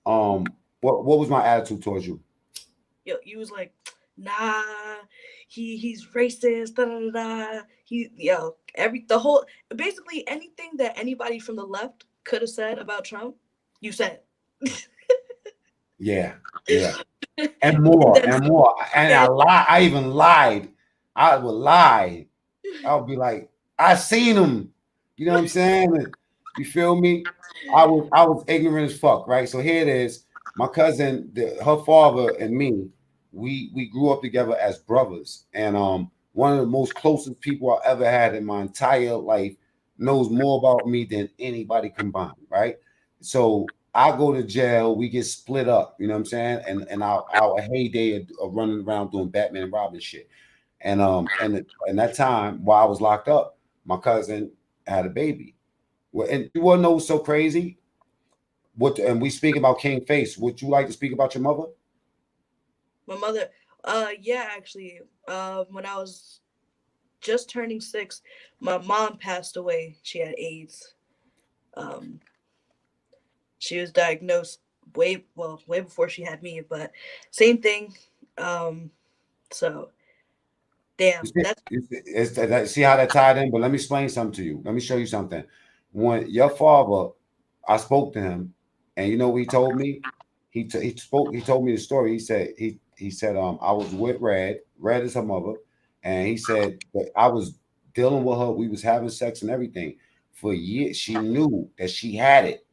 What was my attitude towards you? Yo, you was like, nah, he's racist, da da da da. The whole, basically anything that anybody from the left could have said about Trump, you said. Yeah, yeah, and And more then, and more. And yeah, I even lied. I would lie. I would be like, I seen him. You know what I'm saying? You feel me? I was ignorant as fuck, right? So here it is. My cousin, her father and me, we grew up together as brothers. And one of the most closest people I ever had in my entire life knows more about me than anybody combined, right? So I go to jail, we get split up, you know what I'm saying? And our heyday of running around doing Batman and Robin shit. And that time while I was locked up, my cousin had a baby. Well, and you wanna know what's so crazy? And we speak about Kingface. Would you like to speak about your mother? my mother, yeah, actually, when I was just turning 6, my mom passed away. She had AIDS. Um, she was diagnosed way before she had me, but same thing. Um, so You damn, see, that's see how that tied in? But let me explain something to you. Let me show you something. When your father, I spoke to him, and you know what he told me? He told me the story. He said I was with Red is her mother, and he said that I was dealing with her. We was having sex and everything for years. She knew that she had it.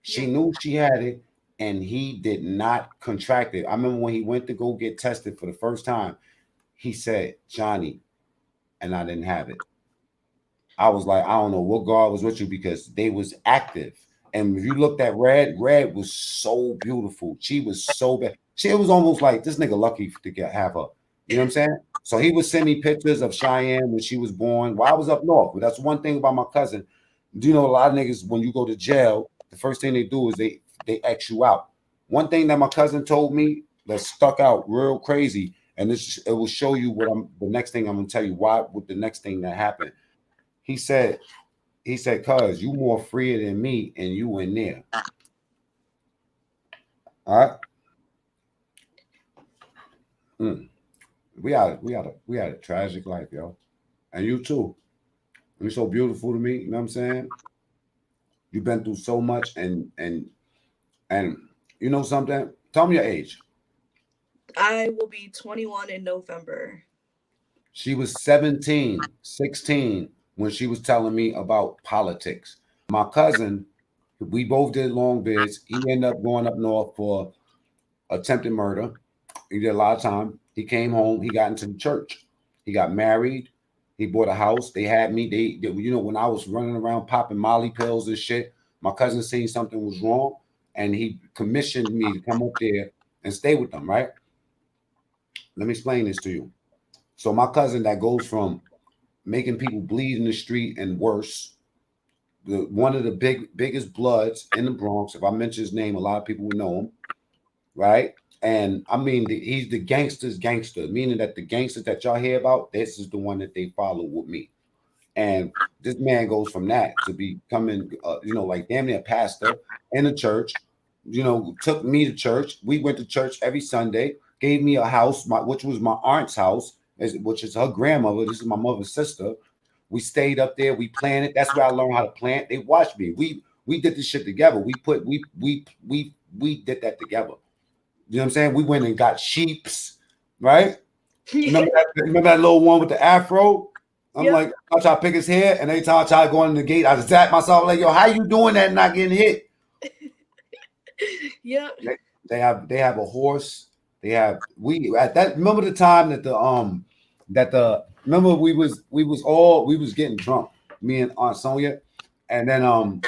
She yeah, knew she had it, and he did not contract it. I remember when he went to go get tested for the first time. He said, Johnny, and I didn't have it. I was like, I don't know what God was with you because they was active. And if you looked at Red was so beautiful. She was so bad. It was almost like this nigga lucky to have her. You know what I'm saying? So he would send me pictures of Cheyenne when she was born. While I was up north. But that's one thing about my cousin. Do you know a lot of niggas when you go to jail, the first thing they do is they X you out. One thing that my cousin told me that stuck out real crazy, and it will show you the next thing I'm gonna tell you why with the next thing that happened. He said, cuz you more freer than me and you in there. All right. Mm. We had a tragic life, yo. And you too. You're so beautiful to me, you know what I'm saying? You've been through so much and you know something? Tell me your age. I will be 21 in November. She was 17, 16 when she was telling me about politics. My cousin, we both did long bids. He ended up going up north for attempted murder. He did a lot of time. He came home. He got into the church. He got married. He bought a house. They had me. When I was running around popping Molly pills and shit, my cousin seen something was wrong, and he commissioned me to come up there and stay with them. Right? Let me explain this to you. So my cousin that goes from making people bleed in the street and worse, one of the biggest bloods in the Bronx. If I mention his name, a lot of people will know him. Right? And I mean, he's the gangster's gangster, meaning that the gangsters that y'all hear about, this is the one that they follow with me. And this man goes from that to becoming, like damn near a pastor in a church. Took me to church. We went to church every Sunday. Gave me a house, which was my aunt's house, which is her grandmother. This is my mother's sister. We stayed up there. We planted. That's where I learned how to plant. They watched me. We did this shit together. We did that together. You know what I'm saying? We went and got sheeps, right? Remember that little one with the afro? I'm Yep. like, I try to pick his hair, and every time I try to go in the gate, I zap myself like, yo, how you doing that and not getting hit? Yep. They have a horse. They have we at that. Remember the time that remember we was getting drunk, me and Aunt Sonia, and then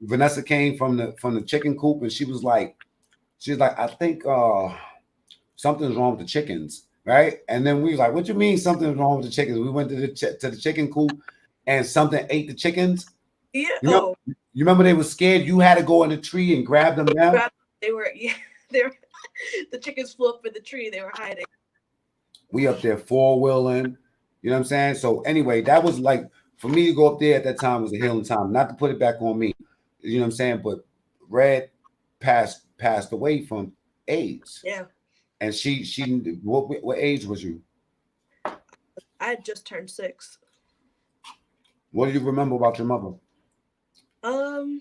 Vanessa came from the chicken coop, and she was like, I think something's wrong with the chickens, right? And then we was like, what you mean something's wrong with the chickens? We went to the chicken coop, and something ate the chickens. Yeah. You know, you remember they were scared. You had to go in the tree and grab them down. They were they were the chickens flew up in the tree. They were hiding. We up there four-wheeling. You know what I'm saying? So anyway, that was like for me to go up there at that time was a healing time. Not to put it back on me. You know what I'm saying? But Red passed away from AIDS. Yeah. And she what age was you? I had just turned 6. What do you remember about your mother? I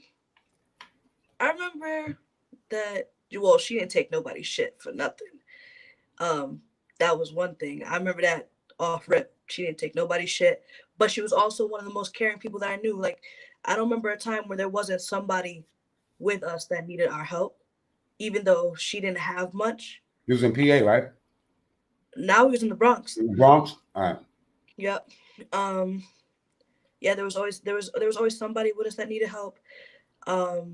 remember that, well, she didn't take nobody's shit for nothing. That was one thing. I remember that off rip. She didn't take nobody's shit, but she was also one of the most caring people that I knew. Like, I don't remember a time where there wasn't somebody with us that needed our help, even though she didn't have much. He was in PA, right? Now he was in the Bronx. In the Bronx? All right. Yep. Yeah, there was always somebody with us that needed help.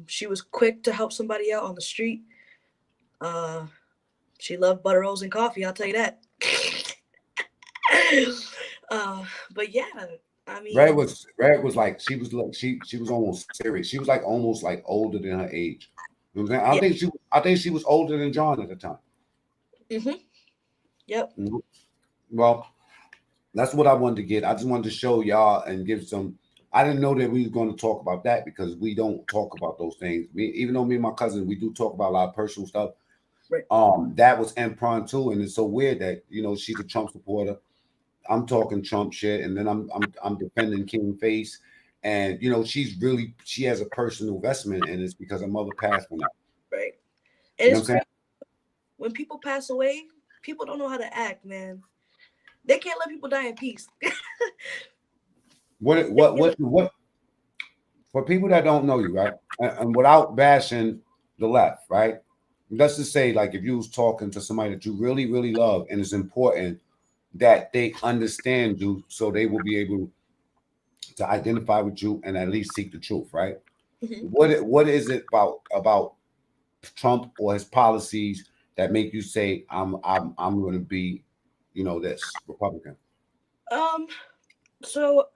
She was quick to help somebody out on the street. She loved butter rolls and coffee, I'll tell you that. But yeah, I mean, Red was like she was almost serious. She was like almost like older than her age. You know what I'm saying? I think she was older than John at the time. Mm-hmm. Yep. Mm-hmm. Well, that's what I wanted to get. I just wanted to show y'all and give some. I didn't know that we were going to talk about that because we don't talk about those things. Even though me and my cousin, we do talk about a lot of personal stuff. Right. That was impromptu, and it's so weird that she's a Trump supporter. I'm talking Trump shit, and then I'm defending Kingface, and she has a personal investment, and it's because her mother passed from that. Right. And it's crazy. When people pass away, people don't know how to act, man. They can't let people die in peace. What for people that don't know you, right? And without bashing the left, right? Let's just say, like, if you was talking to somebody that you really, really love, and it's important that they understand you, so they will be able to identify with you and at least seek the truth, right? Mm-hmm. What is it about Trump or his policies that make you say I'm going to be, this Republican? So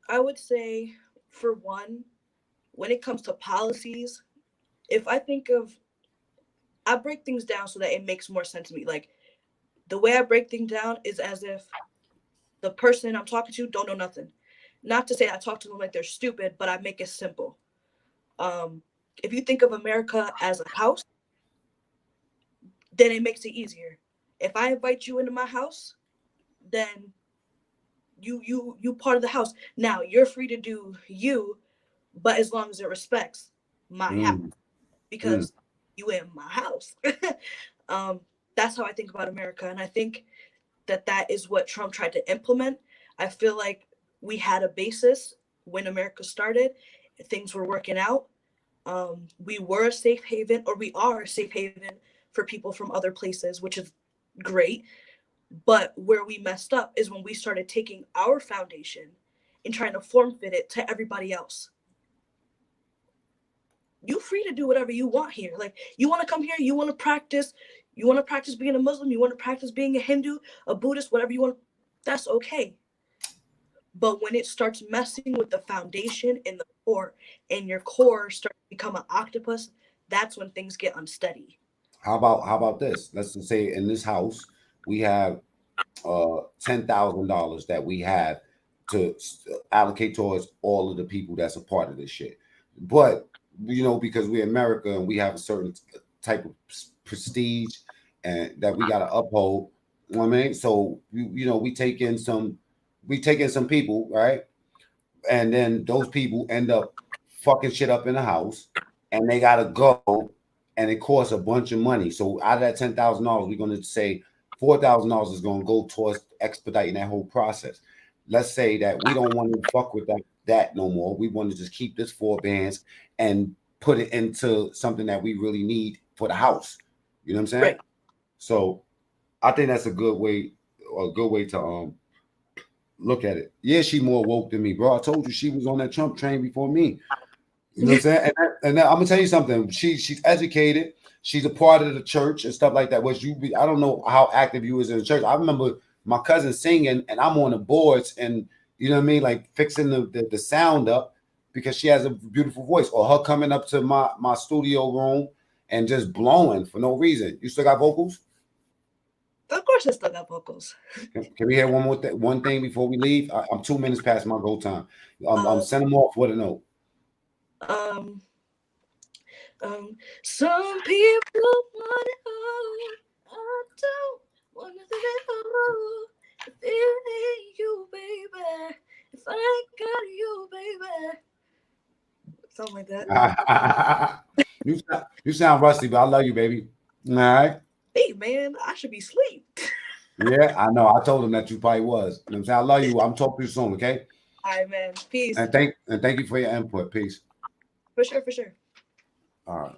I would say, for one, when it comes to policies, if I break things down so that it makes more sense to me. Like, the way I break things down is as if the person I'm talking to don't know nothing. Not to say I talk to them like they're stupid, but I make it simple. If you think of America as a house, then it makes it easier. If I invite you into my house, then you part of the house. Now you're free to do you, but as long as it respects my house, because you in my house. That's how I think about America, and I think that is what Trump tried to implement. I feel like we had a basis when America started. Things were working out. We were a safe haven, or we are a safe haven for people from other places, which is great. But where we messed up is when we started taking our foundation and trying to form fit it to everybody else. You're free to do whatever you want here. Like, you want to come here, you want to practice being a Muslim, you want to practice being a Hindu, a Buddhist, whatever you want, that's okay. But when it starts messing with the foundation and the core, and your core starts to become an octopus, that's when things get unsteady. How about this? Let's just say in this house we have $10,000 that we have to allocate towards all of the people that's a part of this shit. But because we're America and we have a certain type of prestige and that we got to uphold. You know what I mean? So we take in some people, right? And then those people end up fucking shit up in the house, and they gotta go, and it costs a bunch of money. So out of that $10,000, we're gonna say $4,000 is gonna go towards expediting that whole process. Let's say that we don't want to fuck with that no more. We want to just keep this 4 bands and put it into something that we really need for the house. You know what I'm saying? Right. So I think that's a good way to look at it. Yeah, she more woke than me, bro. I told you she was on that Trump train before me. You know what I'm saying? And I'm gonna tell you something. She's educated. She's a part of the church and stuff like that. I don't know how active you was in the church. I remember my cousin singing, and I'm on the boards, and you know what I mean, like fixing the sound up because she has a beautiful voice. Or her coming up to my studio room and just blowing for no reason. You still got vocals? Of course, I still got vocals. Can we hear one thing before we leave? I'm 2 minutes past my go time. Send them off with a note. Some people want it all. I don't want nothing at all. If it ain't you, baby. If I ain't got you, baby. Something like that. You sound rusty, but I love you, baby. All right. Hey, man, I should be asleep. Yeah, I know. I told him that you probably was. You know what I'm saying? I love you. I'm talking to you soon, okay? All right, man. Peace. And thank you for your input. Peace. For sure, for sure. All right.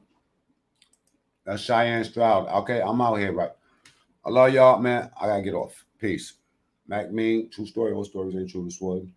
That's Cheyenne Stroud. Okay, I'm out here, right? I love y'all, man. I gotta get off. Peace. Mac Mean, true story, old stories ain't true. This one.